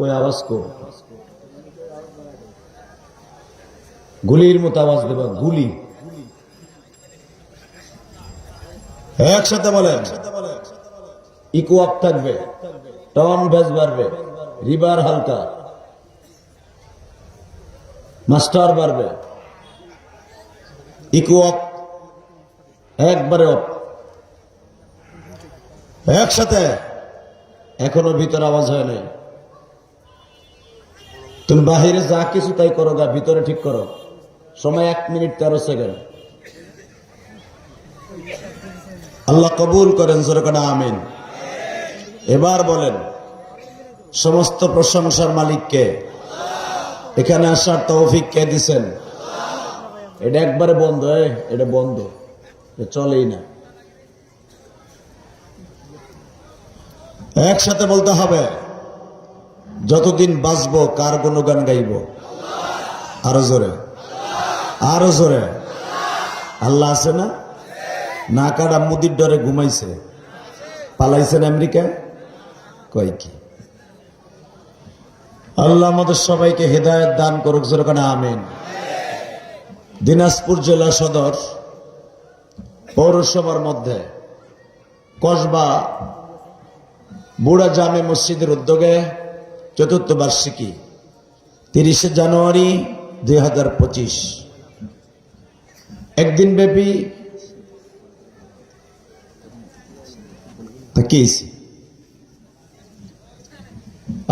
कोई आवाज को गुलिर मत आवाज देबा गुली একসাথে বলেন ইকো আপ থাকবে টন বেস বাড়বে রিভার হালকা মাস্টার বাড়বে ইকো আপ একবারে আপ একসাথে এখনো ভিতরে আওয়াজ হয় নাই তুমি বাহিরে যা কিছু তাই করো গা ভিতরে ঠিক করো সময় 1 মিনিট 13 সেকেন্ড আল্লাহ কবুল করেন জোরে করে আমিন এবার বলেন সমস্ত প্রশংসার মালিক কে এখানে আসার তৌফিক কে দিবেন এটা একবারে বন্ধ এটা বন্ধ চলেই না একসাথে বলতে হবে যতদিন বাঁচবো কার গুণগান গাইব আরো জোরে আল্লাহ আছে না না কাটা মুদির ডরে ঘুমাইছে পালাইছেন আমেরিকা কয় কি আল্লাহ আমাদের সবাইকে হেদায়েত দান করুক জোরে করে আমিন দিনাজপুর জেলা সদর পৌরসভার মধ্যে কসবা বুড়া জামে মসজিদের উদ্যোগে চতুর্থ বার্ষিকী 30 জানুয়ারি 2025 একদিন ব্যাপী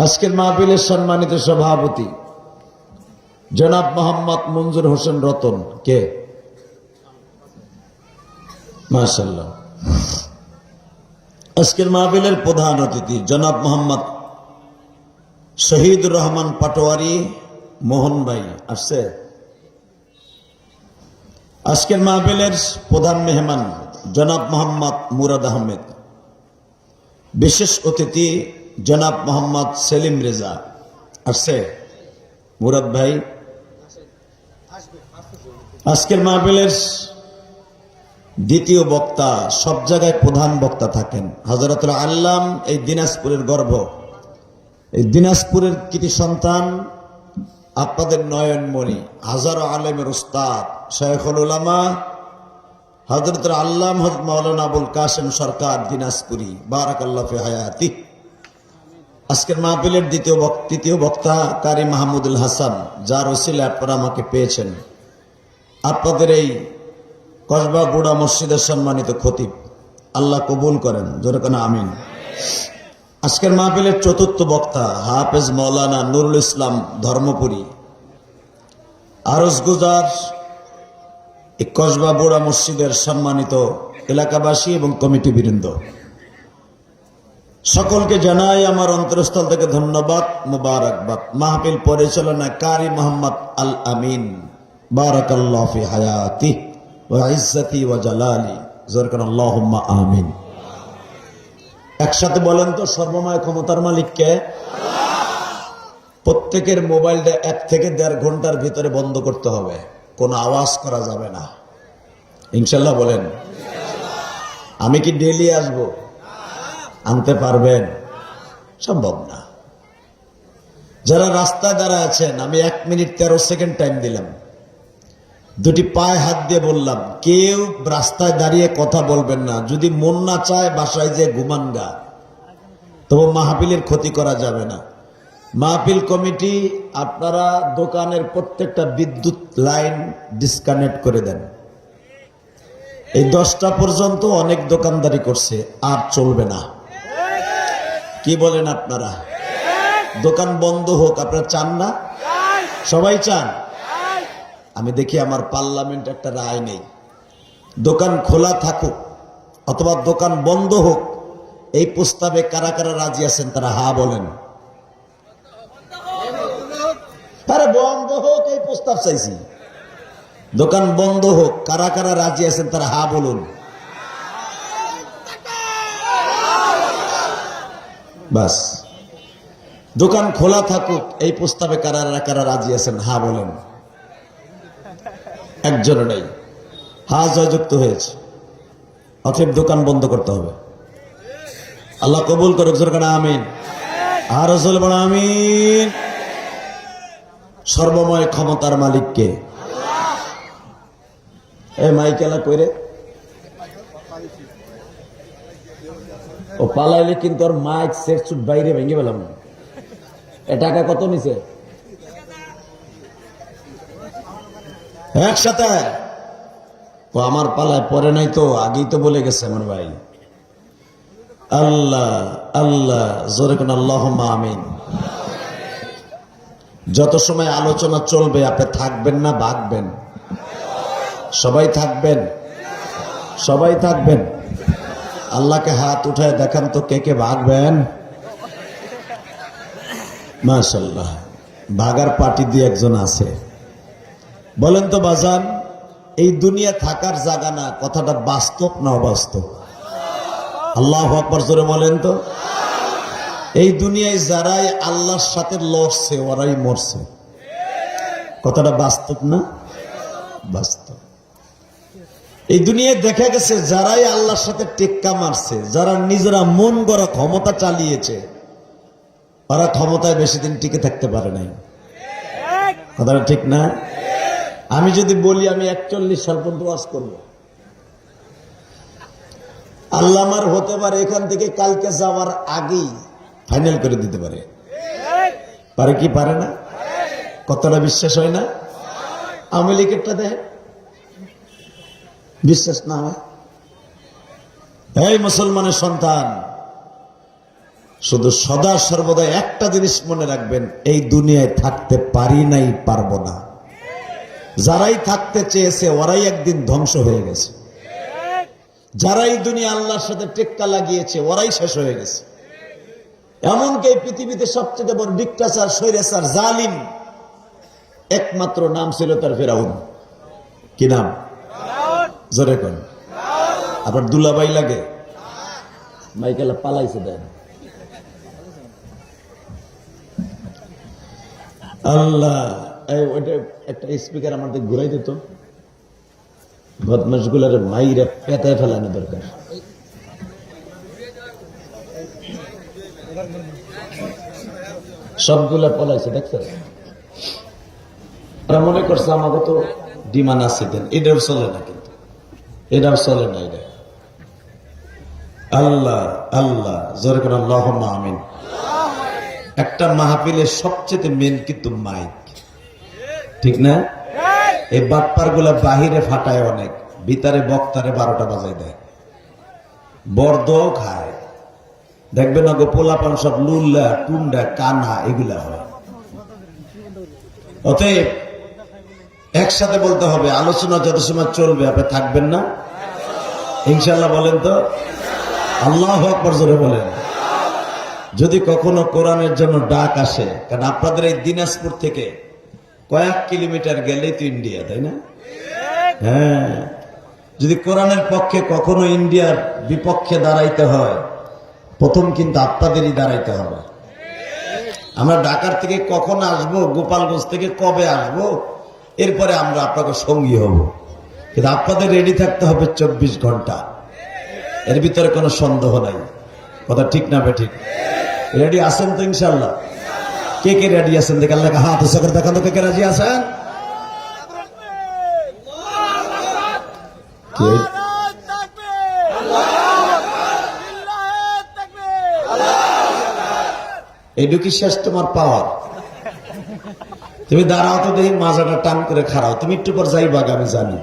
আজকের মাহফিলের সম্মানিত সভাপতি জনাব মোহাম্মদ মঞ্জুর হোসেন রতন কে মাশাআল্লাহ আজকের মাহফিলের প্রধান অতিথি জনাব মোহাম্মদ শহীদুর রহমান পাটোয়ারি মোহন ভাই আসছে আজকের মাহফিলের প্রধান মেহমান জনাব মোহাম্মদ মুরাদ আহমেদ বিশেষ অতিথি জনাব মোহাম্মদ সেলিম রেজা আসছে মুরাদ ভাই আজকের মাহফিলের দ্বিতীয় বক্তা সব জায়গায় প্রধান বক্তা থাকেন হযরতুল আল্লাম এই দিনাজপুরের গর্ব এই দিনাজপুরের কৃতি সন্তান আপনাদের নয়নমণি হাজারো আলেমের উস্তাদ শায়খুল উলামা হযরতুল আল্লাম হযরত মাওলানা আবুল কাসেম সরকার দিনাজপুরি বারাকাল্লাহু ফি হায়াতি আজকের মাহফিলের তৃতীয় বক্তা কারি মাহমুদুল হাসান যার ওসিলায় আপনারা আমাকে পেয়েছেন আপনাদের এই কসবা বুড়া মসজিদের সম্মানিত খতিব আল্লাহ কবুল করেন জোরে করে আমিন আজকের মাহফিলের চতুর্থ বক্তা হাফেজ মাওলানা নুরুল ইসলাম ধর্মপুরী আরজ গুজার এই কসবা বুড়া মসজিদের সম্মানিত এলাকাবাসী এবং কমিটি বৃন্দ সকলকে জানাই আমার অন্তরস্থল থেকে ধন্যবাদ মুবারকবাদ মাহফিল পরিচালনা কারি মোহাম্মদ আল আমিন বারাকাল্লাহু ফি হায়াতি ওয়া ইজ্জতি ওয়া জালালি জোরে করে আল্লাহুম্মা আমিন একসাথে বলেন তো সর্বময় ক্ষমতার মালিক কে প্রত্যেকের মোবাইলটা 1 থেকে 1.5 ঘন্টার ভিতরে বন্ধ করতে হবে কোনো আওয়াজ করা যাবে না ইনশাআল্লাহ বলেন আমি কি ডেইলি আসব আনতে পারবেন সম্ভব না যারা রাস্তায় দাঁড়ায় আছেন আমি 1 মিনিট 13 সেকেন্ড টাইম দিলাম দুটি পায়ে হাত দিয়ে বললাম কেউ রাস্তায় দাঁড়িয়ে কথা বলবেন না যদি মন না চায় বাসায় যে ঘুমান গা তবে মাহফিলের ক্ষতি করা যাবে না মাহফিল কমিটি আপনারা দোকানের প্রত্যেকটা বিদ্যুৎ লাইন ডিসকানেক্ট করে দেন এই 10টা পর্যন্ত অনেক দোকানদারি করছে আর চলবে না কি বলেন আপনারা দোকান বন্ধ হোক আপনারা চান না সবাই চান আমি দেখি আমার পার্লামেন্ট একটা রায় নেই দোকান খোলা থাকুক অথবা দোকান বন্ধ হোক এই প্রস্তাবে কারা কারা রাজি আছেন তারা হা বলেন আরে বন্ধ হোক এই প্রস্তাব চাইছি দোকান বন্ধ হোক কারা কারা রাজি আছেন তারা হা বলুন বাস দোকান খোলা থাকুক এই প্রস্তাবে কারা কারা রাজি আছেন হা বলেন একজনও নেই হা জয়যুক্ত হয়েছে অতএব দোকান বন্ধ করতে হবে আল্লাহ কবুল করুক জোরে করে আমিন আর রাসূল বলেন আমিন। সর্বময় ক্ষমতার মালিককে। এই মাইকেলা কইরে ও পালাইলে কিন্তু ওর মাইক সেট সুট বাইরে ভেঙে পেলাম না। এ টাকা কত নিছে? একসাথে ও আমার পালায় পরে নাই তো, আগেই তো বলে গেছে আমার ভাই। আল্লাহ আল্লাহ জোরে কোন আল্লাহুম্মা আমিন। যত সময় আলোচনা চলবে আপনি থাকবেন না ভাগবেন? সবাই থাকবেন, সবাই থাকবেন। আল্লাহকে হাত উঠায় দেখান তো কে কে ভাগবেন। মাশাআল্লাহ, ভাগার পার্টি দিয়ে একজন আছে। বলেন তো বাজান, এই দুনিয়া থাকার জায়গা না, কথাটা বাস্তব না অবাস্তব? আল্লাহু আকবার জোরে বলেন তো। এই দুনিয়ায় যারাই আল্লাহর সাথে লড়ছে ওরাই মরছে। কথাটা বাস্তব না? বাস্তব। এই দুনিয়ায় দেখা গেছে যারাই আল্লাহর সাথে টেক্কা মারছে, যারা নিজেরা মন গড়া ক্ষমতা চালিয়েছে, ওরা ক্ষমতায় বেশি দিন টিকে থাকতে পারে নাই। কথাটা ঠিক না? আমি যদি বলি আমি 41 সাল পর্যন্ত ওয়াজ করবো, আল্লাহ আমার হতে পারে এখান থেকে কালকে যাওয়ার আগেই ফাইনাল করে দিতে পারে। পারে কি পারে না? কতটা বিশ্বাস হয় না? আওয়ামী লীগেরটা দেয় বিশ্বাস না হয়? এই মুসলমানের সন্তান, শুধু সদা সর্বদা একটা জিনিস মনে রাখবেন, এই দুনিয়ায় থাকতে পারি নাই, পারবো না। যারাই থাকতে চেয়েছে ওরাই একদিন ধ্বংস হয়ে গেছে। যারাই দুনিয়া আল্লাহর সাথে টেক্কা লাগিয়েছে ওরাই শেষ হয়ে গেছে। এমনকি এই পৃথিবীতে সবচেয়ে বড় ডিক্টাচার, স্বৈরাচার, জালিম একমাত্র নাম ছিল তার ফেরাউন। কি নাম? জোরে কোন? আবার দুলাভাই লাগে? মাইকেলা পালাইছে দেন। আল্লাহ, ওইটা একটা স্পিকার আমার দিকে ঘুরাই দিত। বদমাশ গুলার মাইরা পেতায় ফেলানো দরকার। সবগুলা পলাইছে দেখছেন? ওরা মনে করছে আমাকে তো ডিমান্ড আছে দেন, এটাও চলে না, কিন্তু এটাও চলে না। এটা আল্লাহ আল্লাহ জোরে করে আল্লাহুম্মা আমিন। একটা মাহফিলের সবচেয়ে মেন কিন্তু মাইক, ঠিক না? এই বাটপার গুলা বাহিরে ফাটায় অনেক, ভিতরে বক্তারে 12টা বাজায় দেয়, বর্দ খায়। দেখবেন না গো পোলাপান সব লুল্লা টুন্ডা কানা এগুলা হয়। অতএব একসাথে বলতে হবে, আলোচনা যত সময় চলবে আপনি থাকবেন না ইনশাল্লাহ? বলেন তো আল্লাহু আকবার জোরে বলেন। যদি কখনো কোরআনের জন্য ডাক আসে, কারণ আপনাদের এই দিনাজপুর থেকে কয়েক কিলোমিটার গেলেই তো ইন্ডিয়া, তাই না? হ্যাঁ, যদি কোরআনের পক্ষে কখনো ইন্ডিয়ার বিপক্ষে দাঁড়াইতে হয়, প্রথম কিন্তু আপনাদেরই দাঁড়াইতে হবে। আমরা ঢাকার থেকে কখন আসব, গোপালগঞ্জ থেকে কবে আসব, এরপরে আমরা আপনাকে সঙ্গী হব, কিন্তু আপনাদের রেডি থাকতে হবে 24 ঘন্টা। এর ভিতরে কোনো সন্দেহ নাই। কথা ঠিক না বে ঠিক? রেডি আছেন তো ইনশাল্লাহ? কে কে রেডি আছেন দেখে আল্লাহকে হাত উঁচু করে দেখান তো কে কে রাজি আছেন? এইটুকি শেষ তোমার পাওয়ার। তুমি দাঁড়াও তো দেখি, মাজাটা টান করে খাড়াও, তুমি একটু পর যাইবা, আমি জানি।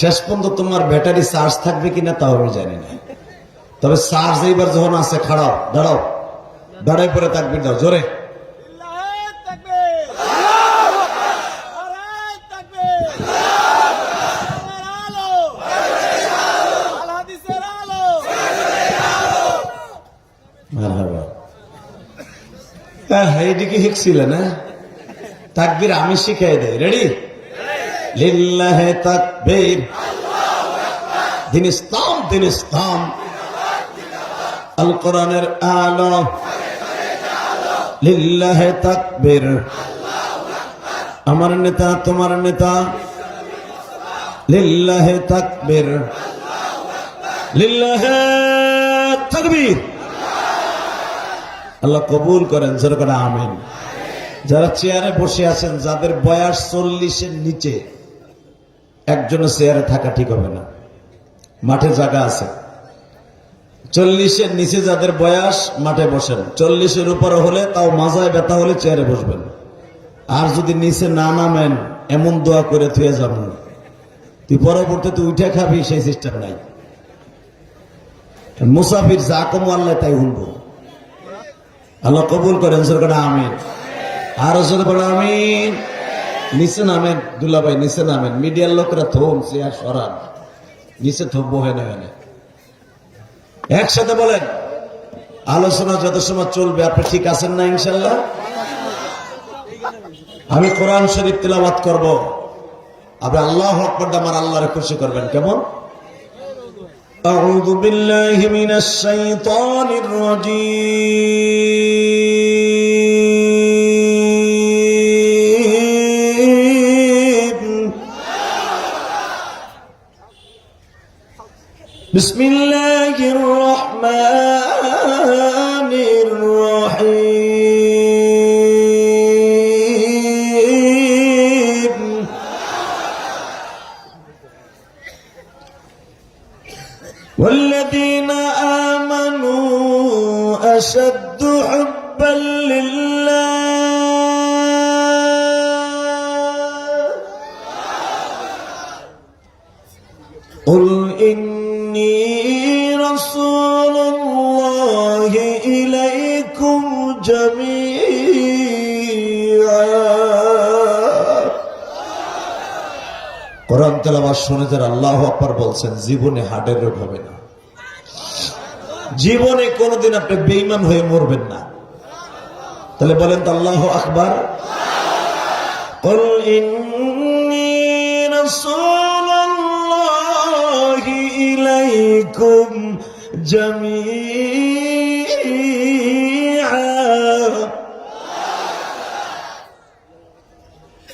শেষ পর্যন্ত তোমার ব্যাটারি চার্জ থাকবে কিনা তাও আমি জানি না, তবে চার্জ এইবার যখন আছে, খাড়াও, দাঁড়াও, দাঁড়াই পরে তাকবীর দাও জোরে। এইদিকে শিখছিলেন না তাকবীর? আমি শিখাই দেয়। রেডি? লিল্লাহে তাকবীর, দিন ইসলাম, দিন ইসলাম, আল কোরআনের আলো, লিল্লাহে তাকবীর। আমার নেতা তোমার নেতা, লিল্লাহে তাকবীর, লিল্লাহে তাকবীর। আল্লাহ কবুল করেন, যেরকম আমিন। যারা চেয়ারে বসে আছেন, যাদের বয়স 40-এর নিচে, একজনের চেয়ারে থাকা ঠিক হবে না। মাঠে জায়গা আছে। 40-এর নিচে যাদের বয়স, মাঠে বসেন। 40-এর উপরে হলে তাও মাজায় ব্যথা হলে চেয়ারে বসবেন। আর যদি নিচে না নামেন, এমন দোয়া করে থুয়ে যাবেন, তুই পরবর্তীতে উঠে খাবি, সেই সিস্টেম নাই। মুসাফির যা কমো আল্লাহ তাই শুনবো। আল্লাহ কবুল করেন, যেরকম আমিন। আরো জোরে বলো আমিন। নিচে নামেন দুলাভাই, নিচে নামেন। মিডিয়ার লোকেরা থম চেয়ার সরান, নিচে থব হয় না। একসাথে বলেন, আলোচনা যত সময় চলবে। আপনি ঠিক আছেন না? ইনশাল্লাহ। আমি কোরআন শরীফ তিলাওয়াত করব, আপনি আল্লাহু আকবার আমার আল্লাহরে খুশি করবেন। কেমন? আউযু বিল্লাহি মিনাশ শাইতানির রাজীম। বিসমিল্লাহির রহমানির রহিম। والذين آمنوا أشد حبا لله قل إني رسول الله إليكم جميعا। কোরআন তেলাওয়াত শুনে যারা আল্লাহু আকবার বলছেন, জীবনে হার্টের রোগ হবে না। জীবনে কোনোদিন আপনি বেঈমান হয়ে মরবেন না। তাহলে বলেন তো আল্লাহু আকবার। কুল ইন্নী রাসূলুল্লাহি ইলাইকুম জামিআ।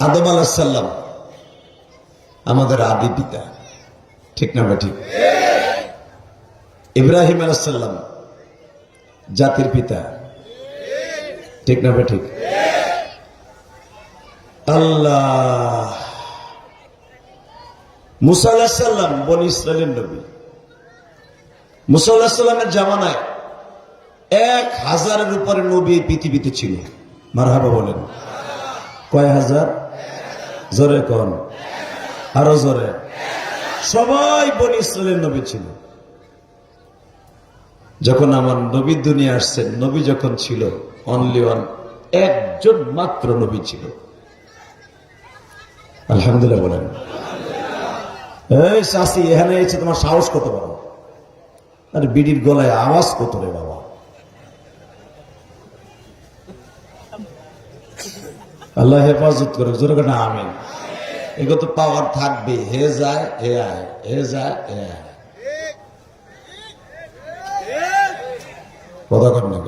আদম আলাইহিস সালাম আমাদের আদি পিতা, ঠিক না ঠিক? ইব্রাহিম আলাইহিস সালাম জাতির পিতা, ঠিক না ঠিক? আল্লাহ মুসা আলাইহিস সালাম বনি ইসরাইলের নবী। মুসা আলাইহিস সালামের জামানায় 1000-এর উপরে নবী পৃথিবীতে ছিল। মারহাবা বলেন। কয় হাজার? জোরে কোন, আরো জোরে। সবাই বনি ইসরাইলের নবী ছিল। যখন আমার নবী দুনিয়া আসছেন, নবী যখন ছিল অনলি ওয়ান, একজন মাত্র নবী ছিল। আলহামদুলিল্লাহ বলেন। এই চাষি এখানে এসে তোমার সাহস কত বড়? আর বিড়ির গলায় আওয়াজ কত রে বাবা? আল্লাহ হেফাজত করে, জোরে করে আমিন। এগুলো তো পাওয়ার থাকবে। হে যায় হে আয়, হে যায় হে আয়। কথা কর না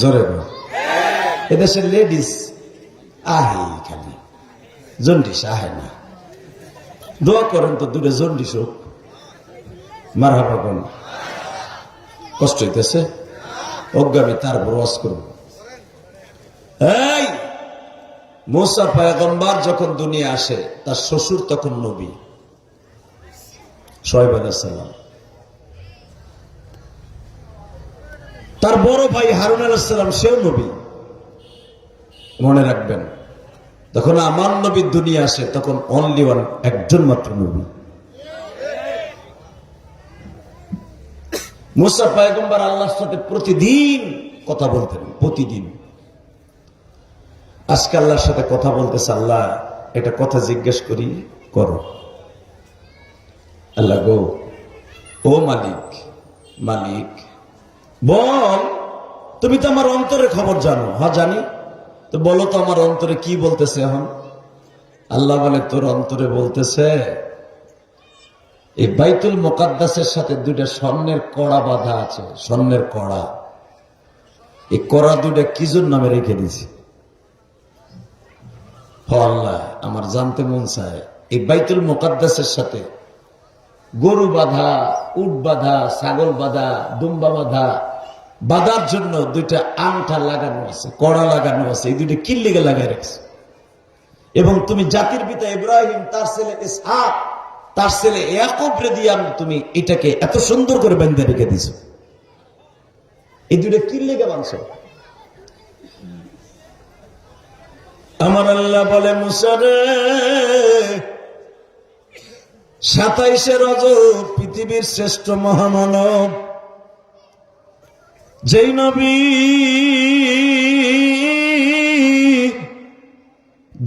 জোরে কর। এদেশের লেডিস আহে খালি, জন্ডিস আহে না। দোয়া করেন তো দূরে জন্ডিস হোক। মারহাবা কোন কষ্ট হইতেছে, অজ্ঞামী তারপর ওয়াজ করব। এই মুসা পয়গম্বর যখন দুনিয়া আসে, তার শ্বশুর তখন নবী শুআয়ব আলাইহিস সালাম। তার বড় ভাই হারুন আলাইহিস সালাম, সেও নবী। মনে রাখবেন, যখন আমার নবী দুনিয়া আসে, তখন অনলি ওয়ান, একজন মাত্র নবী। মুসা পয়গম্বর আল্লাহর সাথে প্রতিদিন কথা বলতেন, প্রতিদিন। আজকে আল্লাহর সাথে কথা বলতেছে, আল্লাহ এটা কথা জিজ্ঞেস করি, করো। আল্লাহ গো, ও মালিক, মালিক বল, তুমি তো আমার অন্তরের খবর জানো। হ্যাঁ জানি, তো বলো তো আমার অন্তরে কি বলতেছে এখন? আল্লাহ বলে, তোর অন্তরে বলতেছে এই বাইতুল মুকাদ্দাসের সাথে দুইটা স্বর্ণের কড়া বাঁধা আছে, স্বর্ণের কড়া। এই কড়া দুইটা কি জন্য আমি রেখে দিছি? আল্লাহ, আমার জানতে মন চায় এই বাইতুল মুকাদ্দাসের সাথে গরু বাঁধা, উট বাঁধা, ছাগল বাঁধা, দুম্বা বাঁধা, বাঁধার জন্য দুইটা আংটা লাগানো আছে, কড়া লাগানো আছে, এই দুইটা কি লেগে লাগাই রাখছে। এবং তুমি জাতির পিতা ইব্রাহিম, তার ছেলে ইসহাক, তার ছেলে ইয়াকুব রে দিয়ে তুমি এটাকে এত সুন্দর করে বেঁধে রেখে দিছো। এই দুইটা কি লেগে বানছো? আমার আল্লাহ বলে, মুসা রে, 27 রজব পৃথিবীর শ্রেষ্ঠ মহামানব যেই নবী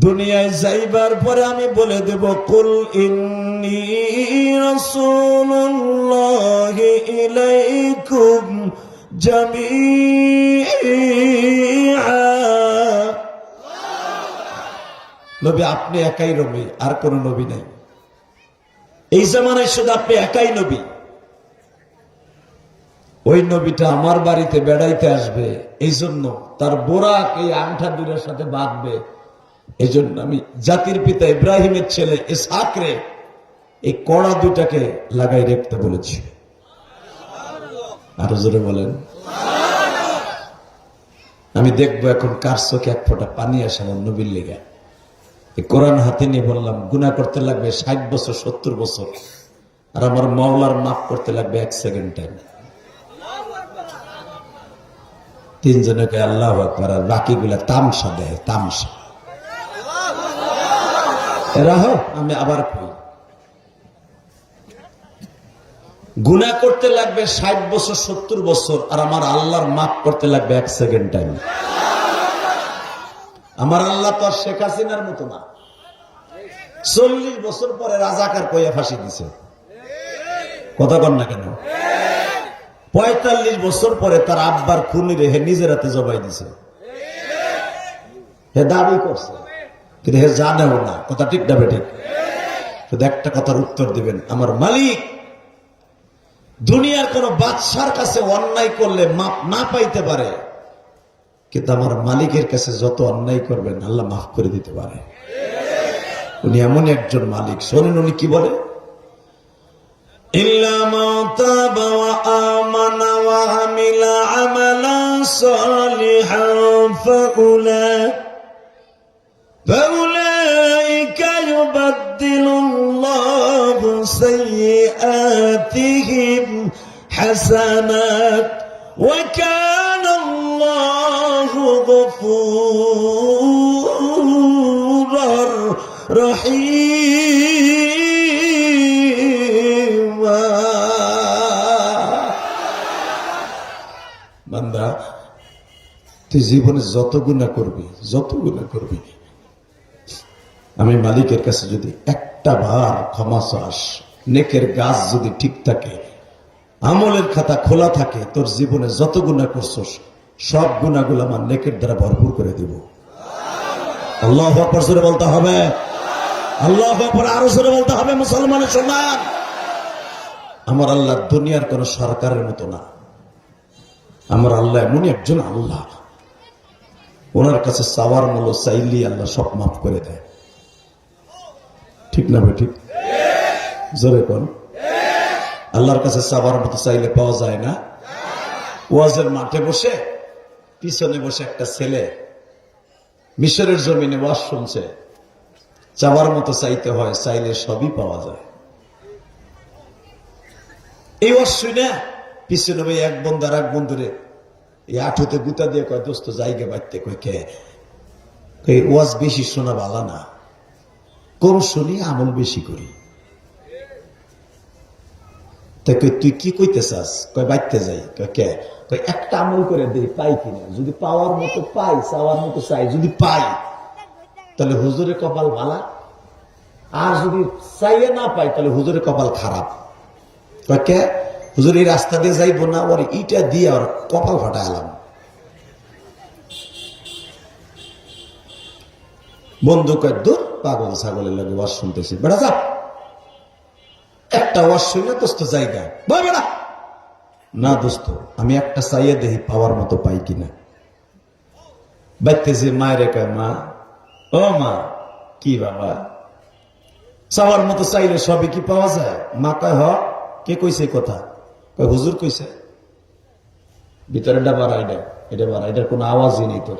দুনিয়ায় যাইবার পরে আমি বলে দেব, কুল ইন্নী রাসূলুল্লাহি ইলাইকুম জামিআ। নবী আপনি একাই নবী, আর কোন নবী নাই। এই জামানায় শুধু আপনি একাই নবী। ওই নবীটা আমার বাড়িতে বেড়াইতে আসবে, এই জন্য তার বোরাক এই আংটা দুইটার সাথে বাঁধবে। এই জন্য আমি জাতির পিতা ইব্রাহিমের ছেলে ইসহাক রে এই কড়া দুইটাকে লাগাই রাখতে বলেছি। আরো জোরে বলেন। আমি দেখবো এখন কার চোখে এক ফোঁটা পানি আসে আমার নবীর লেগে। এই কোরআন হাতে নিয়ে বললাম, গুনাহ করতে লাগবে 60 বছর 70 বছর, আর আমার মাওলার মাফ করতে লাগবে 1 সেকেন্ড টাইম। তিনজনকে আল্লাহু আকবার, আর বাকিগুলা তামসা দেয়, তামসা। রাহো, আমি আবার কই, গুনাহ করতে লাগবে 60 বছর 70 বছর, আর আমার আল্লাহর মাফ করতে লাগবে 1 সেকেন্ড টাইম। আমার আল্লাহ তো আর শেখ হাসিনার মতো না। 40 বছর পরে রাজাকার কইয়া ফাঁসি দিছে, কথা কন না কেন? 45 বছর পরে তার আব্বার খুনি রে হে নিজের হাতে জবাই দিছে। হে দাবি করছে, কিন্তু হে জানেও না। কথা ঠিক না বেঠিক? শুধু একটা কথার উত্তর দিবেন, আমার মালিক দুনিয়ার কোন বাদশার কাছে অন্যায় করলে মাপ না পাইতে পারে, কিন্তু আমার মালিকের কাছে যত অন্যায় করবেন আল্লাহ মাফ করে দিতে পারে। উনি এমন একজন মালিক। শোনেন উনি কি বলে, ইল্লা মান তাবা ওয়া আমানা ওয়া আমিলা আমালান সালিহান ফাউলাইকা ইউবাদদিলুল্লাহু সাইয়্যাতিহিম হাসানাত ওয়া কানা আল্লাহু গফুরার রহিম। বান্দা, তুই জীবনে যত গুনাহ করবি, আমি মালিকের কাছে যদি একটা বার ক্ষমা চাস, নেকের গাছ যদি ঠিক থাকে, আমলের খাতা খোলা থাকে, তোর জীবনে যত গুনাহ করছস সব গুনাহগুলো আমার নেকের দ্বারা ভরপুর করে দিব। আল্লাহু আকবার জোরে বলতে হবে, আল্লাহু আকবার আরো জোরে বলতে হবে। মুসলমানের সম্মান, আমার আল্লাহ দুনিয়ার কোন সরকারের মতো না। আমার আল্লাহ এমনই একজন আল্লাহ, ওনার কাছে চাওয়ার মূল্য চাইলেই আল্লাহ সব মাফ করে দেয়। ঠিক না ভাই? ঠিক জোরে কোন? আল্লাহর কাছে চাওয়ার মতো চাইলে পাওয়া যায় না। ওয়াজের মাঠে বসে পিছনে বসে একটা ছেলে মিশরের জমিনে ওয়াজ শুনছে, চাওয়ার মতো চাইতে হয়, চাইলে সবই পাওয়া যায়। এই ওয়াজ শুনে পিছনে ভাই এক বন্ধু আর এক বন্ধুরে এই আঠুতে গুতা দিয়ে কয়, দোস্ত জায়গা বাড়তে কয়, কে ওয়াজ বেশি শোনা ভালো না, কম শুনি আমল বেশি করি। তুই কি কইতে চাস? কয় বাইতে যাই। কে? একটা আমল করে দেই, পাই কিনা। যদি পাওয়ার মতো পাই, চাওয়ার মতো চাই, যদি পাই তাহলে হুজুরের কপাল ভালা, আর যদি চাইয়ে না পাই তাহলে হুজুরের কপাল খারাপ। কে? হুজুর এই রাস্তা দিয়ে যাইবো না, ওর ইটা দিয়ে ওর কপাল ফাটাইলাম। বন্ধু কয়, দূর পাগল ছাগলের লাগে ওয়াজ শুনতেছি, বেড়া যা, একটা ওয়াজ শুনে দোস্ত জায়গা বেড়া না। দোস্ত আমি একটা চাইয়ে দেখি পাওয়ার মতো পাই কিনা। বাইতেছে মায়ের কয়, মা ও মা, কি বাবা চাওয়ার মতো চাইলে সবই কি পাওয়া যায়? মা কয়, হ। কে কইছে কথা? কয় হুজুর কইছে। ভিতরেটা বাড়া, এটা বাড়া, এটার কোনো আওয়াজই নেই তোর।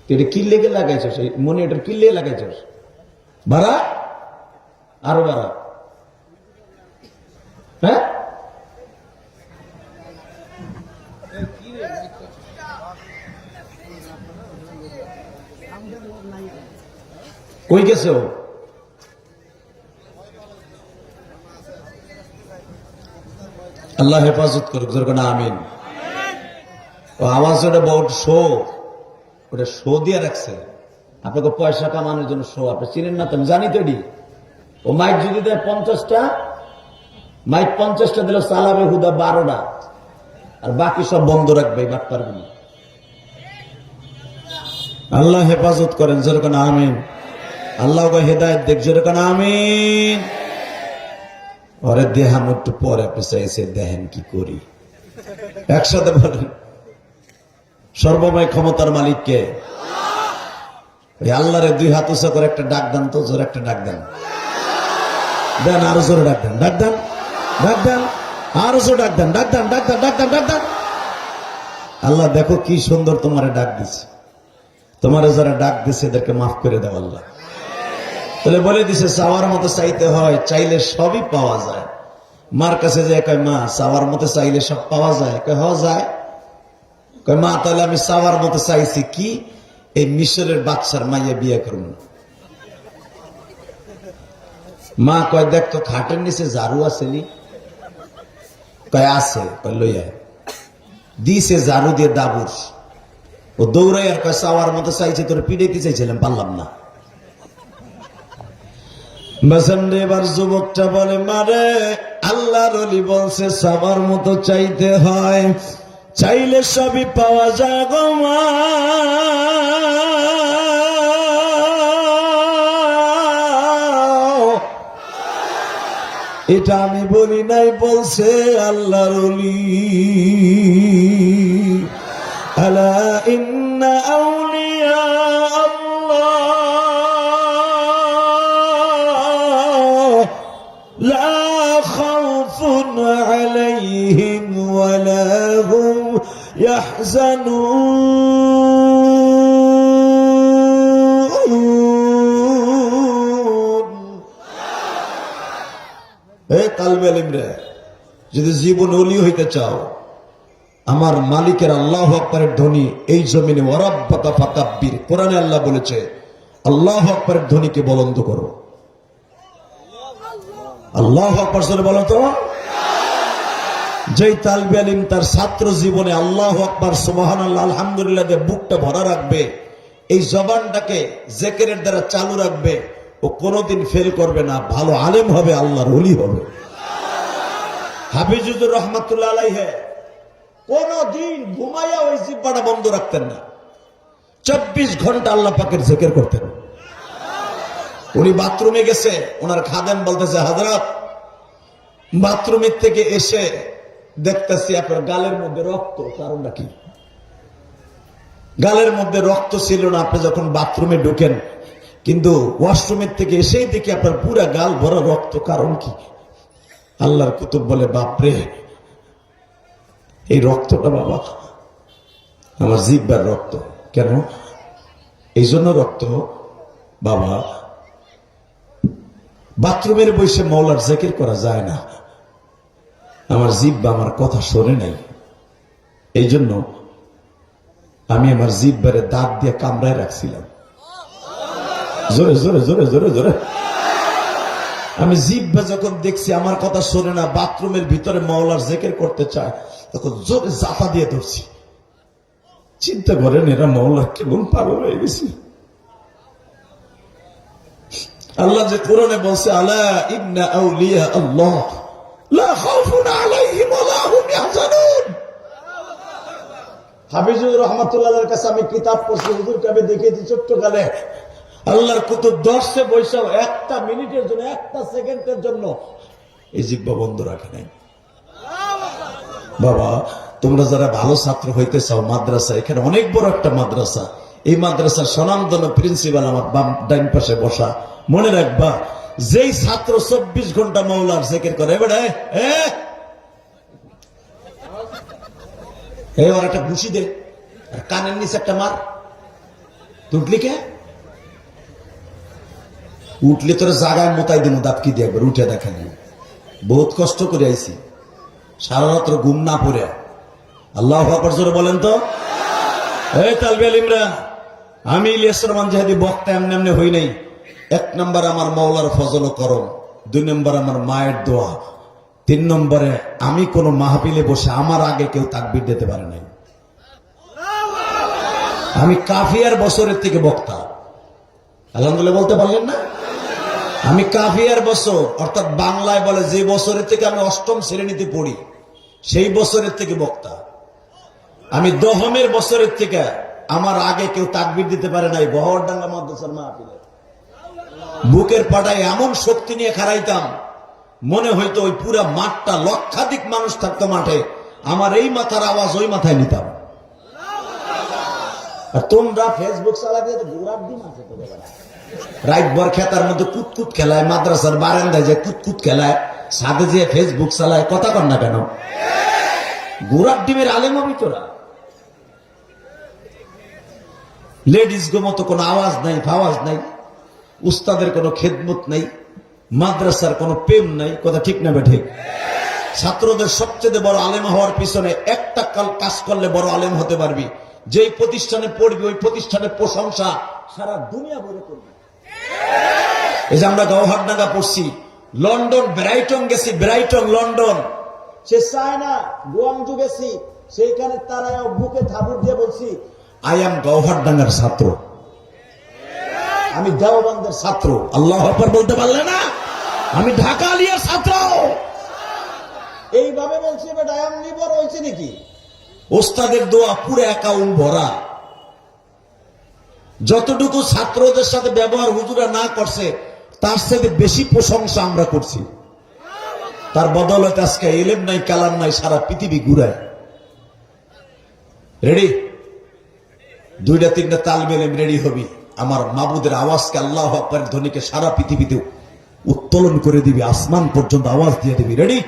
তুই এটা কি লেগে লাগাইছস? এই মনে এটার কি লেগে লাগাইছস? বাড়া, আরো বাড়া। হ্যাঁ, কই গেছে ও? আল্লাহ হেফাজত করুক, যেরকম আমিন। ও আওয়াজ ওটা বহুত শো, ওটা শো দিয়ে রাখছে আপনাকে পয়সা কামানোর জন্য। শো আপনি চিনেন না তো, আমি জানি তো। ও মাইক যদি দেয় 50টা, মাইক 50টা দিল, চালাবে হুদা 12টা, আর বাকি সব বন্ধ রাখবে। বাটপারগুলি আল্লাহ হেফাজত করেন, যেরকম আমিন। আল্লাহ হেদায়েত দেখ, যেরকম আমিন। ওরে দেহাম একটু পরে, আপনি চাইছে দেখেন কি করি। একসাথে বলেন, সর্বময় ক্ষমতার মালিককে। আল্লাহরে 2 হাত উঁচা করে একটা ডাক দেন তো, জোরে একটা ডাক দেন। দেন, আরো জোরে ডাক দেন, ডাক দেন, ডাক দেন, আরো জোরে ডাক দেন, ডাক দেন, ডাক দেন, ডাক দেন, ডাক দেন। আল্লাহ দেখো কি সুন্দর তোমারে ডাক দিছে। তোমারে যারা ডাক দিছে এদেরকে মাফ করে দাও আল্লাহ। তাহলে বলে দিছে চাওয়ার মতো চাইতে হয়, চাইলে সবই পাওয়া যায়। মার কাছে যে কয়, মা চাওয়ার মতো চাইলে সব পাওয়া যায়? কয় হ যায়। কয় মা তাহলে আমি চাওয়ার মতো চাইছি কি, এই মিশরের বাচ্চার মাইয়া বিয়ে করুন। মা কয় দেখ তো খাটের নিচে ঝাড়ু আসেনি? কয় আছে। কয় লইয়া দিছে ঝাড়ু দিয়ে দাবুর। ও দৌড়াই আর কয় চাওয়ার মতো চাইছে, তোর পিড়াইতে চাইছিলাম, পারলাম না। এবার যুবকটা বলে, মারে আল্লাহর ওলি বলছে চাওয়ার মতো চাইতে হয়, চাইলে সবই পাওয়া যায় গো মা। এটা আমি বলি নাই, বলছে আল্লাহর ওলি। আলা ইন্না আউলিয়া আল্লাহ লা খাউফুন আলাইহিম ওয়ালা হুম ইয়াহজানুন। হে তালবে ইলম রে, যদি জীবন ওলি হইতে চাও, আমার মালিকের আল্লাহু আকবারের ধ্বনি এই জমিনে ওয়ারাব্বাকা ফাকাব্বির, কোরআনে আল্লাহ বলেছে আল্লাহু আকবারের ধ্বনিকে বুলন্দ করো। আল্লাহু আকবার জোরে বলো তো। যেই তালবে ইলম তার ছাত্র জীবনে আল্লাহু আকবার, সুবহানাল্লাহ, আলহামদুলিল্লাহ দিয়ে বুকটা ভরা রাখবে, এই জবানটাকে জিকিরের দ্বারা চালু রাখবে, ও কোনোদিন ফেল করবে না, ভালো আলেম হবে, আল্লাহর ওলি হবে। হাফিজুর রহমাতুল্লাহ আলাইহি কোনদিন ঘুমাইয়া ওই জিহ্বাটা বন্ধ রাখতেন না, 24 ঘন্টা আল্লাহ পাকের জিকির করতেন। উনি বাথরুমে গেছে, ওনার খাদেম বলতেছে, হযরত বাথরুমের থেকে এসে দেখতেছি আপনার গালের মধ্যে রক্ত, কারণটা কি? গালের মধ্যে রক্ত ছিল না আপনি যখন বাথরুমে ঢুকেন, কিন্তু ওয়াশরুমের থেকে এসেই দেখি আপনার পুরা গাল ভরা রক্ত, কারণ কি? আল্লাহর কুতুব বলে, বাপরে এই রক্তটা বাবা আমার জিহ্বার রক্ত। কেন এই জন্য রক্ত বাবা, বাথরুমের বসে মাওলার জিকির করা যায় না, আমার জিহ্বা আমার কথা শোনে নাই, এই জন্য আমি আমার জিহ্বারে দাঁত দিয়ে কামড়ায় রাখছিলাম। জোরে জোরে জোরে জোরে জোরে। আমি জিহ্বা যখন দেখছি আমার কথা শোনে না, বাথরুমের ভিতরে মাওলার জিকির করতে চায়, তখন জোরে জাপা দিয়ে ধরছি। চিন্তা করেন এরা মাওলার কেমন পাগল হয়ে গেছে। আল্লাহ যে কোরআনে বলছে, আলা ইন্না আউলিয়া আল্লাহ লা খাউফুন আলাইহিম ওয়ালা হুম ইয়াহজানুন। হাফিজুর রহমাতুল্লাহর কাছে আমি কিতাব পড়ছি, হুজুরকে আমি দেখেছি ছোট্টকালে, আল্লাহর কুতুব দর্শে বৈশাও একটা মিনিটের জন্য, একটা সেকেন্ডের জন্য এই জিহ্বা বন্ধ রাখে নাই। বাবা তোমরা যারা ভালো ছাত্র হইতে চাও, মাদ্রাসা, এখানে অনেক বড় একটা মাদ্রাসা, এই মাদ্রাসার স্বনামধন্য প্রিন্সিপাল আমার বাম ডাইন পাশে বসা, মনে রাখবা যেই ছাত্র 24 ঘন্টা মাওলার জিকির করে, এবারে এই ওর একটা ঘুষি দে, আর কানের নিচে একটা মার। উঠলি কে? উঠলে তোর জায়গায় মোতাই দিন দাপকি দিয়ে একবার উঠে দেখা গেল। বহুত কষ্ট করে আইছি, সারা রাত্র ঘুম না পড়ে। আল্লাহু আকবার জোরে বলেন তো। এই তালবে আলিমরা, আমি ইলিয়াস রহমান জাহাদি বক্তা এমনি এমনি হই নাই। 1 নম্বর আমার মাওলার ফজল ও করম, 2 নম্বর আমার মায়ের দোয়া, 3 নম্বরে আমি কোন মাহফিলে বসে আমার আগে কেউ তাকবীর দিতে পারে নাই। আমি কাফিয়ার বছরের থেকে বক্তা, আলহামদুলিল্লাহ বলতে পারলেন না? আমি কাফিয়ার বছর, অর্থাৎ বাংলায় বলে যে বছরের থেকে আমি 8ম শ্রেণীতে পড়ি, সেই বছরের থেকে বক্তা। আমি দহমের বছরের থেকে আমার আগে কেউ তাকবীর দিতে পারে নাই। বহরডাঙ্গা মাদ্রাসার মাহফিলে বুকের পাটায় এমন শক্তি নিয়ে খাড়াইতাম, মনে হইতো ওই পুরা মাঠটা লক্ষাধিক মানুষ থাকতো মাঠে, আমার এই মাথার আওয়াজ ওই মাথায় নিতাম। আর তোমরা ফেসবুক চালাতে ঘোরার দিন আছে, রাতভর খেতার মধ্যে কুতকুত খেলায়, মাদ্রাসার বারান্দায় যে কুতকুত খেলায়, সাথে যে ফেসবুক চালায়, কথা কর না কেন? ঘোরার ডিমের আলেম হবি তোরা। লেডিস গো মতো কোনো আওয়াজ নাই, ফাওয়াজ নাই, উস্তাদের কোনো খেদমত নাই, মাদ্রাসার কোনো প্রেম নাই। কথা ঠিক না বে ঠিক? ছাত্রদের সবচেয়ে বড় আলেম হওয়ার পিছনে একটা কাজ করলে বড় আলেম হতে পারবি। যেই প্রতিষ্ঠানে পড়বি ওই প্রতিষ্ঠানের প্রশংসা সারা দুনিয়া ভরে করবি। এই যে আমরা গৌহারডাঙ্গা পড়ছি, লন্ডন ব্রাইটন গেছি, ব্রাইটন লন্ডন, সে চায় না গুয়াংজু গেছি, সেইখানে তারা বুকে থাবুর দিয়ে বলছি আই এম গৌহারডাঙ্গার ছাত্র, আমি দেওবন্দের ছাত্র। আল্লাহু আকবার বলতে পারলে না? আমি ঢাকা আলিয়ার ছাত্র। এইভাবে বলছি, বেটা এমনি বড় হয়েছে নাকি? ওস্তাদের দোয়া পুরো অ্যাকাউন্ট ভরা। যতটুকু ছাত্রদের সাথে ব্যবহার হুজুরা না করছে, তার সাথে বেশি প্রশংসা আমরা করছি। তার বদৌলতে আজকে ইলম নাই, কালাম নাই, সারা পৃথিবী ঘুরায়। রেডি? 2-3টা তালবে ইলম রেডি হবি, আমার মাবুদের আওয়াজকে আল্লাহু আকবার ধ্বনিকে সারা পৃথিবীতে উত্তোলন করে দিবি, আসমান পর্যন্ত আওয়াজ দিয়ে দিবি। রেডি?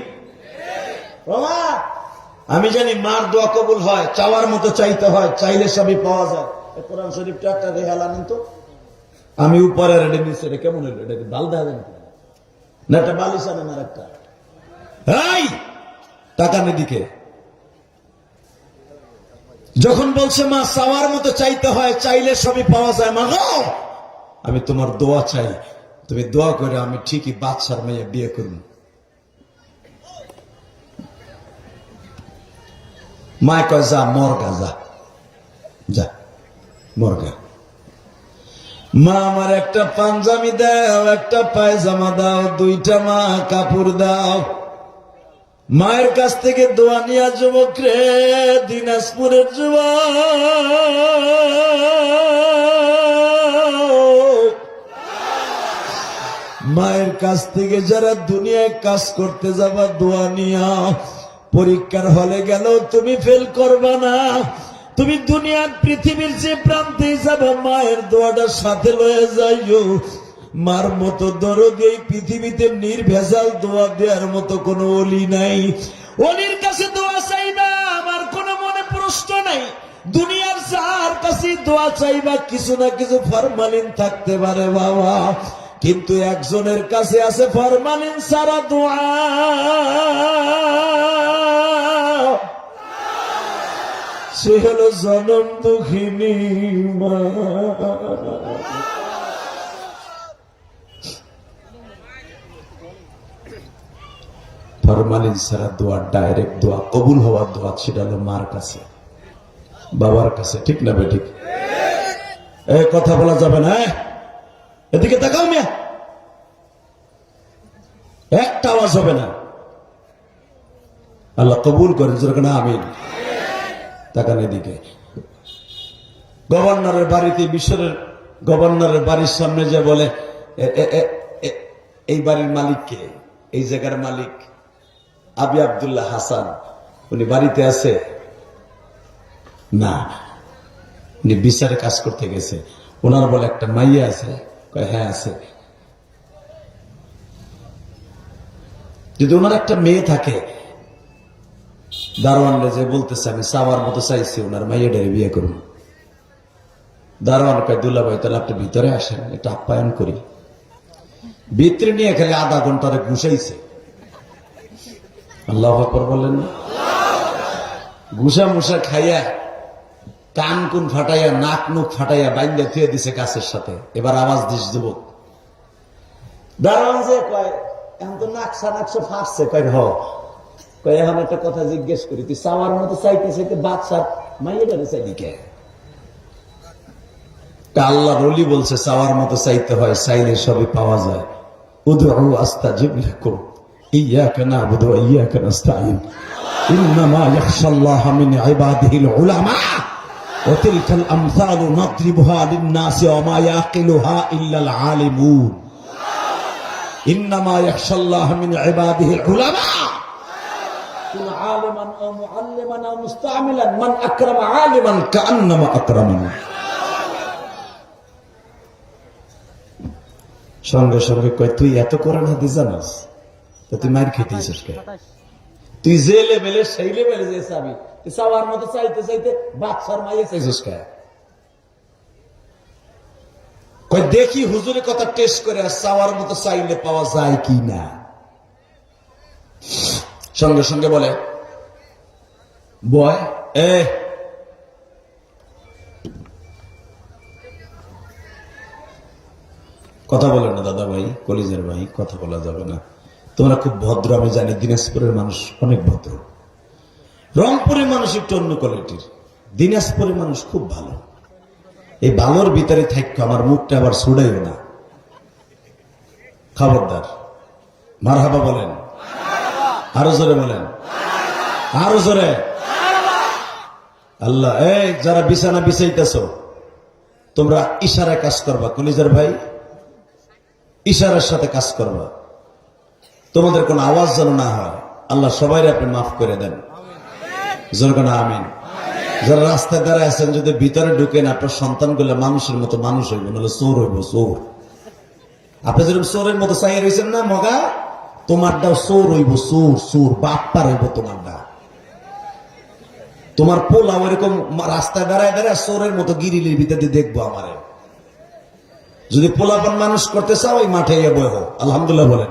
আমি জানি মার দোয়া কবুল হয়, চাওয়ার মতো চাইতে হয়, চাইলে সবই পাওয়া যায়। কোরআন শরীফটা একটা রেহাল আনেন তো। আমি উপরে রেডি নিচে, এটা কেমন হলো? এটাকে ডাল দেওয়া যায় না? একটা বালিশ আনেন আর একটা। এই তাকানের দিকে যখন বলছে মা চাওয়ার মতো চাইতে হয়, চাইলে সবই পাওয়া যায়, মা গো আমি তোমার দোয়া চাই, তুমি দোয়া করে আমি ঠিকই বাদশার মেয়ে বিয়ে করব। মায় কয় যা মরগা, যা যা মরগা। মা আমার একটা পাঞ্জাবি দাও, একটা পায়জামা দাও, 2টা মা কাপড় দাও। মায়ের কাছ থেকে দোয়া নিয়া যুবক রে, দিনাজপুরের যুবক, মায়ের কাছ থেকে যারা দুনিয়ায় কাজ করতে যাবা দোয়া নিয়া, পরীক্ষার হলে গেল তুমি ফেল করবা না। তুমি দুনিয়ার পৃথিবীর যে প্রান্তে যাবে, মায়ের দোয়াটা সাথে লয়ে যাইও। মার মতো দরদ এই পৃথিবীতে নির্ভেজাল দোয়া দেওয়ার মতো কোনো অলি নাই। অলির কাছে দোয়া চাইবা, আমার কোনো মনে প্রশ্ন নাই। দুনিয়ার যার কাছে দোয়া চাইবা, কিছু না কিছু ফরমালিন থাকতে পারে বাবা, কিন্তু একজনের কাছে আছে ফরমালিন সারা দোয়া। সে হলো জনম দুঃখিনী মা। ফরমালিন সারা দোয়া, ডাইরেক্ট দোয়া, কবুল হওয়ার দোয়া, সেটা হলো মার কাছে, বাবার কাছে। ঠিক না বে ঠিক? এই কথা বলা যাবে না। এদিকে তাকাও মিয়া, একটা আওয়াজ হবে না। আল্লাহ কবুল করেন, যেরকম আমিন। তাকান এদিকে। গভর্নরের বাড়িতে, মিশরের গভর্নরের বাড়ির সামনে যে বলে এই বাড়ির মালিক কে? এই জায়গার মালিক আবি আব্দুল্লাহ হাসান, উনি বাড়িতে আছে না? উনি বিচারে কাজ করতে গেছে। ওনার বলে একটা মাইয়া আছে? হ্যাঁ আছে। যদি ওনার একটা মেয়ে থাকে, দারোয়ানরে যে বলতেছে আমি চাওয়ার মতো চাইছি ওনার মাইয়াডারে বিয়ে করুন। দারোয়ান কয় দুলাভাই তাহলে আপনি ভিতরে আসেন, এটা আপ্যায়ন করি। ভিতরে নিয়ে খালি আধা ঘন্টারে ঘুষাইছে। আল্লাহু আকবার বলেন না? ঘুষা মুসা খাইয়া কান কুন ফাটাইয়া নাক মুখ ফাটাইয়া বাইন্দা থুয়ে দিছে গাছের সাথে। এবার আওয়াজ দিস যুবক। দারোয়ান যে কয় এখন তো নাকশা নাকশা ফাঁসছে। কয় হ, কয় এখন একটা কথা জিজ্ঞেস করি, তুই চাওয়ার মতো চাইতে চাইতে বাদশার মাইয়াডারে চাইলি কে? আল্লাহ রলি বলছে চাওয়ার মতো চাইতে হয়, চাইলে সবই পাওয়া যায়। উদউ আস্তাজিব লাকুম ইয়্যাকা না'বুদু ওয়া ইয়্যাকা নাস্তাঈন ইন্নামা ইয়াখশাল্লাহা মিন ইবাদিহিল উলামা ওয়া তিলকাল আমসালু নাদরিবুহা লিন-নাসি ওয়া মা ইয়াকিলুহা ইল্লাল আলিমুন। ইন্নামা ইয়াখশাল্লাহা মিন ইবাদিহিল উলামা কুন আলিমান আও মুআল্লিমান আও মুস্তা'মিলান মান আকরামা আলিমান কাআন্নামা আকরামাহু। সঙ্গে সঙ্গে কয় তুই এত কোরআন হাদিস জানাস, তুই মার খেতেছিস কে? তুই যে লেভেলে সেই লেভেলে যে চাবি, তুই চাওয়ার মতো চাইতে চাইতে বাদশার মাইয়ে চাইছিস কে? কয় দেখি হুজুরের কথা টেস্ট করে আর চাওয়ার মতো চাইলে পাওয়া যায় কি না। সঙ্গে সঙ্গে বলে বয় কথা বলেন না দাদা ভাই, কলিজের ভাই, কথা বলা যাবে না। তোমরা খুব ভদ্র, আমি জানি। দিনাজপুরের মানুষ অনেক ভদ্র, রংপুরের মানুষ একটু অন্য কোয়ালিটির, দিনাজপুরের মানুষ খুব ভালো। এই ভালোর ভিতরে থাকতো আমার মুখটা আবার ছুড়াইও না, খবরদার। মারহাবা বলেন, আরো জোরে বলেন, আরো জোরে। আল্লাহ এই যারা বিছানা বিছাইতেছ তোমরা ইশারায় কাজ করবা, কলিজার ভাই, ইশারার সাথে কাজ করবা। তোমাদের কোনো আওয়াজ যেন না হয়। আল্লাহ সবাই আপনি মাফ করে দেন, জোরে না আমিন। যারা রাস্তায় দাঁড়ায় আছেন যদি ভিতরে ঢুকেন, আপনার সন্তানগুলো মানুষের মতো মানুষ হইব, নাহলে চোর হইব চোর। আপনি যেরকম চোরের মতো চাই রয়েছেন না মগা, তোমারটাও চোর হইব, চোর চোর বাপ্পার হইব তোমারটা। তোমার পোলা ওইরকম রাস্তায় দাঁড়ায় দাঁড়ায় চোরের মতো গিরিলির ভিতরে দেখবো আমারে। যদি পোলাপন মানুষ করতে চাও ওই মাঠে গিয়ে বয় হোক। আলহামদুলিল্লাহ বলেন,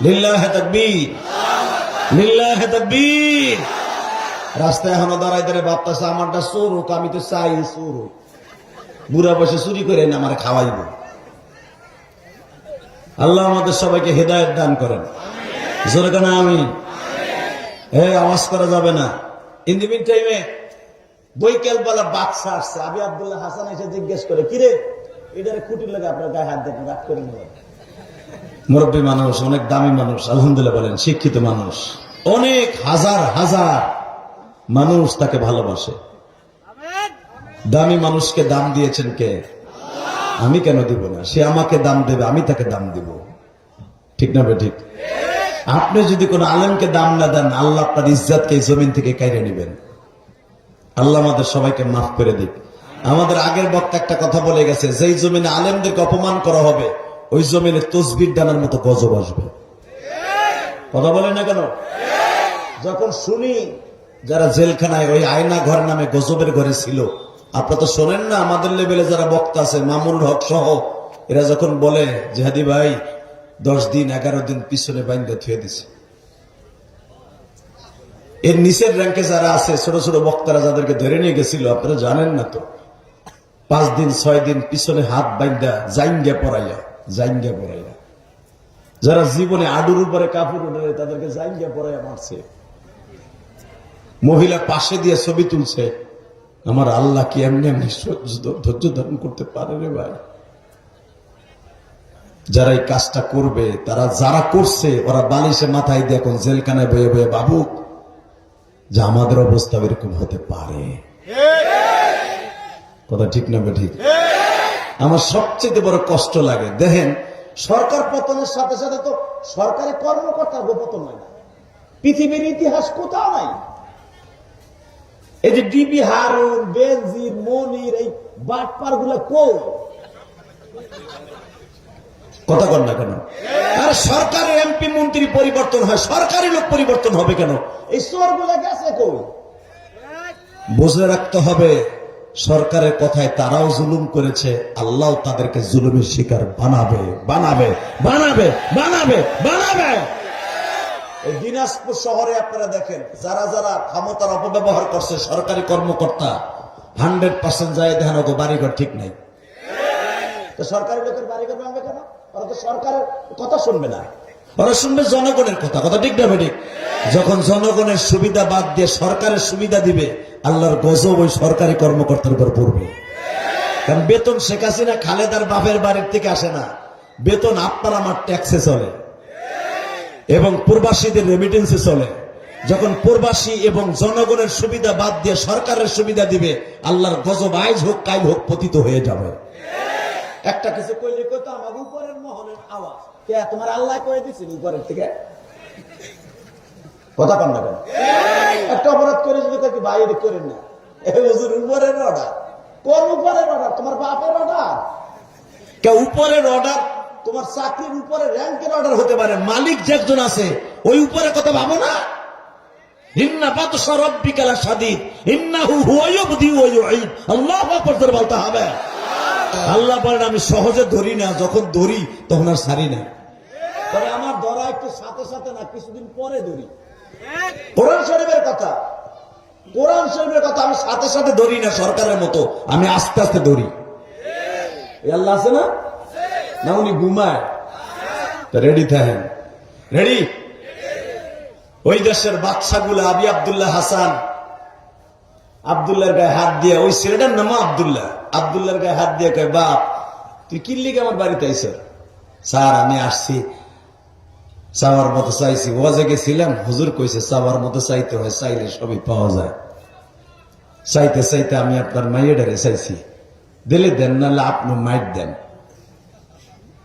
লিল্লাহে তাকবীর, লিল্লাহে তাকবীর। রাস্তায় এখনো দাঁড়ায় দাঁড়ায় ভাবতেছে আমারটা চোর হোক, আমি তো চাই চোর হোক। বুড়া বসে চুরি করে না আমার খাওয়াইব। আল্লাহ আমাদের সবাইকে হেদায়েত দান করেন, জোরে কেন আমি আওয়াজ করা যাবে না। ইন দি মিন টাইমে বৈকাল বেলা বাদশা আসছে। আবি আব্দুল্লাহ হাসান এসে জিজ্ঞেস করে, কিরে এটারে খুঁটির লাগে আপনার গায়ে হাত দেখেন, রাগ করে নেবেন। মুরব্বী মানুষ, অনেক দামি মানুষ, আলহামদুলিল্লাহ বলেন, শিক্ষিত মানুষ, অনেক হাজার হাজার মানুষ তাকে ভালোবাসে। দামি মানুষকে দাম দিয়েছেন কে? আমি কেন দিব না? সে আমাকে দাম দেবে, আমি তাকে দাম দিব। ঠিক না বে ঠিক? আপনি যদি কোন আলেমকে দাম না দেন, আল্লাহ আপনার ইজ্জতকে জমিন থেকে কাইরে নেবেন। আল্লাহ আমাদের সবাইকে মাফ করে দিক। আমাদের আগের বক্তা একটা কথা বলে গেছে, যেই জমিনে আলেমদেরকে অপমান করা হবে ওই জমিনে তসবির ডানার মতো গজব আসবে। কথা বলে না কেন? যখন শুনি যারা জেলখানায় ওই আয়না ঘর নামে গজবের ঘরে ছিল, আপনারা তো শোনেন না, আমাদের লেভেলে যারা বক্তা আছে মামুনুল হক সহ, এরা যখন বলে জিহাদি ভাই 10 দিন 11 দিন পিছনে বাইন্দা থুয়ে দিছে। এর নিচের র্যাঙ্কে যারা আছে ছোট ছোট বক্তারা যাদেরকে ধরে নিয়ে গেছিল, আপনারা জানেন না তো, 5 দিন 6 দিন পিছনে হাত বাইন্দা জাইঙ্গা পড়াইয়া যারা জীবনে আডুর উপরে কাপড় উঠে তাদেরকে জাইঙ্গা পড়াইয়া মারছে। মহিলা পাশে দিয়ে ছবি তুলছে। আমার আল্লাহ কি এমনি এমনি ধৈর্য ধারণ করতে পারে রে ভাই? যারা এই কাজটা করবে, তারা যারা করছে ওরা বালিশে মাথায় দিয়ে এখন জেলখানায় বয়ে বয়ে ভাবুক যে আমাদের অবস্থা এরকম হতে পারে। কথা ঠিক না ঠিক? আমার সবচেয়ে বড় কষ্ট লাগে, দেখেন সরকার পতনের সাথে সাথে তো সরকারি কর্মকর্তার পতন হয় না। পৃথিবীর ইতিহাস কোথাও নাই। এই যে ডিবি হারুন, বেনজির, মনির, এই বাটপার গুলা কই? কথা কন না কেন? আর সরকারের এমপি মন্ত্রী পরিবর্তন হয়, সরকারি লোক পরিবর্তন হবে কেন? এই চোরগুলা গেছে কই? বুঝে রাখতে হবে, সরকারের কথায় তারাও জুলুম করেছে, আল্লাহ তাদেরকে জুলুমের শিকার বানাবে বানাবে বানাবে বানাবে বানাবে। এই দিনাজপুর শহরে আপনারা দেখেন, যারা যারা ক্ষমতার অপব্যবহার করছে সরকারি কর্মকর্তা, 100% যায় দেখেন ওকে বাড়িঘর ঠিক নাই। তো সরকারি লোকের বাড়িঘর ভাঙবে কেন? ওরা তো সরকারের কথা শুনবে না, ওরা শুনবে জনগণের কথা। কথা ঠিক না ঠিক? যখন জনগণের সুবিধা বাদ দিয়ে সরকারের সুবিধা দিবে, আল্লাহর গজব ওই সরকারি কর্মকর্তার উপর পড়বে। কারণ বেতন শেখ হাসিনা খালেদার বাপের বাড়ির থেকে আসে না, বেতন আপনার আমার ট্যাক্সে চলে এবং প্রবাসীদের রেমিটেন্সে চলে। যখন প্রবাসী এবং জনগণের সুবিধা বাদ দিয়ে সরকারের সুবিধা দিবে, আল্লাহর গজব আইজ হোক কাল হোক পতিত হয়ে যাবে। একটা কিছু কইলে কইতো আমার উপরের মহলের আওয়াজ, কে তোমার আল্লাহ কয়ে দিচ্ছেন উপরের থেকে? কথা কন না কেন? একটা অপরাধ করে যদি কি ভাই এটা করেন না, হুজুর উপরের অর্ডার। কোন উপরের অর্ডার? তোমার বাপের অর্ডার? কে উপরের অর্ডার? তোমার চাকরির উপরে র্যাঙ্কের অর্ডার হতে পারে, মালিক যে একজন আছে ওই উপরে কথা ভাবো না। ইন্না বাতশা রাব্বিকা লাশাদীদ ইন্নাহু হুয়া ইউবদি ওয়া ইউঈদ। আল্লাহু আকবার বলতে হবে। আল্লাহ বলেন আমি সহজে ধরি না, যখন ধরি তখন আর ছাড়ি না। তবে আমার ধরা একটু সাথে সাথে না, কিছুদিন পরে ধরি। কোরআন শরীফের কথা, কোরআন শরীফের কথা আমি সাথে সাথে ধরি না সরকারের মতো, আমি আস্তে আস্তে ধরি। আল্লাহ আছে না? না উনি ঘুমায়? রেডি থাকেন, রেডি। ওই দেশের বাদশাগুলো আবি আব্দুল্লাহ হাসান, আব্দুল্লাহর গায়ে হাত দিয়ে, ওই ছেলেটার নাম আব্দুল্লাহ, আব্দুল্লাহর গায়ে হাত দিয়ে কয়, বাপ তুই কি লিগে আমার বাড়িতে আইছ? স্যার আমি আসছি চাওয়ার মতো চাইছি, ওয়াজে গেছিলাম, হুজুর কইছে চাওয়ার মতো চাইতে হয়, চাইলে সবই পাওয়া যায়। চাইতে চাইতে আমি আপনার মাইয়েডারে চাইছি, দিলে দেন নাহলে আপনি মাইট দেন।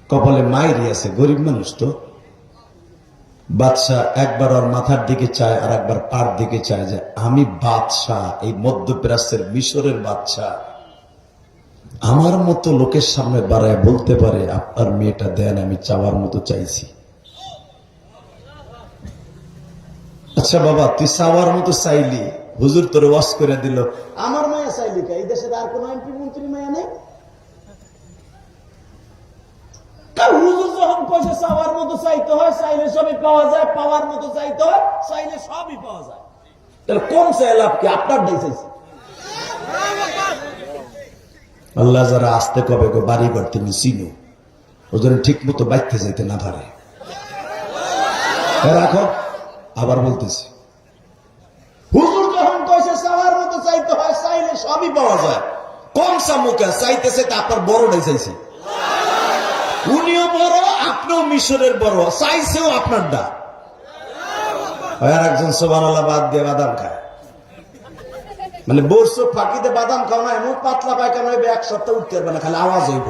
কপালে মাইরই আছে, গরিব মানুষ তো। বাদশাহ একবার ওর মাথার দিকে চায় আর একবার পার দিকে চায়, যে আমি বাদশাহ, এই মধ্যপ্রাচ্যের মিশরের বাদশাহ, আমার মতো লোকের সামনে বাড়ায় বলতে পারে আপনার মেয়েটা দেন, আমি চাওয়ার মতো চাইছি। আচ্ছা বাবা তুই চাওয়ার মতো চাইলি, হুজুর তোর ওয়াজ করে দিল, আমার মায়া চাইলি কে? এই দেশের আর কোন এমপি মন্ত্রী মায়া নেই? হুজুর যখন কইছে চাওয়ার মতো চাইতে হয়, চাইলে সবই পাওয়া যায়, পাওয়ার মতো চাইতে হয়, চাইলে সবই পাওয়া যায়। তাহলে কোন চাই লাভ কি? আপনার দায় চাইছে। আল্লাহ যারা আসতে কবে গো বাড়ি ঘর তুমি চিনো, ওদের ঠিক মতো বাইতে যাইতে না পারে। রাখো, আবার বলতেছি, হুজুর যখন কইছে চাওয়ার মতো চাইতে হয়, চাইলে সবই পাওয়া যায়, কম চামুকে চাইতেছে তা আপনার বড়টাই চাইছে। উনিও বড়, আপনিও মিশরের বড়, চাইছেও আপনার দা। আর একজন সুবহানাল্লাহ বাদ দিয়ে বাদাম খায়, মানে বর্ষ ফাঁকিতে বাদাম খাও না, এমন পাতলা পায়খানা হইবে 1 সপ্তাহ উঠতে পারবে না, খালি আওয়াজ হইব।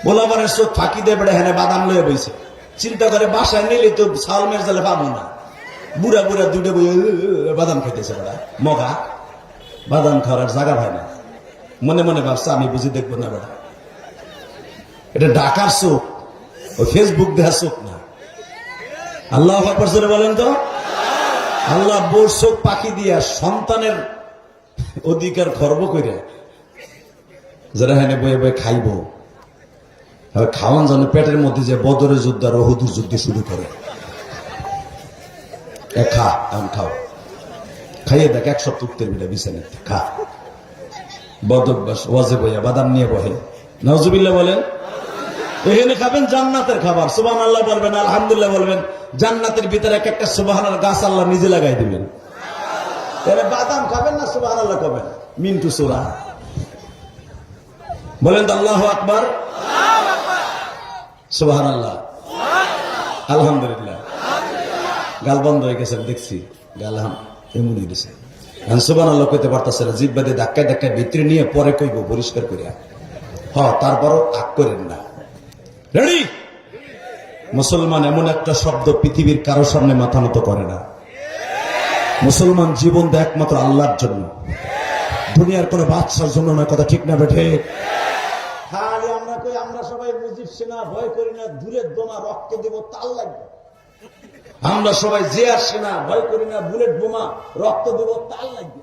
বলাবারের চোখ ফাঁকি দিয়ে বেড়ে হেনে বাদাম লয়ে বইছে, চিন্তা করে বাসায় নিলে তো চাউল মেরজালে পাবো না। বুড়া বুড়া দুটো বই বাদাম খাইতেছে, বেড়া মগা বাদাম খাওয়ার জায়গা হয় না। মনে মনে ভাবছে আমি বুঝি দেখবো না, বেড়া এটা ঢাকার চোখ, ওই ফেসবুক দেখার চোখ না। আল্লাহু আকবার জোরে বলেন তো। আল্লাহ বোর চোখ পাখি দিয়া সন্তানের অধিকার খর্ব করে যারা হেনে বয়ে বয়ে খাইব, খাওয়ান যেন পেটের মধ্যে যে বদরের যুদ্ধ আর উহুদের যুদ্ধ শুরু করে। খা, এখন খাও, খাইয়ে দেখ 1 সপ্তাহ উঠতে বিটা বিছানাতে খা। বদভ্যাস, ওয়াজে বইয়া বাদাম নিয়ে বহে, নাউজুবিল্লাহ বলেন। এখানে খাবেন জান্নাতের খাবার, সুবহানাল্লাহ বলবেন, আলহামদুলিল্লাহ বলবেন। জান্নাতের ভিতরে এক একটা সুবহানাল্লাহ গাছ আল্লাহ নিজে লাগাই দিবেন। এর বাদাম খাবেন না সুবহানাল্লাহ খাবেন? মিন্টু সূরা বলেন তো আল্লাহু আকবার, সুবহানাল্লাহ, আলহামদুলিল্লাহ। গাল বন্ধ হয়ে গেছে দেখছি, গাল এমন হয়ে গেছে, সুবহানাল্লাহ কইতে পারতেছে না, জিহ্বা দিয়ে ধাক্কায় ধাক্কায় ভিতরে নিয়ে পরে কইব পরিষ্কার করিয়া। তারপরও আগ করেন না। রেডি? মুসলমান এমন একটা শব্দ পৃথিবীর কারো সামনে মাথা নত করে না। মুসলমান জীবন দেয় একমাত্র আল্লাহর জন্য, দুনিয়ার কোন বাদশার জন্য না। কথা ঠিক না বেঠে? খালি আমরা কই আমরা সবাই সবাই মুজিব সেনা, ভয় করি না বুলেট বোমা, রক্ত দেব তাল লাগবে। আমরা সবাই জিয়ার সেনা, ভয় করি না বুলেট বোমা, রক্ত দেব তাল লাগবে।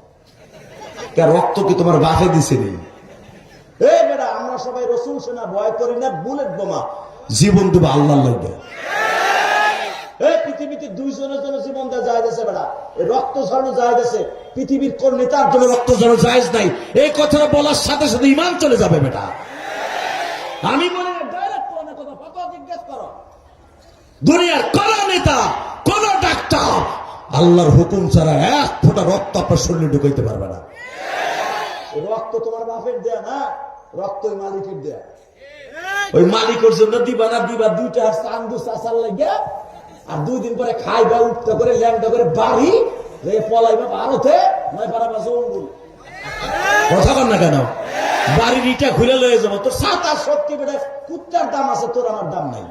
রক্ত কি তোমার বাপে দিছে নেই? বেটা আমরা সবাই রসুল সেনা, ভয় করি না বুলেট বোমা, জীবন দেব আল্লাহ লাগবে। পৃথিবীতে দুইজনের জন্য জীবন দেওয়া যায় গেছে বেটা, রক্ত ঝরানো যায় গেছে, পৃথিবীর কোন নেতার জন্য রক্ত ঝরানো জায়েজ নাই। এই কথাটা বলার সাথে সাথে ঈমান চলে যাবে বেটা। আমি বলি ডাইরেক্ট কোরআনের কথা, ফাতোয়া জিজ্ঞেস করো। দুনিয়ার কোন নেতা, কোন ডাক্তার আল্লাহর হুকুম ছাড়া এক ফোঁটা রক্ত আপনার শরীরে ঢুকাইতে পারবে না। রক্ত তোমার বাপের দেয়া না, রক্ত ওই মালিকের দেয়া। ওই মালিকের জন্য দিবা না দিবা দুইটা চান্দু চাচার লাগে, আর 2 দিন পরে খাইবা উঠতে করে ল্যাংটা করে বাড়ি পলাইবা ভারতে, নয় পারাবা জঙ্গল। কথা বল না কেন? বাড়ির ইটা ঘুরে লয়ে যাবো। তোর সাত আর সত্যি বেটা কুত্তার দাম আছে, তোর আমার দাম নাই।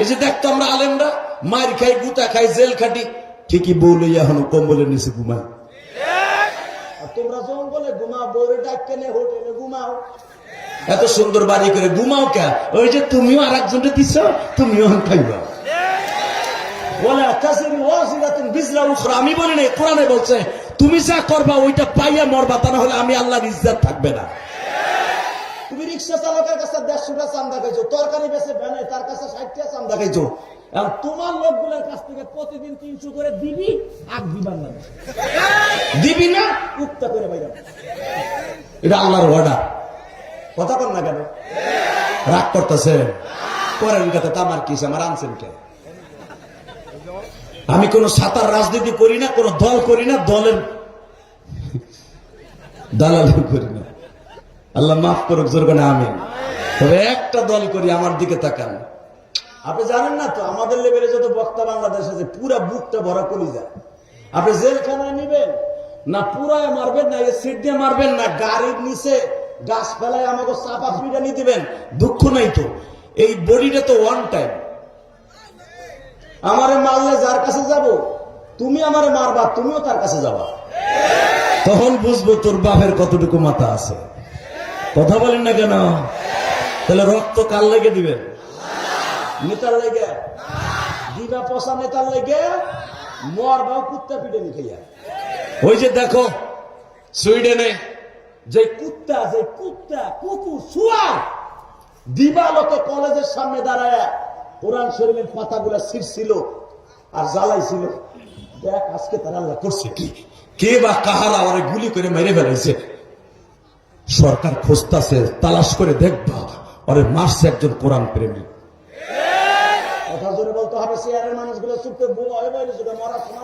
এই যে দেখতো আমরা আলেমরা মার খাই, গুতা খাই, জেল খাটি, ঠিকই বউ লইয়া এখন কম্বলের নিচে ঘুমাই। আর তোমরা জঙ্গলে ঘুমাও, বউরে ডাক্কে নে হোটেলে ঘুমাও, এত সুন্দর বাড়ি করে ঘুমাও কে? ওই যে তুমিও আর একজনকে দিচ্ছ, তুমিও খাইবা। আমি বলি না, কোরআনে বলছে তুমি যা করবা ওইটা পাইয়া মরবা, তা না হলে আমি আল্লাহর ইজ্জত থাকবে না। তুমি রিক্সা চালকের কাছে 150 টাকা চান্দা খাইছো, তরকারি বেচে ভ্যানে তার কাছে 60 টাকা চান্দা খাইছো, আর তোমার লোকগুলোর কাছ থেকে প্রতিদিন 300 করে দিবি, আগ দিবার না দিবি না উক্তা করে বাইরা। এটা আল্লাহর অর্ডার। কথা কর না কেন? রাগ করতেছে করেন কথা, আমার কি আমার আনছেন কে? আমি কোন সাতার রাজনীতি করি না, কোন দল করি না, দলের দালালি করি না। আল্লাহ মাফ করুক, জোর করে আমিন। তবে একটা দল করি, আমার দিকে তাকান। আপনি জানেন না তো আমাদের লেভেলে যত বক্তা বাংলাদেশ আছে, পুরা বুকটা ভরা কলি যায়। আপনি জেলখানায় নিবেন না, পুরায় মারবেন না, সিট দিয়ে মারবেন না, গাড়ির নিচে গাছ ফেলায় আমাকে চাপা পিটানি দিবেন, দুঃখ নাই তো। এই বডিটা তো ওয়ান টাইম। আমারে মারলে যার কাছে যাব, তুমি আমারে মারবা, তুমিও তার কাছে যাবা, তখন বুঝবো তোর বাপের কতটুকু মাথা আছে। কথা বলেন না কেন? তাহলে রক্ত কার লেগে দিবেন? নেতার লেগে দিবা, পচা নেতার লেগে মরবা কুত্তা পিটানি খাইয়া। ওই যে দেখো সুইডেনে যে কুত্তা, কুকুর, শুয়ার দিবালোকে কলেজের সামনে দাঁড়ায় কোরআন শরীফের পাতাগুলা ছিঁড়ছিল আর জ্বালাইছিল। দেখ আজকে তারা আল্লাহ করছে কি, কে বা কাহারা ওরে গুলি করে মেরে ফেলাইছে। সরকার খুঁজতেছে, তালাশ করে দেখবা ওরে মারছে একজন কোরআন প্রেমী। কথা জোরে বলতে হবে, চেয়ারের মানুষগুলো চুপতে বোমা হয়ে বাইরে মরা শোনা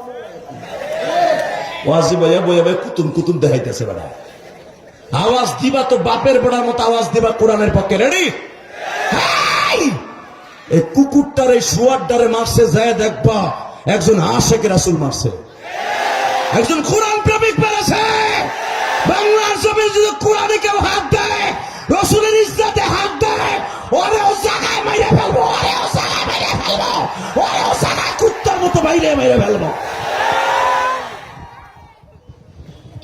ওয়াজি ভাইয়া বইয়া ভাই কুতুম কুতুম দেখাইতেছে। বেড়া আওয়াজ দিবা তো বাপের বেড়ার মতো আওয়াজ দিবা কোরআনের পক্ষে। রেডি? এই কুকুরটার এই শুয়ারটারে মারছে, যায় দেখবা একজন আশেক রাসূল মারছে, একজন কোরআন প্রেমিক মেরেছে। বাংলার জমি যদি কোরআনে কেউ হাত দেয়, রাসূলের ইজ্জতে হাত দেয়, ওরেও জায়গায় মেরে ফেলবো, ওরেও জায়গায় মেরে ফেলবো, ওরেও জায়গায় কুত্তার মতো বাইরে মেরে ফেলবো।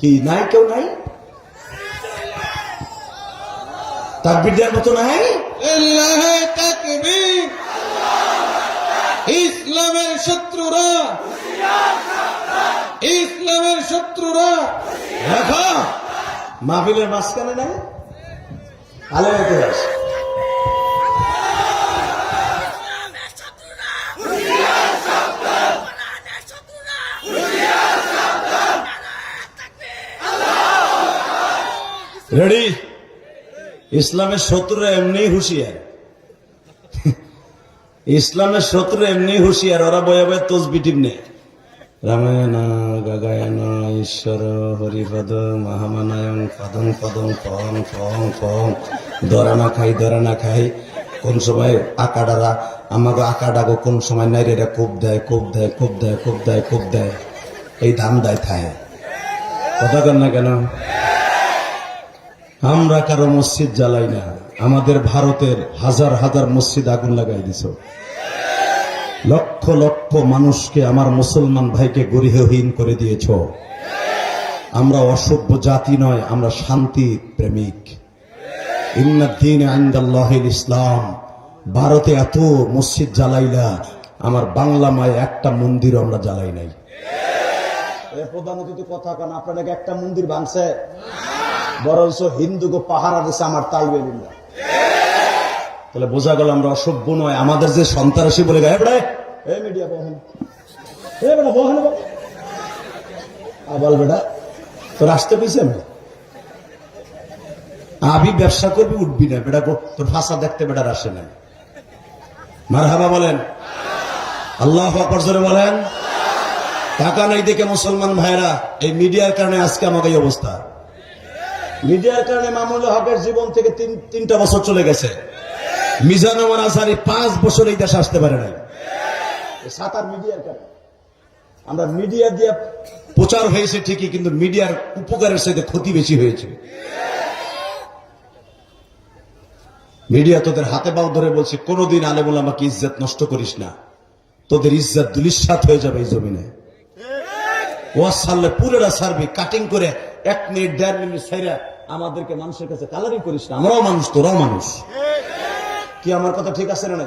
কি নাই? কেউ নাই? তাকবীর দেওয়ার মতো নাই? আল্লাহু তাকবীর। ইসলামের শত্রুরা, ইসলামের শত্রুরা দেখো মাহফিলের মাঝখানে নাই আলো ইতিহাস। রেডি? ইসলামের শত্রুরা এমনি হুঁশিয়ার, ইসলামের শত্রু এমনি হুঁশিয়ার। ওরা বয়ে বয়ে তসবি টিপনে রামায়ণ গাগায়ন ঈশ্বর হরিপদ মহামানায়ন পদং পদং পং পং পং। ধরা না খাই কোন সময় আকাডারা আমাকে আকাডাগো, কোন সময় নারীরা কোপ দেয়, কোপ দেয়, কোপ দেয়, কোপ দেয়, কোপ দেয়, এই ধান দেয় থায়। কথা কর না কেন? আমরা কারো মসজিদ জ্বালাই না, আমাদের ভারতের হাজার হাজার মসজিদ আগুন লাগাই দিছ, লক্ষ লক্ষ মানুষকে, আমার মুসলমান ভাইকে গরিহহীন করে দিয়েছ। আমরা অসভ্য জাতি নয়, আমরা শান্তি প্রেমিক। ইন্নাদ্দীন ইনদাল্লাহিল ইসলাম। ভারতে এত মসজিদ জ্বালাইলা, আমার বাংলা মায় একটা মন্দির আমরা জ্বালাই নাই। প্রধান অতিথি কথা কেন, আপনাদের একটা মন্দির ভাঙছে, বরঞ্চ হিন্দুকে পাহারা দিছে আমার তালবেলিল্লা। তাহলে বোঝা গেল আমরা অসভ্য নয়। আমাদের যে সন্ত্রাসী বলে গায়ে বেড়ায়, এই মিডিয়া বহন, এই বেড়া বহন, আবাল বেড়া তোর আসতে পেয়েছি আমি, আবি ব্যবসা করবি উঠবি না বেটা, তোর ফাঁসা দেখতে বেটার আসে না। মারহাবা বলেন, আল্লাহু আকবার জোরে বলেন। টাকা নাই দেখে মুসলমান ভাইরা, এই মিডিয়ার কারণে আজকে আমাকে এই অবস্থা। মিডিয়ার কারণে মামুনুল হকের জীবন থেকে তিনটা বছর চলে গেছে। মিজানুর আজহারি 5 বছর এই দেশে আসতে পারে নাই, সাতার মিডিয়ার কারণে। আমরা মিডিয়া দিয়ে প্রচার হয়েছে ঠিকই, কিন্তু মিডিয়ার উপকারের সাথে ক্ষতি বেশি হয়েছে। মিডিয়া তোদের হাতে পাও ধরে বলছে, কোনদিন আলেম ওলামাকে ইজ্জত নষ্ট করিস না, তোদের ইজ্জত দুলিশাত হয়ে যাবে এই জমিনে। ওয়াজ ছাড়লে পুরোটা ছাড়বি, কাটিং করে 1 মিনিট 1.5 মিনিট ছাইরা আমাদেরকে মানুষের কাছে কালারিং করিস না। আমরাও মানুষ, তোরাও মানুষ। কি আমার কথা ঠিক আছে না?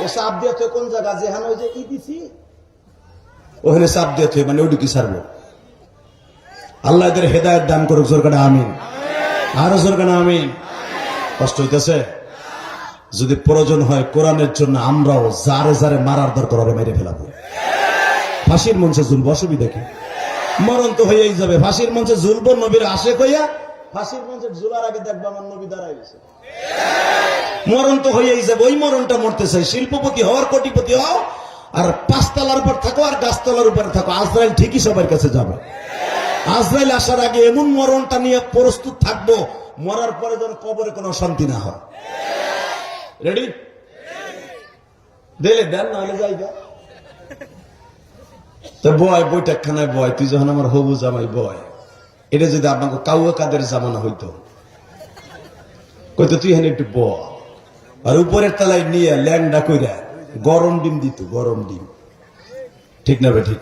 ও চাপ দিয়ে তুই কোন জায়গা যেখানে ওই যে ই দিছি ওখানে চাপ দিয়ে তুই, মানে ওইটুকি ছাড়বো। আল্লাহ এদের হেদায়েত দান করুক, জোর কাটা আমিন, আরো জোর কাটা আমিন। কষ্ট হইতেছে? যদি প্রয়োজন হয় কোরআনের জন্য আমরাও যারে যারে মারার দরকার হবে মেরে ফেলাবো। ফাঁসির মঞ্চে ঝুলবো, অসুবিধা কি? মরণ তো হয়েই যাবে। ফাঁসির মঞ্চে ঝুলবো, নবীর আশেক হইয়া। ফাঁসির মঞ্চে ঝুলার আগে দেখবো আমার নবী দাঁড়াই গেছে। মরণ তো হয়েই যাবে, ওই মরণটা মরতে চাই। শিল্পপতি হওয়ার, কোটিপতি হও, আর 5 তলার উপর থাকো আর গাছতলার উপরে থাকো, আজরাইল ঠিকই সবার কাছে যাবে। আজরাইল আসার আগে এমন মরণটা নিয়ে প্রস্তুত থাকবো, মরার পরে যেন কবরে কোনো শান্তি না হয়। রেডি? দিলে দেন, নাহলে যাইবা। তো বয়, বইটা খানায় বয়, তুই যখন আমার হবু জামাই বয়। এটা যদি আপনাকে কাউয়া কাদের জামানা হইতো, কইতো তুই এখানে একটু ব, আর উপরের তলায় নিয়ে ল্যাংডা কইরা গরম ডিম দিত, গরম ডিম। ঠিক না বে ঠিক?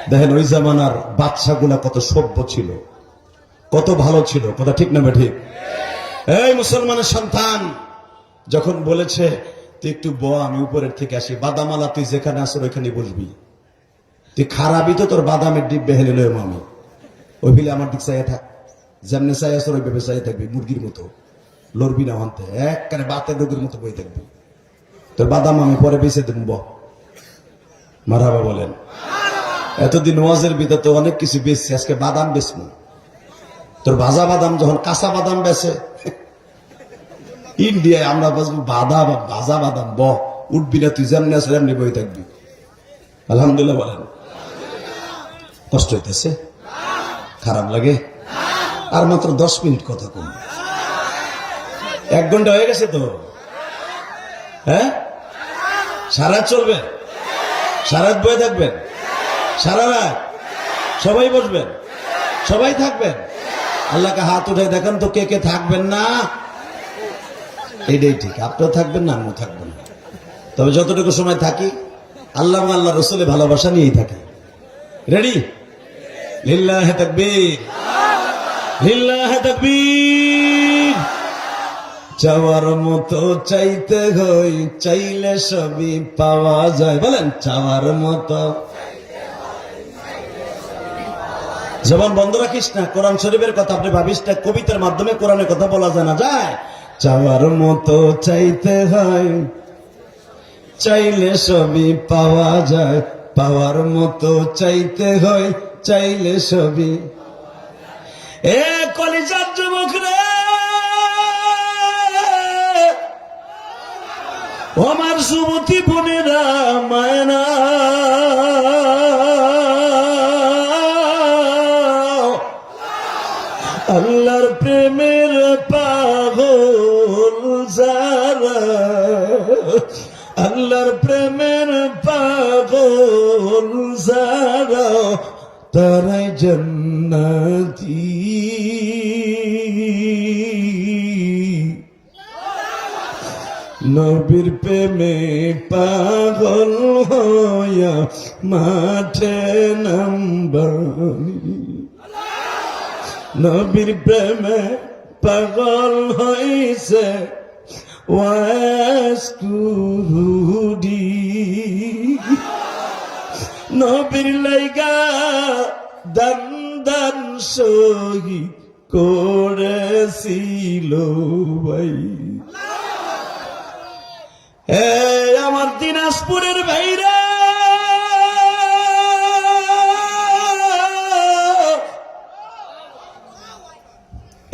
দেখেন ওই জামানার বাদশাগুলা কত সভ্য ছিল, কত ভালো ছিল, কথা ঠিক না বে ঠিক? এই মুসলমানের সন্তান যখন বলেছে তুই একটু ব, আমি উপরের থেকে আসি, বাদামালা তুই যেখানে আসো ওইখানে বসবি, তুই খারাপই তো তোর বাদামের ডিব্বে হেলে লয় আমি, ওই ভিলে আমার দিক চাইয়া থাক, যেমনি চাই আসো ওই ভেবে চাই থাকবি, মুরগির মতো লড়বি না, হন্তে একবারে বাতের রোগের মতো বই থাকবি। তোর বাদাম আমি পরে বেঁচে দেব। মারহাবা বলেন। এতদিন ওয়াজের ভিতরে তো অনেক কিছু বেচছি, আজকে বাদাম বেচবো। তোর ভাজা বাদাম যখন কাঁচা বাদাম বেচে ইন্ডিয়ায়, আমরা বাঁচবো বাদাম, ভাজা বাদাম। উঠবি না তুই, যেমনি আসলে এমনি বই থাকবি। আলহামদুলিল্লাহ বলেন। কষ্ট হইতেছে? খারাপ লাগে? আর মাত্র 10 মিনিট কথা কম, 1 ঘন্টা হয়ে গেছে তো। হ্যাঁ, সারা চলবে, সারা বয়ে থাকবেন, সারা রাত সবাই বসবেন, সবাই থাকবেন। আল্লাহকে হাত উঠে দেখেন তো কে কে থাকবেন না। এইটাই ঠিক, আপনিও থাকবেন না, আমিও থাকবেন না। তবে যতটুকু সময় থাকি আল্লাহ আল্লাহ রসুলের ভালোবাসা নিয়েই থাকি। রেডি? লিল্লাহে তাকবীর, লিল্লাহে তাকবীর। চাওয়ার মতো চাইতে হই, চাইলে সবই পাওয়া যায়। বলেন, চাওয়ার মতো। জবান বন্ধ রাখিস না, কোরআন শরীফের কথা আপনি ভাবিস না কবিতার মাধ্যমে কোরআনের কথা বলা যায় না। যায়, চাওয়ার মতো চাইতে হয়, চাইলে সবই পাওয়া যায়। পাওয়ার মতো চাইতে হয়, চাইলে সবই। এ কলিজার যুবক রে, আমার যুবতী বোনেরা, মায়না আল্লাহর প্রেমের পাগল যারা, আল্লাহর প্রেমের পাগল যারা, তারাই জান্নাতি। নবীর প্রেমে পাগল হইয়া মাঠে নামবানি, নবীর প্রেমে পাগল হয়েছে ওয়াজ কুরুডি নবীর লাইগা দান দান শহীদ করেছিল ভাই। আমার দিনাজপুরের ভাইরা,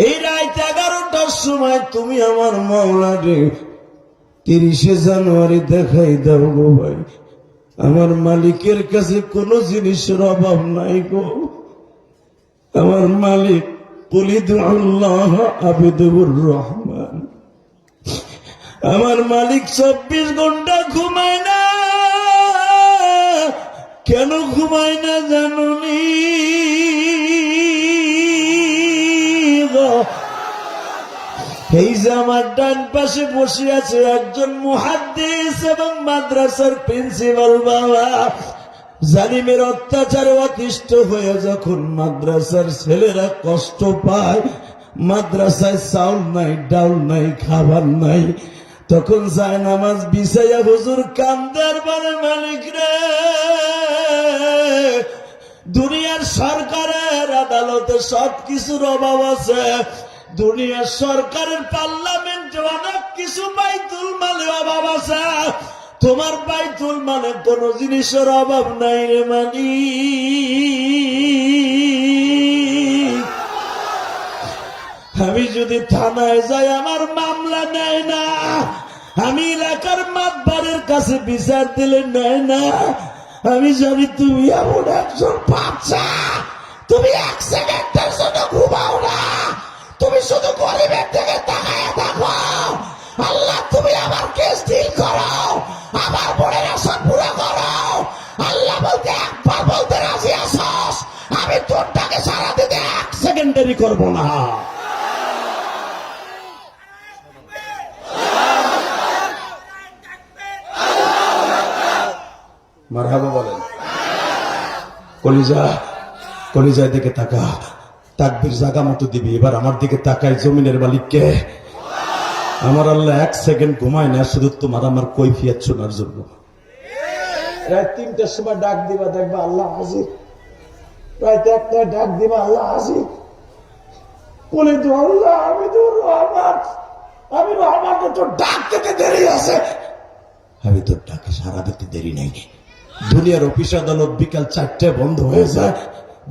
এই রাত 11টার সময় তুমি আমার মাওলারে 30শে জানুয়ারি দেখাই দাও গো ভাই। আমার মালিকের কাছে কোনো জিনিসের অভাব নাই গো। আমার মালিক কুলিদুল্লাহ আবিদুর রহমান। আমার মালিক 24 ঘন্টা ঘুমায় না। কেন ঘুমায় না জানুনি? এই যে আমার ডান পাশে বসে আছে একজন মুহাদ্দিস এবং মাদ্রাসার প্রিন্সিপাল বাবা। জালিমের অত্যাচারে অতিষ্ঠ হয়ে যখন মাদ্রাসার ছেলেরা কষ্ট পায়, মাদ্রাসায় চাউল নাই, ডাউল নাই, খাবার নাই, তখন যায় নামাজ বিছাইয়া হুজুর কান্দার বলে, মালিক রে, দুনিয়ার সরকারের আদালতে সবকিছুর অভাব আছে, দুনিয়ার সরকারের পার্লামেন্টে অনেক কিছু বাইতুল মালে অভাব আছে, তোমার বাইতুল মালে কোন জিনিসের অভাব নাই রে মালিক। আমি যদি থানায় যাই আমার মামলা নেয় না, আমি এলাকার মাতবারের কাছে বিচার দিলে নেয় না। আমি জানি তুমি এমন একজন বাচ্চা, তুমি 1 সেকেন্ডের জন্য ঘুমাও না, তুমি শুধু গরিবের দিকে তাকায় দেখো। আল্লাহ তুমি আমার কেস ডিল করো, আমার বোনের আশা পুরো করো। আল্লাহ বলতে একবার বলতে রাজি আসস, আমি তোরটাকে সারা দিতে 1 সেকেন্ডেরই করবো না। মারহাবা বলেন। কলিজা, কলিজার দিকে তাকা, তাকবীর জায়গা মতো দিবি। এবার আমার দিকে তাকায়, জমিনের মালিককে আমার আল্লাহ 1 সেকেন্ড ঘুমায় না, শুধু তোমার আমার কৈফিয়ত শোনার জন্য। রাত 3টার সময় ডাক দিবা, দেখবা আল্লাহ হাজির। রাত 1টায় ডাক দিবা, আল্লাহ হাজির। বলে তো আল্লাহ আমি তো রহমান, আমি রহমানকে তোর ডাক দিতে দেরি আছে। আমি তোর ডাকে সারা দিতে দেরি নাই। দুনিয়ার অফিস আদালত বিকাল 4টায় বন্ধ হয়ে যায়,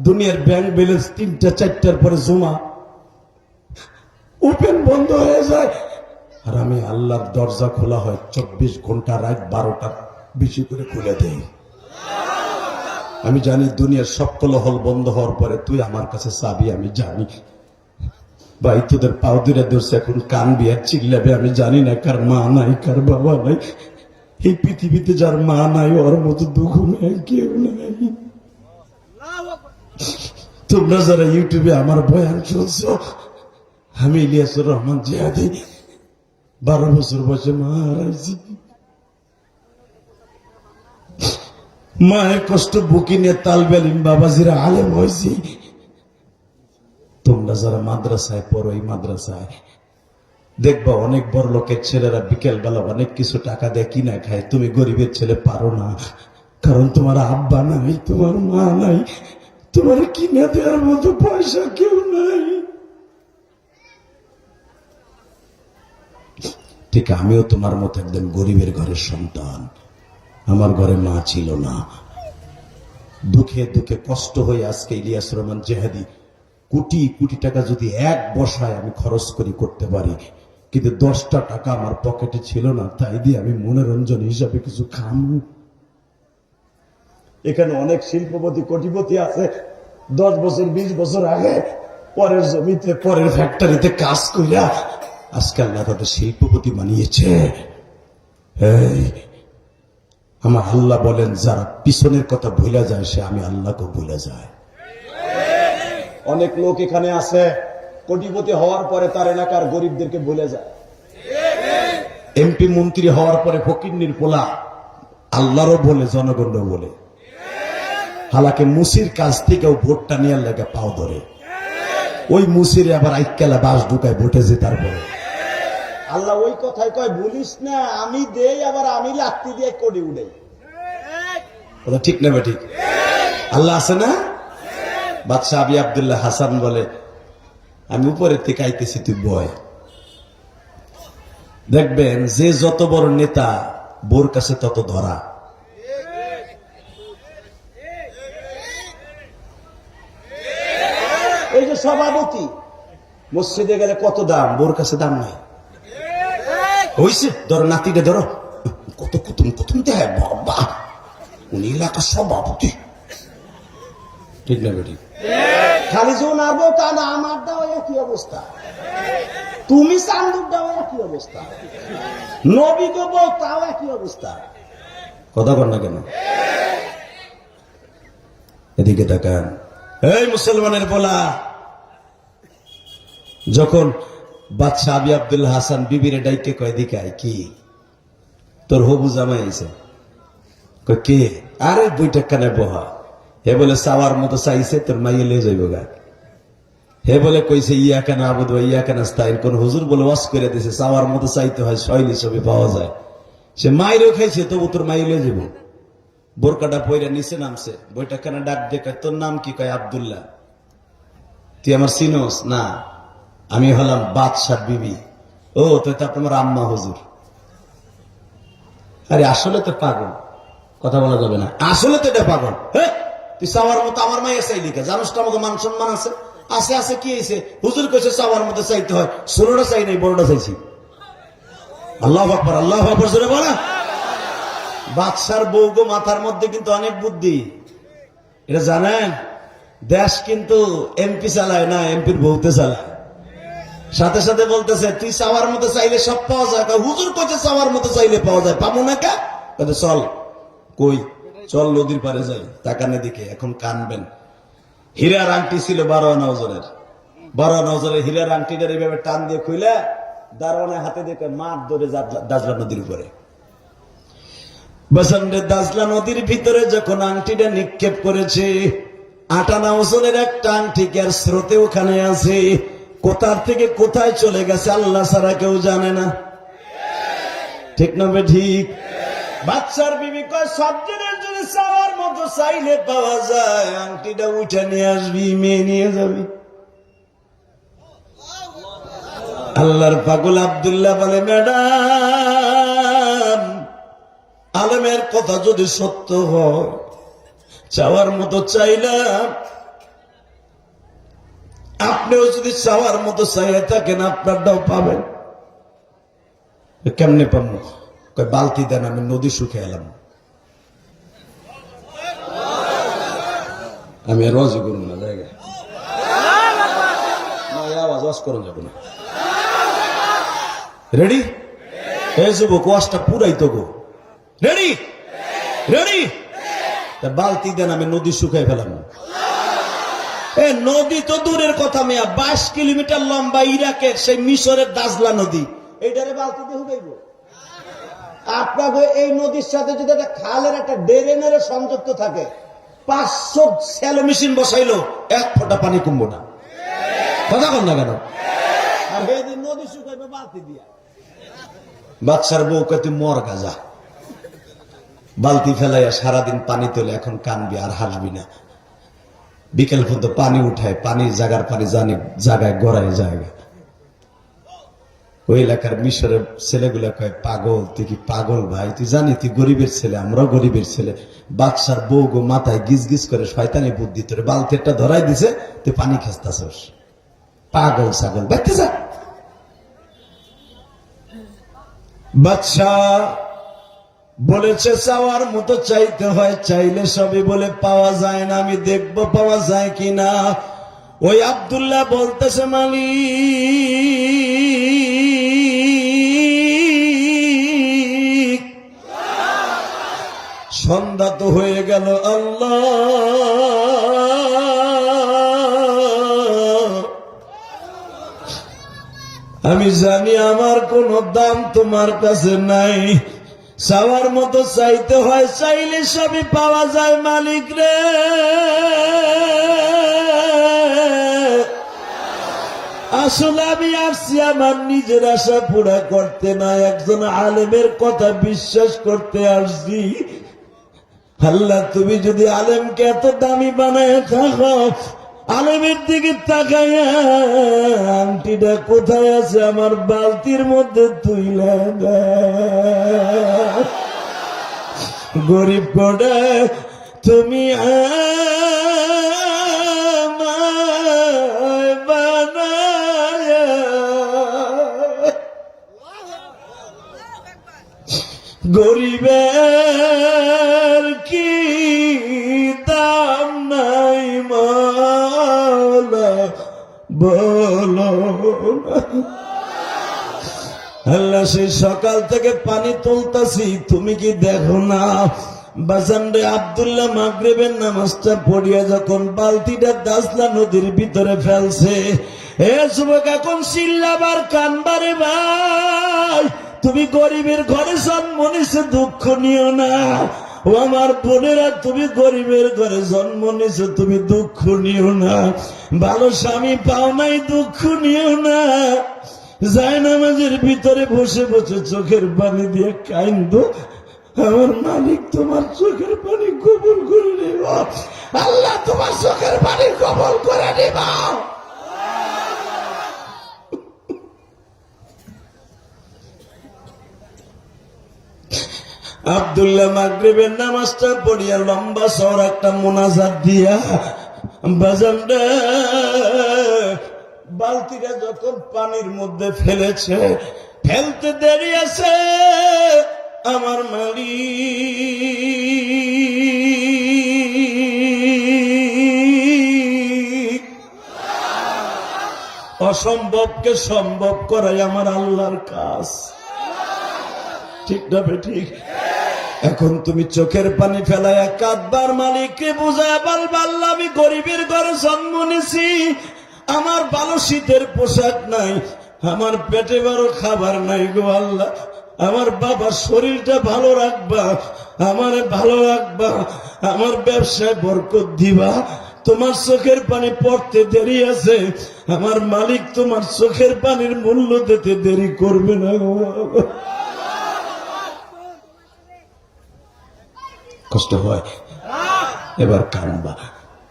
দুনিয়ার ব্যাংক ব্যালেন্স 3টা 4টার পরে জমা ওপেন বন্ধ হয়ে যায়, আর আমি আল্লাহর দরজা খোলা হয় 24 ঘন্টা, রাত 12টা বেশি করে খুলে দেই। আমি জানি দুনিয়ার সব কোলাহল বন্ধ হওয়ার পরে তুই আমার কাছে চাবি, আমি জানি। ভাই তোদের পাও ধরে ধরছে, এখন কানবি আর চিল্লাবে। আমি জানি না কার মা নাই, কার বাবা নাই। এই পৃথিবীতে যার মা নাই ওর মতো দুঃখ নেই, কেউ নাই। তোমরা যারা ইউটিউবে আমার বয়ান শুনছো, আমি ইলিয়াসুর রহমান জিহাদি 12 বছর বয়সে মা হারাইছি। মায়ের কষ্ট বুকি নিয়ে তালবেলিম বাবাজিরা আলেম হয়েছি। তোমরা যারা মাদ্রাসায় পড়ো, এই মাদ্রাসায় দেখবা অনেক বড় লোকের ছেলেরা বিকেল বেলা অনেক কিছু টাকা দিয়ে কিনা খায়, তুমি গরিবের ছেলে পারো না, কারণ তোমার আব্বা নাই, তোমার মা নাই, তোমার কিনা দেওয়ার মতো পয়সা কেউ নাই। ঠিক আমিও তোমার মতো একদম গরিবের ঘরের সন্তান। আমার ঘরে মা ছিল না। দুঃখে দুঃখে কষ্ট হয়ে আজকে ইলিয়াস রহমান জিহাদি কোটি কোটি টাকা যদি এক বসায় আমি খরচ করি করতে পারি, কিন্তু 10টা টাকা আমার পকেটে ছিল না, তাই দিয়ে আমি মনোরঞ্জন হিসাবে কিছু খাম। এখানে অনেক শিল্পপতি কোটিপতি আছে, 10 বছর 20 বছর আগে পরের জমিতে পরের ফ্যাক্টরিতে কাজ কইরা আজকে আল্লাহ তাদের শিল্পপতি বানিয়েছে। আমার আল্লাহ বলেন, যারা পিছনের কথা ভুলে যায় সে আমি আল্লাহকে ভুলে যায়। অনেক লোক এখানে আছে কোটিপতি হওয়ার পরে তার এলাকার গরিবদেরকে ভুলে যায়। এমপি মন্ত্রী হওয়ার পরে ফকিন্নির পোলা আল্লাহরও বলে, জনগণও বলে। হালাকে মুসির কাছ থেকেও ভোটটা নেওয়ার লাগে পাও ধরে। ওই মুসিরে আবার আইকালা বাস ঢুকায় ভোটে জেতার পরে আল্লাহ ওই কথাই কয়, বলিস না আমি দেই আবার আমি লাত্তি দিয়ে কোডি উড়াই। কথা ঠিক না ঠিক? আল্লাহ আছে না? বাদশাহ আবি আব্দুল্লাহ হাসান বলে, আমি উপরের থেকে আইতেছি, তুই বয়। দেখবেন যে যত বড় নেতা বোর কাছে তত ধরা। এই যে সভাপতি মসজিদে গেলে কত দাম, বোর কাছে দাম নাই। হইছে ধরো নাতিটা ধরো, কত কুতুম কুতুম দেয় বাবা, উনি এলাকার সভাপতি। ঠিক না বেটি? খালি যে ওনার বউ তা না, আমার দাও একই অবস্থা, তুমি চান্দুর দাও একই অবস্থা, নবী গো বউ তাও একই অবস্থা। কথা বল না কেন? এদিকে তাকান, এই মুসলমানের বলা। যখন বাদশাহ আবি আব্দুল হাসান বিবিরে ডাইকে কয়, দিকায় কি তোর হবু জামাই আইছে? কয় কে? আরে বইটা কানে বহা। হে বলে চাওয়ার মতো চাইছে, তোর মাইয়ে লিয়ে যাইব গা। হে বলে কইছে ইয়া কেন আবুদ ইয়া কেন আস্তাইন। কোন হুজুর বলে ওয়াজ করে দিছে চাওয়ার মতো চাইতে হয়, শৈলী ছবি পাওয়া যায়। সে মাইরও খাইছে, তবু তোর মাইয়ে লিয়ে যাইব। বোরকাটা পইরা নিচে নামছে, বইটা কেন ডাক দেখে, তোর নাম কি? কয় আব্দুল্লাহ। তুই আমার চিনোস? না, আমি হলাম বাদশার বিবি। ও তুই তো তোমার আম্মা হুজুর। আরে আসলে তো পাগল, কথা বলা যাবে না, আসলে তো এটা পাগল। হ্যাঁ, তুই চাওয়ার মতো আমার মাইয়া চাইলি কে? জানোস তো আমাকে মান সম্মান আছে। আছে আছে, কি হয়েছে? হুজুর কইছে চাওয়ার মতো চাইতে হয়, ষোলোটা চাই নাই, বড়টা চাইছি। আল্লাহ আকবার, আল্লাহ আকবার জোরে বলা। বাদশার বউগো মাথার মধ্যে কিন্তু অনেক বুদ্ধি, এটা জানেন? দেশ কিন্তু এমপি চালায় না, এমপির বউতে চালায়। সাথে সাথে বলতেছে, তুই চাওয়ার মতো চাইলে সব পাওয়া যায়। হুজুর কইছে চাওয়ার মতো চাইলে পাওয়া যায়, পাবো না কা? চল। কই? চল নদীর পারে যাই। তাকানে দিকে এখন কানবেন। হীরার আংটি ছিল 12 আনা ওজনের। 12 আনা ওজনের হীরার আংটিটার এইভাবে টান দিয়ে খুইলে দারোয়ানের হাতে দেখে মাঠ ধরে দাজলা নদীর উপরে। বসন্তে দাজলা নদীর ভিতরে যখন আংটিটা নিক্ষেপ করেছে, 8 আনা ওজনের একটা আংটি, আর স্রোতে ওখানে আছে। কোথার থেকে কোথায় চলে গেছে আল্লাহ ছাড়া কেউ জানে না। ঠিক না ঠিক? বাচ্চার বিবি কয়, সব দিনের যদি চাওয়ার মতো চাইলে পাওয়া যায়, আংটিটা উঠে নিয়ে আসবি, মেয়ে নিয়ে যাবি। আল্লাহর পাগল আব্দুল্লাহ বলে, ম্যাডাম, আলেমের কথা যদি সত্য হয়, চাওয়ার মতো চাইলাম, আপনিও যদি চাওয়ার মতো চাইলে থাকেন, আপনারটাও পাবেন। কেমনে পাবো? কয়, বালতি দেন, আমি নদী শুকে এলাম। আমি আর রজি করুন না, জায়গায় আওয়াজ করুন যাবো না। রেডি? এই যুবক, ওয়াজটা পুরাই তো গো। রেডি? রেডি? বালতি দেন, আমি নদী শুকাই ফেলাম। এ নদী তো দূরের কথা, মেয়া 22 কিলোমিটার লম্বা, ইরাকের সেই মিশরের দাজলা নদী, এইটারে বালতি দিয়ে হুকাইব? আপনাকে এই নদীর সাথে যদি একটা খালের একটা ড্রেনের সংযুক্ত থাকে, 500 স্যালো মেশিন বসাইলো, 1 ফোঁটা পানি কমবো না। কথা কন না কেন? আর এই নদী শুকাইবে বালতি দিয়া। বাচ্চার বউ কয়, তুই মর গাজা। বালতি ফেলাইয়া সারাদিন পানি তোলে, এখন কানবি আর হাসবি না। বিকেল পর্যন্ত পানি উঠায়, পানির জায়গার পানি জায়গায় গড়ায় জায়গা। ওই এলাকার মিশরের ছেলেগুলা কয়, পাগল, তুই কি পাগল ভাই? তুই জানি তুই গরিবের ছেলে, আমরাও গরিবের ছেলে। বাদশার বউ গো মাথায় গিজ গিজ করে শয়তানি বুদ্ধি, তোর বালতি একটা ধরাই দিছে, তুই পানি খেস্তাছস। পাগল ছাগল, দেখতে যা। বাদশা বলেছে চাওয়ার মতো চাইতে হয়, চাইলে সবই বলে পাওয়া যায় না, আমি দেখবো পাওয়া যায় কিনা। ওই আব্দুল্লাহ বলতেছে, মালিক, সন্ধ্যা তো হয়ে গেল, আল্লাহ আমি জানি আমার কোনো দাম তোমার কাছে নাই, চাওয়ার মতো চাইতে হয়, চাইলে সবই পাওয়া যায়। মালিক রে, আসলে আমি আসছি আমার নিজের আশা পুরা করতে না, একজন আলেমের কথা বিশ্বাস করতে আসছি। আল্লাহ, তুমি যদি আলেমকে এত দামি বানায় থাকো, আলেমের দিকে তাকাইয়া আংটিটা কোথায় আছে আমার বালতির মধ্যে তুইলা দাও। গরিব কোডা তুমি আমায় বানায়া গরিবের কি দাম নাই মাওলা বলো না। আল্লাহ, সেই সকাল থেকে পানি তুলতাছি, তুমি কি দেখো না? বাজান রে, আব্দুল্লাহ মাগরিবের নামাজটা পড়িয়া যখন বালতিটা দাজলা নদীর ভিতরে ফেলছে, এ যুবক এখন চিল্লাবার কানবারে ভাই, তুমি গরিবের ঘরে জন্ম নিছে, দুঃখ নিও না। ও আমার বোনেরা, তুমি গরিবের ঘরে জন্ম নিছো, তুমি দুঃখ নিও না। ভালো স্বামী পাও নাই, দুঃখ নিও না। জায়নামাজের ভিতরে বসে বসে চোখের পানি দিয়ে কাইন্দো, আমার মালিক তোমার চোখের পানি কবুল করে নেব। আল্লাহ তোমার চোখের পানি কবুল করে নেব। আব্দুল্লাহ মাগরিবের নামাজটা পড়িয়া লম্বা চওড়া একটা মোনাজাত দিয়া বাজানটা বালতিটা যখন পানির মধ্যে ফেলেছে, ফেলতে দেরি আছে, আমার মালিক অসম্ভবকে সম্ভব করাই আমার আল্লাহর কাজ। ঠিক না ঠিক? এখন তুমি চোখের পানি ফেলাইয়া কাঁদবার, মালিককে বুঝায় বলবা, আল্লাহ, আমি গরিবের ঘরে জন্ম নিছি, আমার ভালো শীতের পোশাক নাই, আমার পেটে বড় খাবার নাই গো আল্লাহ, আমার বাবার শরীরটা ভালো রাখবা, আমারে ভালো রাখবা, আমার ব্যবসায় বরকত দিবা। তোমার চোখের পানি পড়তে দেরি আছে, আমার মালিক তোমার চোখের পানির মূল্য দিতে দেরি করবে না গো। কষ্ট হয়, এবার কানবা।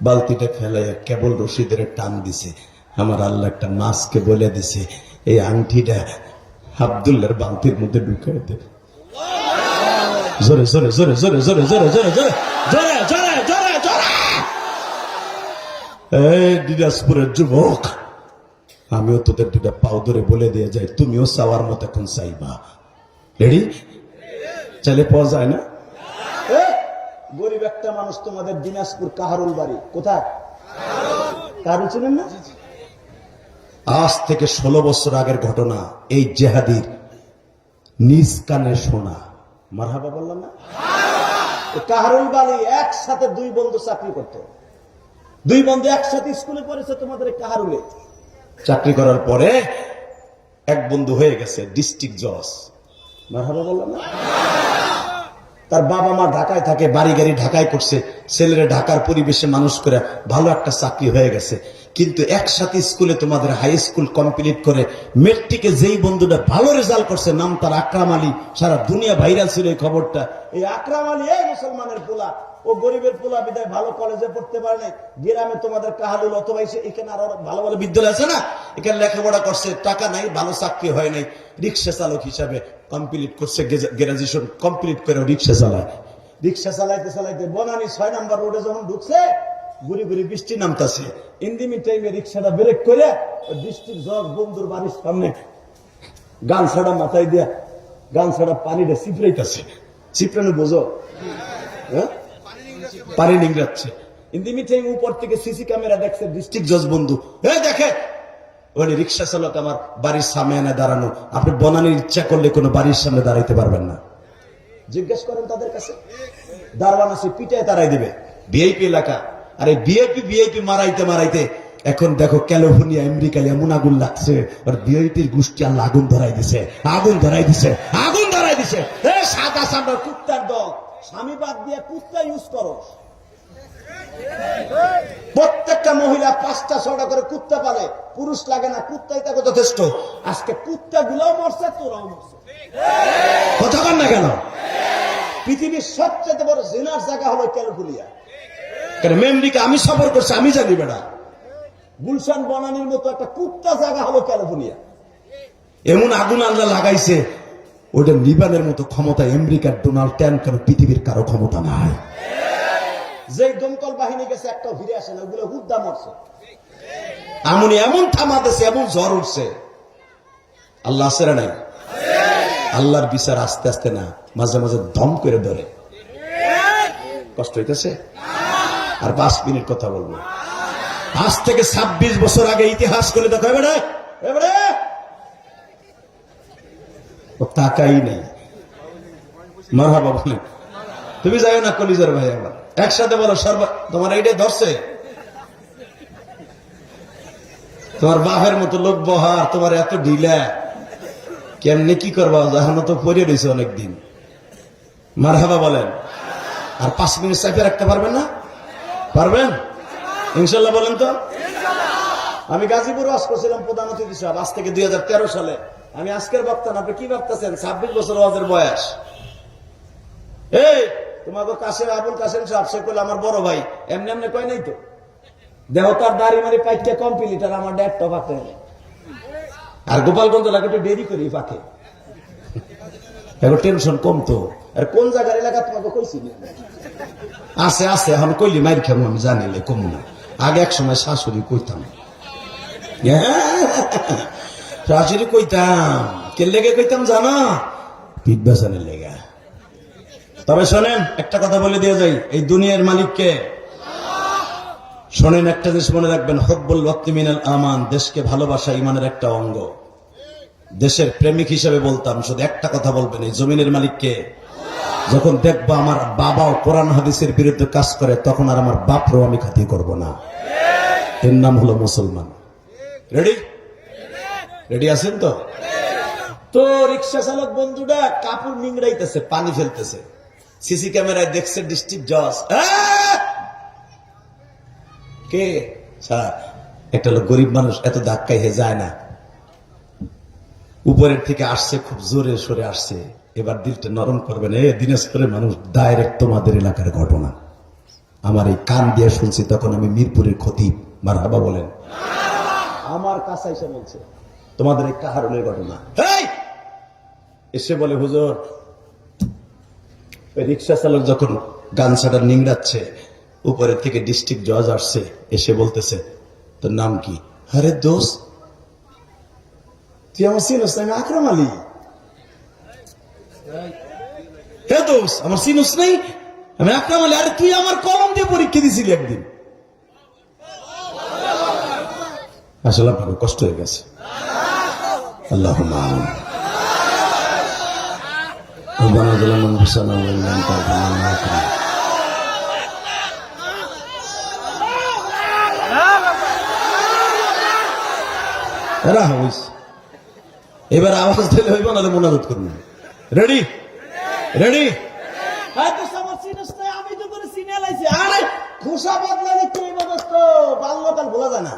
বালতিটা ফেলাইয়া কেবল রশিদের টান দিছে, আমার আল্লাহ একটা নাচকে বলে দিছে, এই আংটিটা আব্দুল্লাহর বালতির মধ্যে ঢুকাই দে। জোরে জোরে জোরে জোরে জোরে জোরে জোরে জোরে জোরে জোরে জোরে জোরে। এই দিনাজপুরের যুবক, আমিও তোদের দুটা পাও ধরে বলে দিয়ে যাই, তুমিও চাওয়ার মতো এখন চাইবা। রেডি? চাইলে পাওয়া যায় না? গরিব একটা মানুষ, তোমাদের দিনাজপুর কাহারুল বাড়ি কোথায়? কাহারুল চিনেন না? আজ থেকে 16 বছর আগের ঘটনা, এই জেহাদির নিজ কানে শোনা। মারহাবা বললাম না? কাহারুল বাড়ি একসাথে দুই বন্ধু চাকরি করতো, দুই বন্ধু একসাথে স্কুলে পড়েছে তোমাদের কাহারুলে। চাকরি করার পরে এক বন্ধু হয়ে গেছে ডিস্ট্রিক্ট জজ। মারহাবা বললাম না? তার বাবা মা ঢাকায় থাকে, বাড়ি গাড়ি ঢাকায় করছে, ছেলেরা ঢাকার পরিবেশে মানুষ করে ভালো একটা চাকরি হয়ে গেছে। কিন্তু একসাথে স্কুলে তোমাদের হাই স্কুল কমপ্লিট করে মেট্রিকে যেই বন্ধুটা ভালো রেজাল্ট করছে, নাম তার আকরাম আলী, সারা দুনিয়া ভাইরাল ছিল এই খবরটা। এই আকরাম আলী এই মুসলমানের পোলা, ও গরিবের পোলা, বিদায় ভালো কলেজে পড়তে পারে নাই, গ্রামে তোমাদের কাহালুল অথবা এখানে আরো ভালো ভালো বিদ্যালয় আছে না, এখানে লেখাপড়া করছে, টাকা নাই, ভালো চাকরি হয় নাই, রিক্সা চালক হিসাবে কমপ্লিট করছে, গ্রাজুয়েশন কমপ্লিট করে রিক্সা চালায়। রিক্সা চালাইতে চালাইতে বনানী 6 নম্বর রোডে যখন ঢুকছে, গুড়ি গুড়ি বৃষ্টি নামতাছে, ইন্দিমি টাইমে রিক্সাটা ব্রেক করে বৃষ্টির জগ বন্ধুর বাড়ির সামনে গান ছাড়া মাথায় দিয়া, গান ছাড়া পানিটা চিপড়াইতেছে। চিপড়ানো বোঝো? হ্যাঁ, পানি নিংড়াচ্ছে। ইন্দিমি টাইম উপর থেকে সিসি ক্যামেরা দেখছে, ডিস্ট্রিক্ট জজ বন্ধু দেখে ওখানে রিক্সা চালক আমার বাড়ির সামনে এনে দাঁড়ানো। আপনি বনানির ইচ্ছা করলে কোনো বাড়ির সামনে দাঁড়াইতে পারবেন না, জিজ্ঞেস করেন তাদের কাছে। দারওয়ান আছে, পিটায় তারাই দিবে, ভিআইপি এলাকা। আরে ভিআইপি মারাইতে মারাইতে এখন দেখো ক্যালিফোর্নিয়া আমেরিকায় এমন আগুন লাগছে, আর ভিআইপির গোষ্ঠী আল্লাহ আগুন ধরাই দিছে, আগুন ধরাই দিছে, আগুন ধরাই দিছে। সাদা সামরা কুত্তার দল, স্বামী বাদ দিয়ে কুত্তা ইউজ করো। প্রত্যেকটা মহিলা 5টা 6টা করে কুত্তা পালে, পুরুষ লাগে না, কুত্তাই তাকে যথেষ্ট। আজকে কুত্তা গুলাও মরছে, তোরাও মরছে। কথা বল না কেন? পৃথিবীর সবচেয়ে বড় জিনার জায়গা হলো ক্যালকুলিয়া। কেন মেমরিকে আমি সফর করছি, আমি জানি বেড়া। গুলশান বনানীর মতো একটা কুত্তা জায়গা হলো ক্যালিফোর্নিয়া। এমন আগুন আল্লাহ লাগাইছে, ওইটা নিবানের মতো ক্ষমতা আমেরিকার ডোনাল্ড ট্রাম্প কেন পৃথিবীর কারো ক্ষমতা নাই। যে দমকল বাহিনী গেছে একটাও ফিরে আসে না, ওগুলো হুদ্দা মরছে। আমনি এমন থামাতেছে, এমন জ্বর উঠছে। আল্লাহ আছে না নাই? আল্লাহর বিচার আস্তে আস্তে না, মাঝে মাঝে দম করে ধরে। কষ্ট হইতেছে। আর 5 মিনিট কথা বলবো। আজ থেকে 26 বছর আগে ইতিহাস করে দেখো। এবারে ও তাকাই নেই। মারহাবা বলেন। তুমি যাও না কলিজার ভাই, আমার একসাথে বলো তোমার এইটাই ধরছে। তোমার বাপের মতো লোক বহার, তোমার এত ঢিলা, কেমনি কি করবা? জাহানো তো পড়ে রয়েছে অনেকদিন। মারহাবা বলেন। আর 5 মিনিট চাইতে রাখতে পারবেন না? পারবেন ইনশাল্লাহ? বলেন তো। আমি গাজীপুর ওয়াজ করছিলাম প্রধান অতিথি সাহেব, আজ থেকে 2013 সালে। আমি আজকের বক্তা না, আপনি কি ভাবতেছেন? 26 বছর ওয়াজের বয়স। এই তোমাকে কাশেম, আবুল কাশেম সাহেব, সে কইল আমার বড় ভাই। এমনি এমনি কয় নাই তো, দেহ তার দাড়ি মারি পাইটা কমপ্লিট, আর আমার ডেটটা পাকে। আর গোপালগঞ্জ লাগে একটু দেরি করি পাকে, এখন টেনশন কম তো। আর কোন জায়গার এলাকা তোমাকে কইছি আছে আছে, এখন কইলি মাইর খাবো আমি জানিলে কম না। আগে এক সময় শাশুড়ি কইতাম, শাশুড়ি কইতাম। কে লেগে কইতাম জানা? পিঠ বেসানের লেগা। তবে শোনেন, একটা কথা বলে দিয়ে যাই, এই দুনিয়ার মালিককে শোনেন। একটা জিনিস মনে রাখবেন, হব্বুল ওয়াক্তি মিনাল আমান। দেশকে ভালোবাসা ইমানের একটা অঙ্গ। দেশের প্রেমিক হিসেবে বলতাম, শুধু একটা কথা বলবেন, এই জমিনের মালিককে। যখন দেখবো আমার বাবাও কোরআন হাদিসের বিরুদ্ধে কাজ করে, তখন আর আমার বাপরও আমি খাতি করব না। এর নাম হলো মুসলমান। রেডি? রেডি আছেন তো? তো রিক্সা চালক বন্ধুটা কাপড় নিংড়াইতেছে, পানি ফেলতেছে, সিসি ক্যামেরায় দেখছে ডিস্ট্রিক্ট জজ। কে? স্যার, একটা লোক গরিব মানুষ, এত ধাক্কায় হে যায় না, উপরের থেকে আসছে, খুব জোরে সরে আসছে। এবার দিলটা নরম করবেন। দিনাজপুরের মানুষ, ডাইরেক্ট তোমাদের এলাকার ঘটনা আমার এই কান দিয়ে শুনছি, তখন আমি মিরপুরের খতিব। মারহাবা বলেন। আমার কাছে এসে বলছে তোমাদের এই কাহারুলের ঘটনা। এসে বলে, হুজুর, রিক্সা চালক যখন গানছাটা নিংড়াচ্ছে, উপরের থেকে ডিস্ট্রিক্ট জজ আসছে, এসে বলতেছে তোর নাম কি? আরে দোষ, তুই আমার চিনস না? আমি আকরাম আলী। হে দোষ, আমার চিনস নাই? আমি আকরাম আলী। আরে তুই আমার কলম দিয়ে পরীক্ষা দিছিলি একদিন। আসলে আপনার কষ্ট হয়ে গেছে। আল্লাহ এবার আওয়াজ দিলে হইব, নাহলে মোনাজাত করুন। রেডি? রেডি? আমি তো করে চিনে লাইছি। আরে খোসা বদলালে কি তো বাল্যকাল ভোলা যায় না।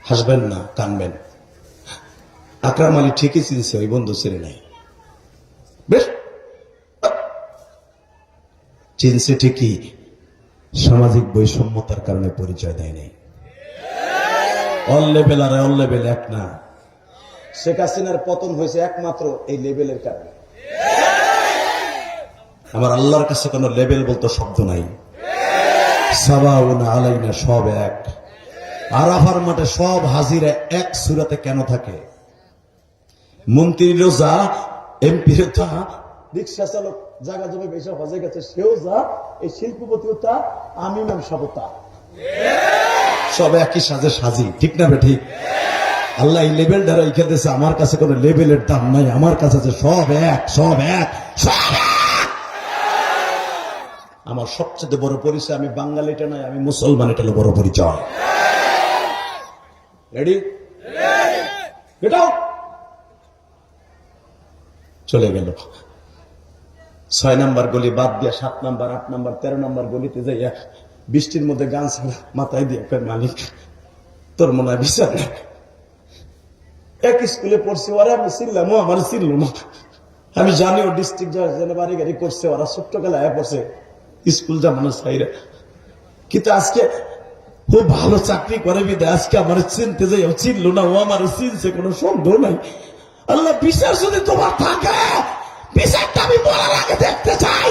হাসবেন না, কানবেন। আকরাম আলী ঠিকই চিনছে, ওই বন্ধু ছেড়ে নাই। বেশ চিনছে ঠিকই, সামাজিক বৈষম্যতার কারণে পরিচয় দেয় নাই। অল লেভেল আর অল লেভেল এক না। শেখ হাসিনার পতন হয়েছে একমাত্র এই লেভেলের কারণে। আমার আল্লাহর কাছে কোন লেভেল বলতো শব্দ নাই। সাওয়াউন আলাইনা, সব এক। আরাফার মাঠে সব হাজিরা এক সূরাতে কেন থাকে? মন্ত্রীরও যা, এমপির তা, রিক্সা চালক জায়গা জমি বেশি হজে গেছে সেও যা, এই শিল্পপতিও তা, আমি নাম সবতা, সব একই সাজে সাজি। ঠিক না বে ঠিক? আল্লাহ এই লেভেল দ্বারা ইখাতেছে, আমার কাছে কোনো লেভেলের দাম নাই। আমার কাছে আছে সব এক, সব এক, সব এক। আমার সবচেয়ে বড় পরিচয়, আমি বাঙালিটা নয়, আমি মুসলমান, এটা হলো বড় পরিচয়। রেডি? চলে গেল। 6 নাম্বার গলি বাদ দিয়া 7 নাম্বার 8 নাম্বার 13 নাম্বার গলিতে যাইয়া বৃষ্টির মধ্যে গান ছাড়া মাথায় দিয়ে কয়, মালিক তোর মনে হয় বিচার নেই। এক স্কুলে পড়ছি, ওরা আমি চিনলাম, ও আমার চিনল না। আমি জানি ও ডিস্ট্রিক্ট জজ বাড়ি গাড়ি করছে, ওরা ছোট্টবেলায় পড়ছে স্কুল জামানো সাইরা। কিন্তু আজকে ও ভালো চাকরি করে বিদায় আজকে আমার চিনতে যাই, ও চিনলো না, ও আমার চিনছে, কোনো সন্দেহ নাই। আল্লাহ, বিচার যদি তোমার থাকে, বিচারটা আমি মরার আগে দেখতে চাই,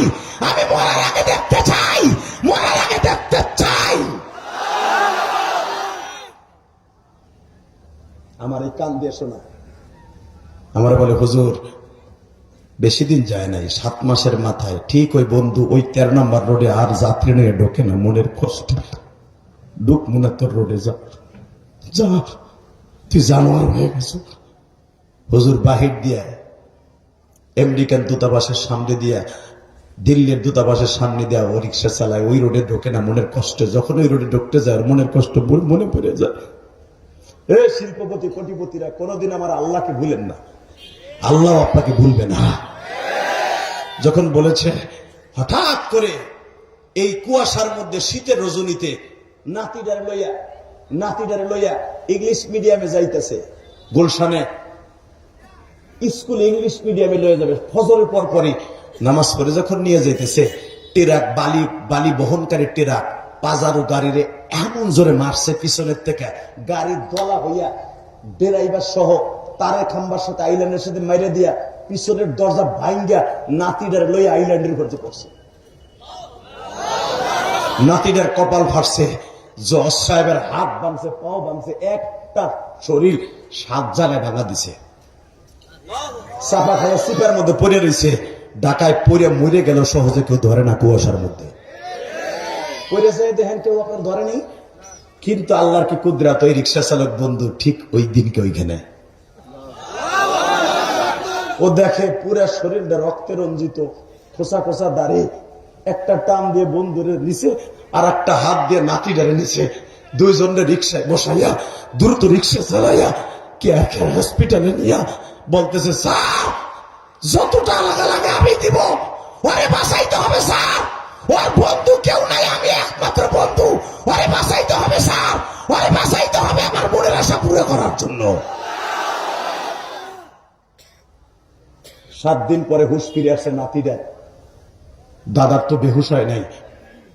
আমি মরার আগে দেখতে চাই, মরার আগে দেখতে চাই। আমার এই কান দিয়ে শোনা, আমার বলে হুজুর বেশি দিন যায় নাই, 7 মাসের মাথায় ঠিক ওই বন্ধু ওই 13 নম্বর রোডে আর যাত্রী নিয়ে ঢোকে না, মনের কষ্ট। ঢুক মনে তোর রোডে যা, যা, তুই জানোয়ার হয়ে গেছো। হুজুর বাহির দিয়া আমেরিকান দূতাবাসের সামনে দিয়া, দিল্লির দূতাবাসের সামনে দিয়া ও রিক্সা চালায়, ওই রোডে ঢোকে না, মনের কষ্ট। যখন ওই রোডে ঢুকতে যায় মনের কষ্ট মনে পড়ে যায়। এ শিল্পপতি কোটিপতিরা, কোনদিন আমার আল্লাহকে ভুলেন না, আল্লাহ আপনাকে ভুলবে না। যখন বলেছে হঠাৎ করে এই কুয়াশার মধ্যে শীতের রজনীতে নাতিটারে লইয়া ইংলিশ মিডিয়ামে যাইতেছে, গুলশানে স্কুল ইংলিশ মিডিয়ামে লয়ে যাবে, ফজরের পর পরই নামাজ পড়ে যখন নিয়ে যাইতেছে, ট্রাক বালি বহনকারী ট্রাক পাজারো গাড়িরে এমন জোরে মারছে পিছনের থেকে, গাড়ি দলা হইয়া ড্রাইভার সহ তারে খাম্বার সাথে আইল্যান্ডের সাথে মাইরে দিয়া পিছনের দরজা ভাঙ্গা নাতিটার লইয়া আইল্যান্ডের ঘরে পড়ছে। নাতিটার কপাল ফাটছে, জজ সাহেবের হাত ভাঙছে, পাও ভাঙছে, একটা শরীর 7 জায়গায় ভাঙা দিছে। চাপা খাওয়া সিপার মধ্যে পড়ে রয়েছে, ঢাকায় পড়ে মরে গেল, সহজে কেউ ধরে না কুয়াশার মধ্যে পড়ে যায়, দেখেন কেউ আপনার ধরেনি। কিন্তু আল্লাহর কি কুদরাত, ওই রিক্সা চালক বন্ধু ঠিক ওই দিনকে ওইখানে ও দেখে পুরা শরীরটা রক্তে রঞ্জিত, খোসা খোসা দাঁড়িয়ে, একটা টান দিয়ে বন্ধুরে নিচে আর একটা হাত দিয়ে নাতিটারে নিচে, দুইজনের রিক্সায় বসাইয়া দ্রুত রিক্সা চালাইয়া কেয়ার হসপিটালে নিয়া বলতেছে, স্যার যতটা লাগে আমি দিব, ওরে বাঁচাইতে হবে স্যার, ওর বন্ধু কেউ নাই, আমি একমাত্র বন্ধু, ওরে বাঁচাইতে হবে স্যার, ওরে বাঁচাইতে হবে আমার মনের আশা পুরো করার জন্য। 7 দিন পরে হুশ ফিরে আসে নাতিরা। দাদার তো বেহুশ হয় নাই,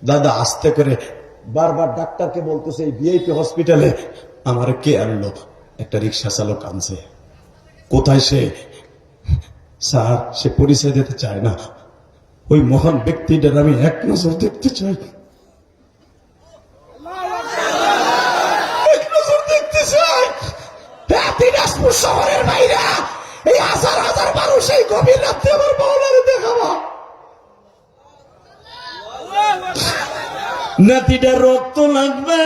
দাদা আস্তে করে বারবার ডাক্তারকে বলতেছে, এই ভিআইপি হসপিটালে আমার কে আনলো? একটা রিক্সা চালক আনছে। কোথায় সে? স্যার সে পরিচয় দিতে চায় না, ওই মহান ব্যক্তিটার আমি এক নজর দেখতে চাই, এক নজর দেখতে চাই। দিনাজপুর শহরের বাইরে এই হাজার হাজার মানুষ এই গভীর রাত্রে আমার মাওলারে দেখাবো। নাতিটার রক্ত লাগবে,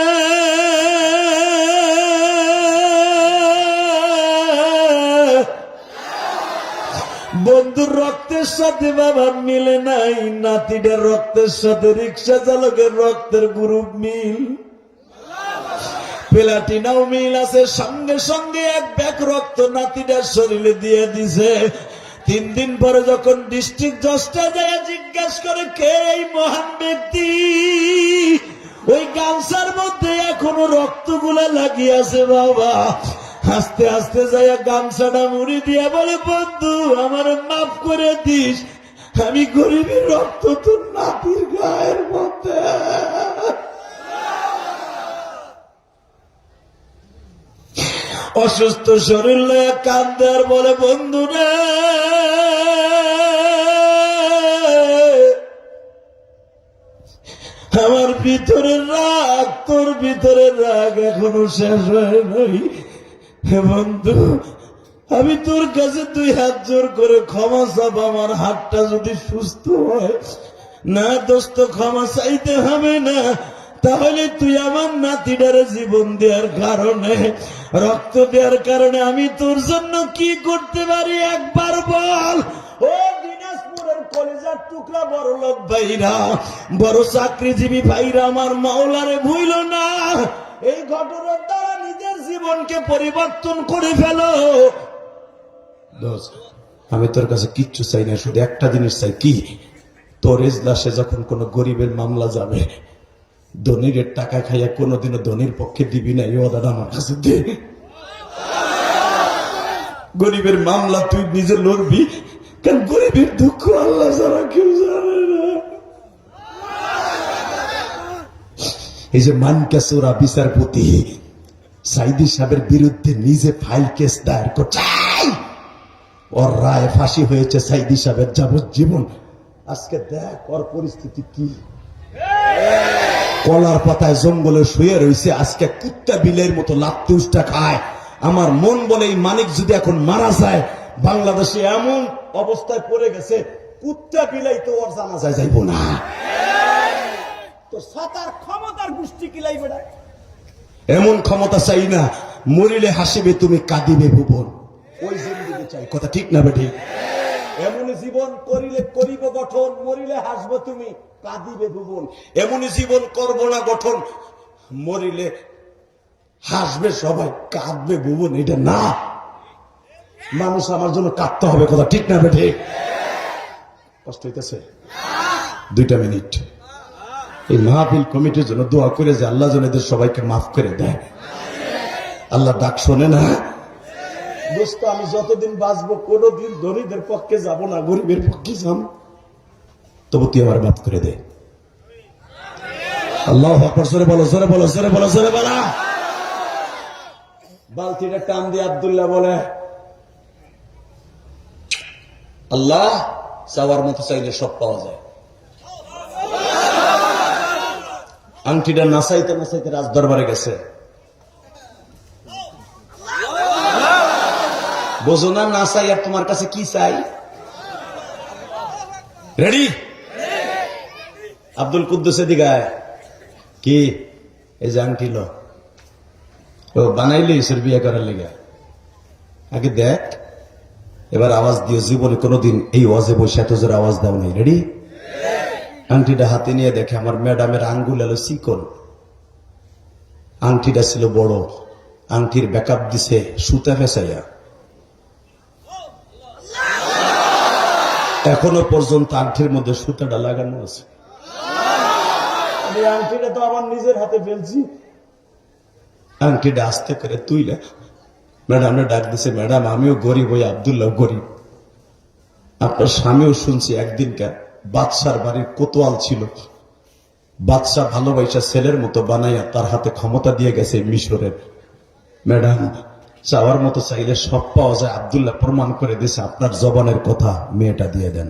বন্ধুর রক্তের সাথে বাবার মিলে নাই, নাতিটার রক্তের সাথে রিক্সা চালকের রক্তের গ্রুপ মিল, প্লাটিনাও মিল আছে। সঙ্গে সঙ্গে 1 ব্যাগ রক্ত নাতিটার শরীরে দিয়ে দিছে। 3 দিন পরে যখন ডিস্ট্রিক্ট জজটা যায় জিজ্ঞাসা করে, কে এই মহান ব্যক্তি? ওই গামছার মধ্যে এখনো রক্তগুলা লাগিয়েছে বাবা। হাসতে হাসতে যায় গামছাটা মুড়ি দিয়া বলে, বন্ধু আমার মাফ করে দিস, আমি গরিবের রক্ত তোর নাতির গায়ের মধ্যে। অসুস্থ শরীর লয়ে কান্দে আর বলে, বন্ধু রে আমার ভিতরের রাগ, তোর ভিতরের রাগ এখনো শেষ হয় নাই। হে বন্ধু, আমি তোর কাছে 2 হাত জোর করে ক্ষমা চাব, আমার হাতটা যদি সুস্থ হয়। না দোস্ত, ক্ষমা চাইতে হবে না, তাহলে তুই আমার নাতিটারে জীবন দেওয়ার কারণে, রক্ত দেওয়ার কারণে আমি তোর জন্য কি করতে পারি একবার বল। ও দিনাজপুরের কলেজার টুকরা বড় লোক ভাইরা, বড় চাকরিজীবী ভাইরা, আমার মাওলারে ভুইল না। এই ঘটনার দ্বারা নিজের জীবনকে পরিবর্তন করে ফেলো। আমি তোর কাছে কিচ্ছু চাই না, শুধু একটা জিনিস চাই, কি? তোর এজলাসে যখন কোনো গরিবের মামলা যাবে, ধনীর টাকা খাইয়া কোনোদিনও ধনীর পক্ষে দিবি না, এই ওয়াদাটা আমার কাছে দে। গরিবের মামলা তুই নিজে লড়বি, কারণ গরিবের দুঃখ আল্লাহ ছাড়া কেউ জানে না। এই যে মানকাসুরা বিচারপতি সাইদি সাহেবের বিরুদ্ধে নিজে ফাইল কেস দায়ের করছে, ওর রায় ফাঁসি হয়েছে সাইদি সাহেবের যাবজ্জীবন। আজকে দেখ ওর পরিস্থিতি কি, কলার পাতায় জঙ্গলে শুয়ে রয়েছে, আজকে কুত্তা বিলের মতো লাত্তি উষ্টা খায়। আমার মন বলে এই মানিক যদি এখন মারা যায়, বাংলাদেশে এমন অবস্থায় পড়ে গেছে, কুত্তা বিলাই তো ওর জানা যায় যাইব না। তো সাতার ক্ষমতার গোষ্ঠী কিলাই বেড়া, এমন ক্ষমতা চাই না, মরিলে হাসিবে তুমি কাঁদিবে ভুবন, ওই জিন্দেগি চাই। কথা ঠিক না বেটি? এমন জীবন করিলে করিব গঠন, মরিলে হাসবো তুমি কাঁদিবে ভুবন। এমনই জীবন করব না গঠন, মরিলে হাসবে সবাই কাঁদবে ভুবন। এটা না, মানুষ আমার জন্য কাঁদতে হবে। কথা ঠিক না বেটি? কষ্ট হইতেছে? 2 মিনিট এই মাহফিল কমিটির জন্য দোয়া করে যে আল্লাহ যেন এদের সবাইকে মাফ করে দেয়। আল্লাহ ডাক শোনে না। দোস্ত, আমি যতদিন বাঁচবো কোনোদিন ধনীদের পক্ষে যাব না, গরিবের পক্ষে যাব। তবু তুই আমার মাফ করে দে। আল্লাহু আকবার। জোরে বলো, জোরে বলো, জোরে বলো, জোরে বলো। বালতিটা টান দিয়ে আব্দুল্লাহ বলে, আল্লাহ চাওয়ার মতো চাইলে সব পাওয়া যায়। আংটিটা নাচাইতে নাচাইতে রাজ দরবারে গেছে। বোঝো না, নাচাই আর তোমার কাছে কি চাই? রেডি? আব্দুল কুদ্দুস দিগায় কি এই যে আংটি লো, ও বানাইলে ঈশ্বর বিয়ে করার লেগে। আগে দেখ, এবার আওয়াজ দিও। জীবনে কোনোদিন এই ওয়াজে বসে এত জোরে আওয়াজ দাও নাই। রেডি? আংটিটা হাতে নিয়ে দেখে আমার ম্যাডামের আঙ্গুল এলো চিকন, আংটিটা ছিল বড়। আংটির ব্যাকআপ দিছে সুতা ফেসাইয়া। এখনো পর্যন্ত আংটির মধ্যে সুতাটা লাগানো আছে। আমি আংটিটা তো আমার নিজের হাতে ফেলছি। আংটিটা আস্তে করে তুইলে ম্যাডামরা ডাক দিছে, ম্যাডাম আমিও গরিব, ওই আব্দুল্লাহ গরিব। আপনার স্বামীও শুনছি একদিনকার বাদশার বাড়ির কোতোয়াল ছিল, বাদশাহ ভালোবাসা ছেলের মতো বানাইয়া তার হাতে ক্ষমতা দিয়ে গেছে মিশরের। ম্যাডাম চাওয়ার মতো চাইলে সব পাওয়া যায়। আব্দুল্লাহ প্রমাণ করে দিয়েছে, আপনার জবানের কথা মেয়েটা দিয়ে দেন,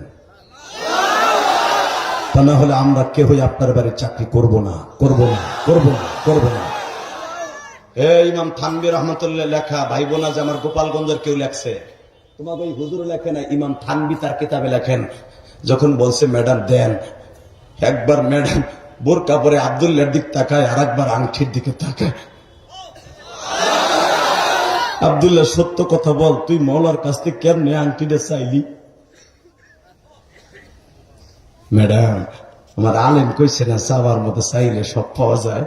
তা না হলে আমরা কেউই আপনার বাড়ির চাকরি করব না, করব না, করব না, করব না। ইমাম থানভী রহমতুল্লাহ লেখা, ভাই বোনা যে আমার গোপালগঞ্জের কেউ লেখছে, তোমাকে ওই হুজুর লেখে না, ইমাম থানভী তার কিতাবে লেখেন, যখন বলছে ম্যাডাম দেন, একবার ম্যাডাম বোরকা পরে আব্দুল্লাহর দিক তাকায়, আর একবার আংটির দিকে তাকায়। আব্দুল্লাহ সত্য কথা বল, তুই মৌলার কাছ থেকে কেমনে আংটিটা চাইলি? ম্যাডাম আমার আলেম কইছে না, চাওয়ার মতো চাইলে সব পাওয়া যায়।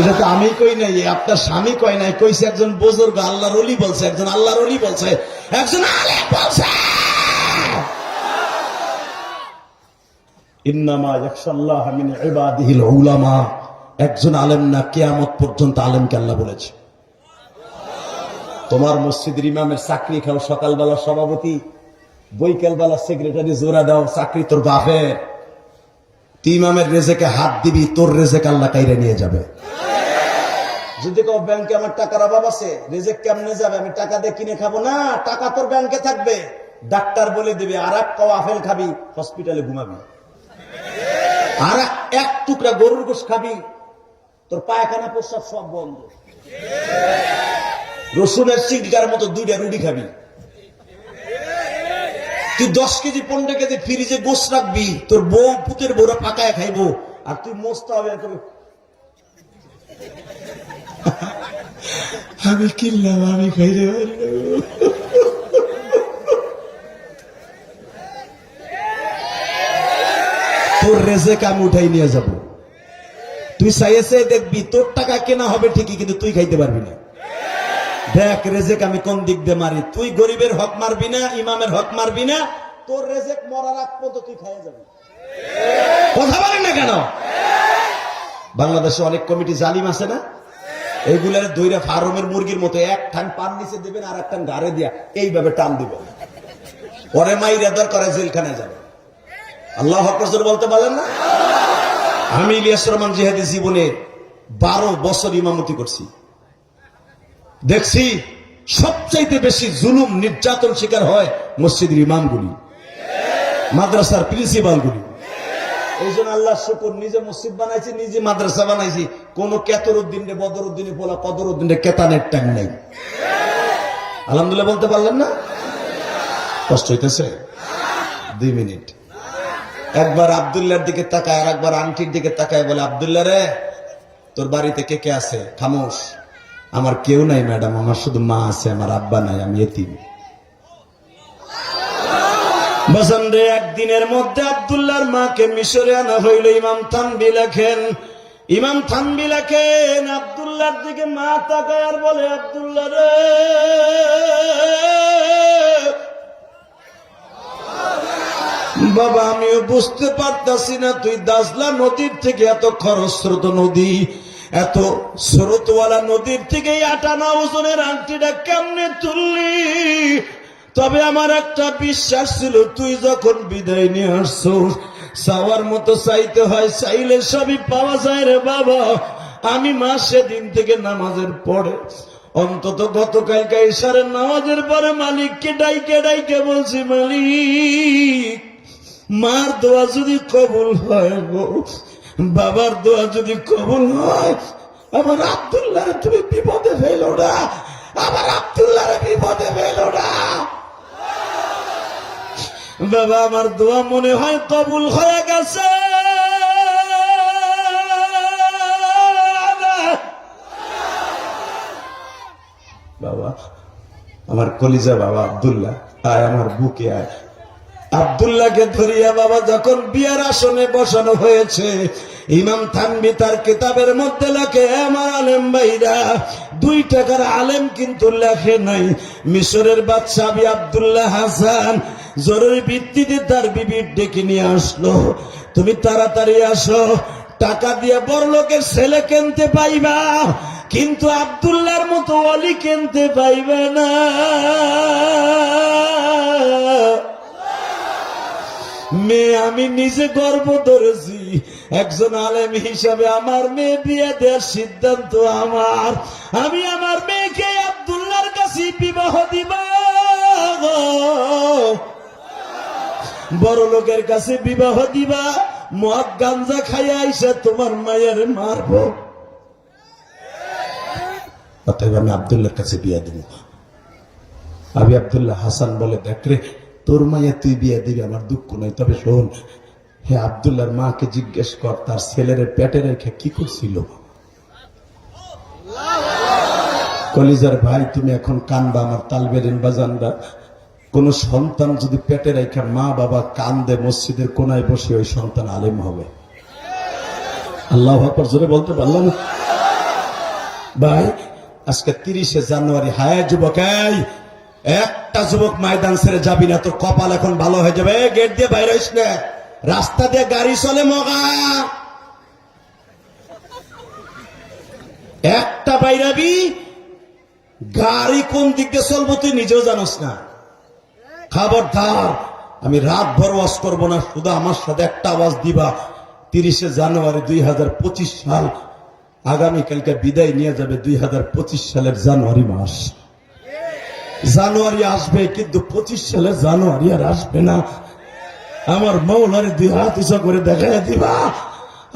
এটা তো আমি কই নাই, আপনার স্বামী কয় নাই, কইছে একজন বুজুর্গ আল্লাহর ওলি বলছে, একজন আল্লাহর ওলি বলছে, একজন আলেম বলছে। ইন্নামা ইয়াখশাল্লাহ মিন ইবাদিহিল উলামা। একজন আলেম না, কিয়ামত পর্যন্ত আলেমকে আল্লাহ বলেছে। তোমার মসজিদের ইমামের চাকরি খাও, সকালবেলা সভাপতি, বৈকালবেলা সেক্রেটারি, জোড়া দাও, চাকরি তোর বাপের। তুই ইমামের রেজেকে হাত দিবি, তোর রেজেক আল্লাহ কাইরে নিয়ে যাবে। যদি কেউ ব্যাংকে আমার টাকার অভাব আছে, রেজেক কেমনে যাবে? আমি টাকা দিয়ে কিনে খাবো না, টাকা তোর ব্যাংকে থাকবে। ডাক্তার বলে দিবে আর এক পাও আপেল খাবি, হসপিটালে ঘুমাবি। আর এক টুকরা গরুর গোশ খাবি, তোর পায়খানা প্রস্রাব সব বন্ধ। রসুনের সিটকার মতো 2টা রুটি খাবি। তুই 10 কেজি 15 কেজি ফ্রিজে গোশ রাখবি, তোর বউ পুতের বউরা পাকায় খাইবো, আর তুই মস্ত হবে। আমি কিনলাম, আমি খাইতে পারি। তোর রেজেক আমি উঠাই নিয়ে যাব। তুই চাইছে দেখবি তোর টাকা কেনা হবে ঠিকই, কিন্তু তুই খাইতে পারবি না। দেখ রেজেক আমি কোন দিক দিয়ে মারি। তুই গরিবের হক মারবি না, ইমামের হক মারবি না, তোর রেজেক মরার আগ পর্যন্ত তুই খাইয়ে যাবি। কথা বলেন না কেন? বাংলাদেশে অনেক কমিটি জালিম আছে না, এইগুলার দইরা ফার্মের মুরগির মতো এক টান পান নিচে দিবেন আর এক টান গাড়ে দিয়া এইভাবে টান দিবেন, পরে মাইরা দর করে জেলখানে যাবে। আল্লাহ আকবার বলতে পারলেন না? আমি ইলিয়াস রহমান জিহাদি জীবনে 12 বছর ইমামতি করছি, দেখছি সবচাইতে বেশি জুলুম নির্যাতন শিকার হয় মসজিদের ইমামগুলি, মাদ্রাসার প্রিন্সিপালগুলি। এই জন্য আল্লাহ শুকর, নিজে মসজিদ বানাইছি, নিজে মাদ্রাসা বানাইছি, কোন কেতরউদ্দিন রে বদরউদ্দিনে বলা কদরউদ্দিন রে কেতানের টাইম নাই। আলহামদুলিল্লাহ বলতে পারলেন না? কষ্ট হইতেছে? 2 মিনিট। একবার আব্দুল্লাহর দিকে তাকায় আর একবার আন্টির দিকে তাকায়, বলে আব্দুল্লাহ রে তোর বাড়িতে কে কে আছে? খামোশ। আমার কেউ নাই ম্যাডাম, আমার শুধু মা আছে, আমার আব্বা নাই, আমি এতিম। বসন রে একদিনের মধ্যে আব্দুল্লাহর মাকে মিশরে আনা হইল। ইমাম থানবী লেখেন, ইমাম থানবী লেখেন, আব্দুল্লাহর দিকে মা তাকায় আর বলে, আব্দুল্লাহ রে বাবা, আমিও বুঝতে পারতাছি না তুই দাজলা নদীর থেকে, এত খরস্রোত নদী, এত স্রোতওয়ালা নদীর থেকে 58 ওজনের আংটিটা কেমনে তুললি। তবে আমার একটা বিশ্বাস ছিল, তুই যখন বিদায় নিয়ে আসছিস, চাওয়ার মতো চাইতে হয়, চাইলে সবই পাওয়া যায় রে বাবা। আমি মা সেদিন থেকে নামাজের পরে, অন্তত গতকালকে ইশারের নামাজের পরে মালিককে ডাইকে ডাইকে বলছি, মালিক মার দোয়া যদি কবুল হয় গো, বাবার দোয়া যদি কবুল হয়, আমার আব্দুল্লাহ তুমি বিপদে ফেলো না, আমার আব্দুল্লাহ বিপদে ফেলো না। বাবা আমার দোয়া মনে হয় কবুল হয়ে গেছে। বাবা আমার কলিজা বাবা আব্দুল্লাহ, আয় আমার বুকে আয়। আব্দুল্লাহকে ধরিয়া বাবা যখন বিয়ার আসনে বসানো হয়েছে, ইমাম থানবী তার কিতাবের মধ্যে লেখে, আমার আলেম ভাইরা 2 টাকার আলেম কিন্তু লেখে নাই। মিশরের বাদশা আব্দুল্লাহ হাসান জরুরি ভিত্তিতে তার বিবির ডেকে নিয়ে আসলো, তুমি তাড়াতাড়ি আসো, টাকা দিয়ে বড় লোকের ছেলে কিনতে পাইবা, কিন্তু আব্দুল্লাহর মতো ওলি কিনতে পাইবে না। মেয়ে আমি নিজে গর্ব ধরেছি, একজন আলেম হিসাবে আমার মেয়ে বিয়ে দেওয়ার সিদ্ধান্ত আমার। আমি আমার মেয়েকে আব্দুল্লাহর কাছে বিবাহ দিব, বড় লোকের কাছে বিবাহ দিবা, মদ গাঞ্জা খাইয়া আইসা তোমার মায়ের মারবো, অতএব আমি আব্দুল্লাহর কাছে বিয়ে দিব। আমি আব্দুল্লাহ হাসান বলে, দেখ রে তোর মাইয়া তুই বিয়ে দিবি, আমার দুঃখ নাই, তবে শোন, হে আব্দুল্লাহর মাকে জিজ্ঞেস কর তার ছেলের পেটে রেখে কি করছিল। কলিজার ভাই তুমি এখন কানবা, আমার তালবেরিন বাজানরা, কোন সন্তান যদি পেটে রেখে মা বাবা কান্দে, মসজিদের কোনায় বসে ওই সন্তান আলেম হবে। আল্লাহু আকবার জোরে বলতে পারলাম না ভাই? আজকে 30শে জানুয়ারি, হায় যুবক, একটা যুবক ময়দান ছেড়ে যাবি না, তোর কপাল এখন ভালো হয়ে যাবে। গেট দিয়ে বাইরে হইস না, রাস্তা দিয়ে গাড়ি চলে মগা, একটা বাইরাবি, গাড়ি কোন দিক দিয়ে চলবো তুই নিজেও জানোস না। খবরদার, আমি রাত ভর ওয়াজ করবো না, শুধু আমার সাথে একটা আওয়াজ দিবা, 30শে জানুয়ারি 2025 সাল, আগামীকালকে বিদায় নিয়ে যাবে 2025 সালের জানুয়ারি মাস। জানুয়ারি আসবে কিন্তু 25 সালের জানুয়ারি আর আসবে না। আমার মৌলারে 2 হাত উঁচা করে দেখাই দিবা,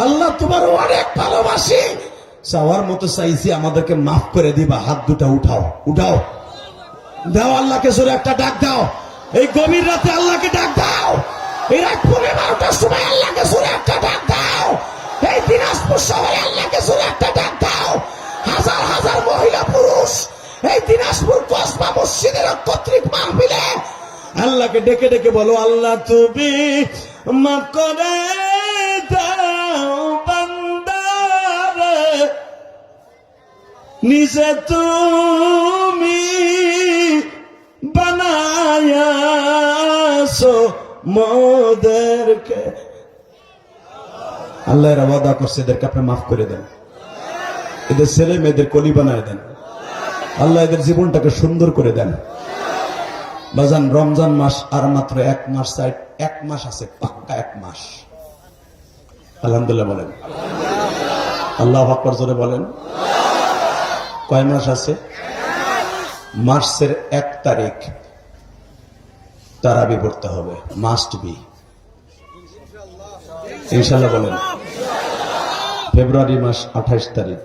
আল্লাহ তোমার অনেক ভালোবাসি, চাওয়ার মতো চাইছি, আমাদেরকে মাফ করে দিবা। হাত দুটা উঠাও, উঠাও, দাও আল্লাহকে জোরে একটা ডাক দাও। এই গভীর রাতে আল্লাহকে ডাক দাও, এই রাত 12টার সময় আল্লাহকে জোরে একটা ডাক দাও। এই দিনাজপুর শহরে আল্লাহকে জোরে একটা ডাক দাও। হাজার হাজার মহিলা পুরুষ এই দিনাজপুর কসবা মসজিদের কর্তৃক মাহফিলে আল্লাহকে ডেকে ডেকে বলো, আল্লাহ তুমি মাফ করে দাও বান্দারে, নিজে তুমি মোদেরকে। আল্লাহ এরা ওয়াদা করছে, এদেরকে আপনি মাফ করে দেন, এদের ছেলে মেয়েদের কলি বানায় দেন, আল্লাহ এদের জীবনটাকে সুন্দর করে দেন। বাজান, রমজান মাস আর মাত্র 1 মাস, 1 মাস আছে, পাক্কা 1 মাস। আলহামদুলিল্লাহ বলেন, আল্লাহু আকবার জোরে বলেন। কয় মাস আছে? মার্চের 1 তারিখ তারাবি পড়তে হবে, মাস্ট বি, ইনশাআল্লাহ বলেন। ফেব্রুয়ারি মাস 28 তারিখ,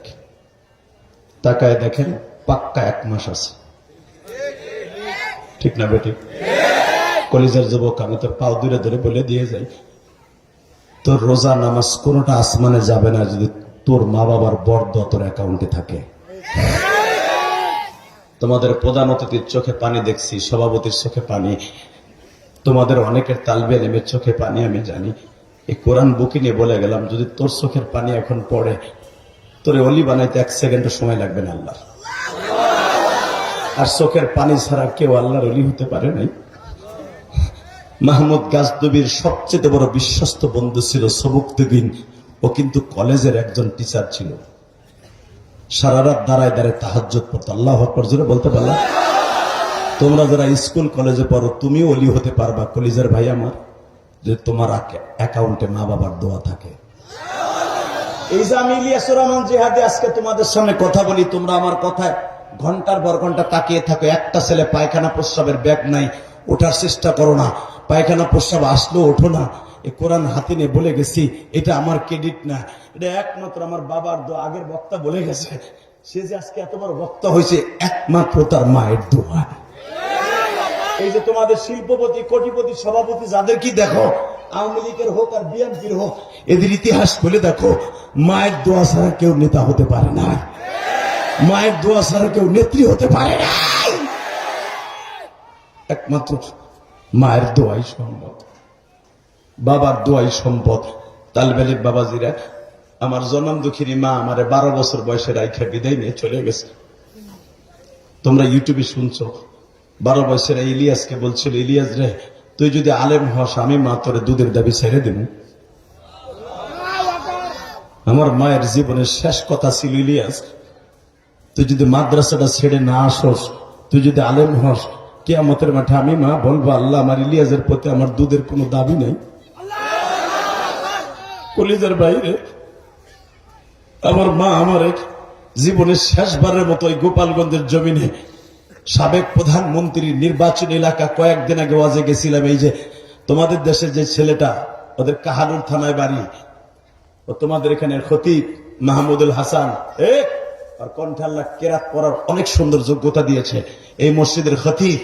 তাকায় দেখেন, পাক্কা 1 মাস আছে। ঠিক না বেটি? কলিজার যুবক, আমি তোর পাও দূরে ধরে বলে দিয়ে যাই, তোর রোজা নামাজ কোনোটা আসমানে যাবে না যদি তোর মা বাবার বরদোয়া তোর অ্যাকাউন্টে থাকে। তোমাদের প্রধান অতিথির চোখে পানি দেখছি, সভাপতির চোখে পানি, তোমাদের অনেকের তালবে এলেমের চোখে পানি, আমি জানি। এই কোরআন বুকি নিয়ে বলে গেলাম, যদি তোর চোখের পানি এখন পড়ে, তোরে অলি বানাইতে 1 সেকেন্ডও সময় লাগবে না আল্লাহ। আর চোখের পানি ছাড়া কেউ আল্লাহর অলি হতে পারে নাই। মাহমুদ গাজনবীর সবচেয়ে বড় বিশ্বস্ত বন্ধু ছিল সবুকতুদ্দিন। ও কিন্তু কলেজের একজন টিচার ছিল, সারা রাত দাঁড়ায় দাঁড়ায় তাহাজ্জুদ পড়তো। আল্লাহু আকবার জোরে বলতে পারলাম? তোমরা যারা স্কুল কলেজে পড়ো, তুমিও অলি হতে পারবা কলেজের ভাই আমার, যে তোমার অ্যাকাউন্টে মা বাবার দোয়া থাকে। এই যে আমি ইলিয়াসুর রহমান জিহাদি আজকে তোমাদের সামনে কথা বলি, তোমরা আমার কথায় ঘন্টার পর ঘন্টা তাকিয়ে থাকো। একটা ছেলে পায়খানা প্রস্রাবের ব্যাগ নাই, ওঠার চেষ্টা করো না। পায়খানা প্রস্রাব আসলেও ওঠো না। এই কোরআন হাতে নিয়ে বলে গেছি, এটা আমার ক্রেডিট না, এটা একমাত্র আমার বাবার দোয়া। আগের বক্তা বলে গেছে, সে যে আজকে এত বড় বক্তা হয়েছে একমাত্র তার মায়ের দোয়া। এই যে তোমাদের শিল্পপতি, কোটিপতি, সভাপতি যাদের কি দেখো, আওয়ামী লীগের হোক আর বিএনপির হোক, এদের ইতিহাস বলে দেখো, মায়ের দোয়া ছাড়া কেউ নেতা হতে পারে না, মায়ের দোয়া ছাড়া কেউ নেত্রী হতে পারে না। একমাত্র মায়ের দোয়াই সম্ভব, বাবার দোয়াই সম্পদ। তালবেলের বাবাজিরা, আমার জনম দুঃখিনী মা আমারে 12 বছর বয়সে রাইখা বিদায় নিয়ে চলে গেছে। তোমরা ইউটিউবে শুনছো, 12 বয়সের ইলিয়াসকে বলছিল, ইলিয়াস রে, তুই যদি আলেম হস, আমি মা তোরে দুধের দাবি ছেড়ে দেব। আমার মায়ের জীবনের শেষ কথা ছিল, ইলিয়াস তুই যদি মাদ্রাসাটা ছেড়ে না আসস, তুই যদি আলেম হস, কিয়ামতের মাঠে আমি মা বলবো, আল্লাহ আমার ইলিয়াসের প্রতি আমার দুধের কোনো দাবি নেই। কলিজার বাইরে আমার মা আমার জীবনের শেষবারের মতো ওই গোপালগঞ্জের জমিনে সাবেক প্রধানমন্ত্রীর নির্বাচনী এলাকা, কয়েকদিন আগে ওয়াজে গেছিলাম, এই যে তোমাদের দেশের যে ছেলেটা, ওদের কাহালুর থানায় বাড়ি, ও তোমাদের এখানে খতিব মাহমুদুল হাসান, আর কণ্ঠে আল্লাহ কেরাত পড়ার অনেক সুন্দর যোগ্যতা দিয়েছে। এই মসজিদের খতিব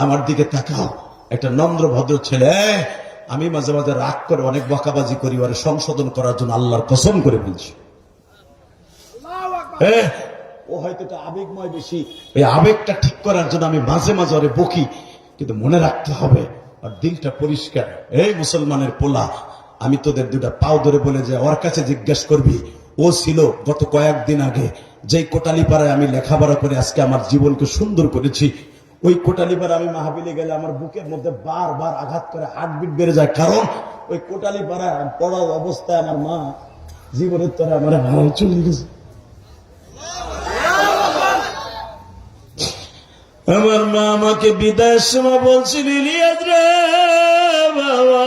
আমার দিকে তাকাও, একটা নম্র ভদ্র ছেলে। আমি মাঝে মাঝে রাগ করে অনেক বকাবাজি করি, ওরে সংশোধন করার জন্য আল্লাহর কসম করে বলছি। ও হয়তো এটা আবেগময় বেশি, এই আবেগটা ঠিক করার জন্য আমি মাঝে মাঝে ওরে বকি, কিন্তু মনে রাখতে হবে আর দিলটা পরিষ্কার। এই মুসলমানের পোলা, আমি তোদের 2টা পাও ধরে বলে যে ওর কাছে জিজ্ঞাসা করবি, ও ছিল গত কয়েকদিন আগে যেই কোটালীপাড়ায় আমি লেখাপড়া করে আজকে আমার জীবনকে সুন্দর করেছি। ওই কোটালীপাড়া আমি মাহফিলে গেলে আমার বুকের মধ্যে বারবার আঘাত করে, হার্টবিট বেড়ে যায়, কারণ ওই কোটালীপাড়ায় পড়া অবস্থায় আমার মা জীবনের তরে আমার হারাই চলে গেছে। আমার মা আমাকে বিদায়ের সময় বলছিল, ইলিয়াস রে বাবা,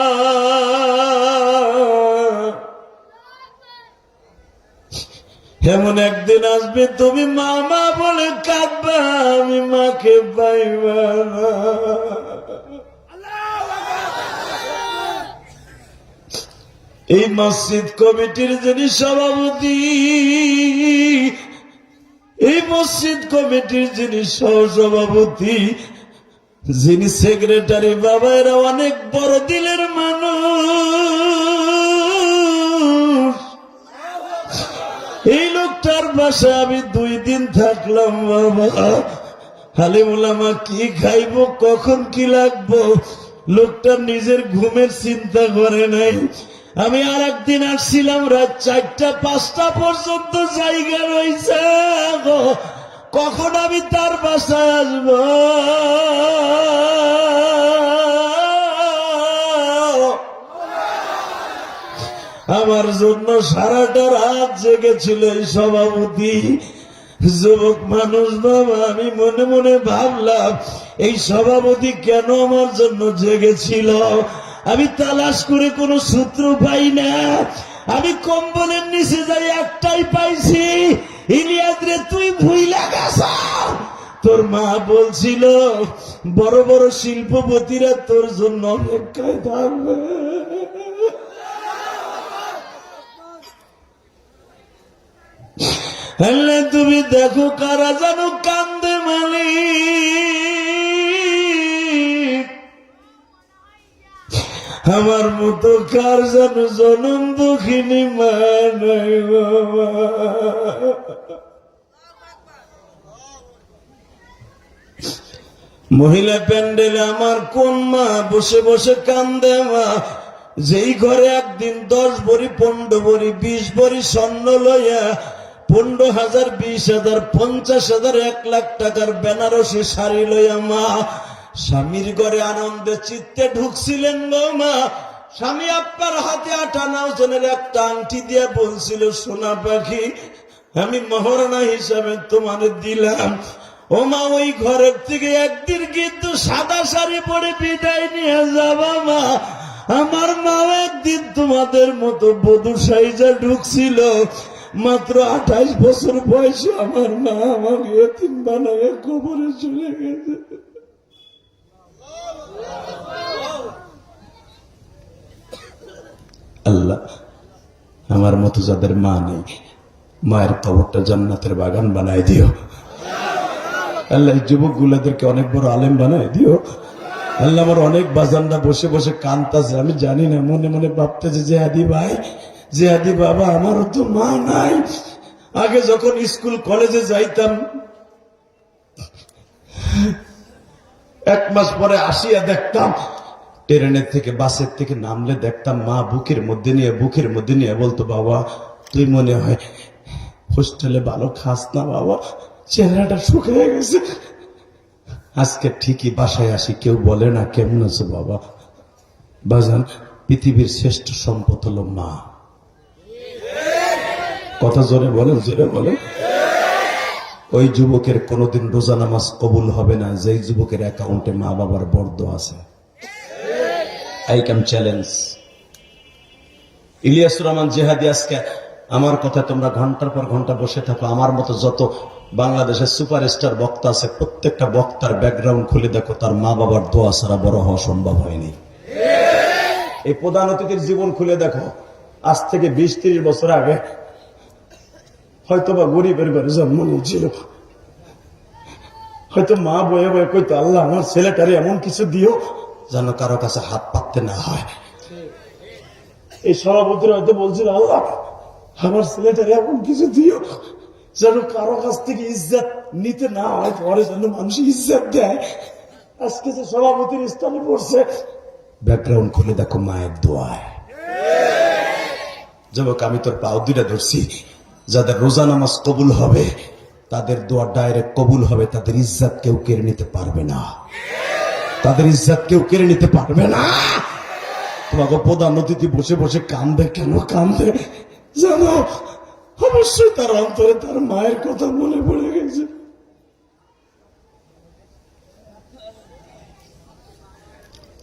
এমন একদিন আসবে তুমি মামা বলে কাঁদবা, আমি মাকে পাইবা না। এই মসজিদ কমিটির যিনি সভাপতি, এই মসজিদ কমিটির যিনি সহসভাপতি, যিনি সেক্রেটারি, বাবা এরা অনেক বড় দিলের মানুষ। এই লোকটার বাসায় আমি 2 দিন থাকলাম। বাবা আলেম ওলামা কি খাইব, কখন কি লাগবো, লোকটার নিজের ঘুমের চিন্তা করে নাই। আমি আর একদিন আসছিলাম, রাত 4টা 5টা পর্যন্ত জায়গা রয়েছে, কখন আমি তার বাসায় আসবো। আমার জন্য সারাটা রাত জেগেছিল এই সভাপতি। যুবক মানুষ বাবা, আমি মনে মনে ভাবলাম এই সভাপতি কেন আমার জন্য জেগেছিল। আমি তালাশ করে কোনো সূত্র পাই না। আমি কম্বলের নিচে যাই, একটাই পাইছি, ইলিয়াস রে তুই ভুইলা গেছ। তোর মা বলছিল বড় বড় শিল্পপতিরা তোর জন্য অপেক্ষায় থাকবে। আল্লাহ তুমি দেখো কারা জানো কান্দে মালিক, আমার মতো কার জানো জনম দুঃখিনী মা নাই বাবা। মহিলা প্যান্ডেলে আমার কোন মা বসে বসে কান্দে মা, যেই ঘরে একদিন 10 ভরি 15 ভরি 20 ভরি স্বর্ণ লইয়া 15,000 20,000 50,000 1 লাখ টাকার বেনারসি শাড়ি লইয়া মা স্বামীর ঘরে আনন্দে চিত্তে ঢুকছিলেন গো মা। স্বামী আপনার হাতে 58 ওজনের একটা আংটি দিয়ে বলছিল, সোনা পাখি আমি মহারণা হিসাবে তোমার দিলাম। ও মা, ওই ঘরের থেকে একদিন কিন্তু সাদা শাড়ি পরে বিদায় নিয়ে যাবা মা। আমার মা একদিন তোমাদের মতো বধূ সাইজা ঢুকছিল, মাত্র 28 বছর বয়সে আমার মা আমাকে এতিম বানায় কবরে চলে গেছে। আল্লাহ আমার মতো যাদের মা নেই, মায়ের কবরটা জান্নাতের বাগান বানায় দিও। আল্লাহ যুবক গুলাদেরকে অনেক বড় আলেম বানায় দিও। আল্লাহ আমার অনেক বাজানরা বসে বসে কান্তাছে, আমি জানি না, মনে মনে ভাবতেছে যে হাদি ভাই, যে হাদি বাবা, আমারও তো মা নাই। আগে যখন স্কুল কলেজে যাইতাম 1 মাস পরে আসিয়া দেখতাম, ট্রেনের থেকে বাসের থেকে নামলে দেখতাম মা বুকের মধ্যে নিয়ে বলতো, বাবা তুই মনে হয় হোস্টেলে ভালো খাস না বাবা, চেহারাটা শুকিয়ে গেছে। আজকে ঠিকই বাসায় আসি, কেউ বলে না কেমন আছো বাবা। বাজান, পৃথিবীর শ্রেষ্ঠ সম্পদ হলো মা। কথা জোরে বলেন, জোরে বলেন। ওই যুবকের কোনোদিন রোজা নামাজ কবুল হবে না যেই যুবকের অ্যাকাউন্টে মা বাবার বর্দ আছে। I can challenge. Iliasur Rahman Jihadi, আজকে আমার কথা তোমরা ঘন্টার পর ঘন্টা বসে থাকো, আমার মতো যত বাংলাদেশের সুপারস্টার বক্তা আছে প্রত্যেকটা বক্তার ব্যাকগ্রাউন্ড খুলে দেখো, তার মা বাবার দোয়া ছাড়া বড় হওয়া সম্ভব হয়নি। এই প্রধান অতিথির জীবন খুলে দেখো, আজ থেকে 20-30 বছর আগে হয়তোবা গরিবের ঘরে জন্ম নিয়েছিল, হয়তো মা বয়ে বয়ে কইতো, আল্লাহ আমার ছেলেটারে এমন কিছু দিও যেন কারো কাছে হাত পাততে না হয়। এই সভাপতিরা হয়তো বলছিল, আল্লাহ আমার ছেলেটারে এমন কিছু দিও যেন কারো কাছ থেকে ইজ্জত নিতে না হয়, পরে যেন মানুষ ইজ্জত দেয়। আজকে যে সভাপতির স্থানে পড়ছে, ব্যাকগ্রাউন্ড খুলে দেখো মায়ের দোয়ায়। যুবক, আমি তোর পাও দুইটা ধরছি, যাদের রোজা নামাজ কবুল হবে তাদের দোয়া ডাইরেক্ট কবুল হবে, তাদের ইজ্জত কেউ কেড়ে নিতে পারবে না, তাদের ইজ্জত কেউ কেড়ে নিতে পারবে না। তোমাকে প্রধান অতিথি বসে বসে কান্দে, কেন কান্দে জানো? অবশ্যই তার অন্তরে তার মায়ের কথা মনে পড়ে গেছে।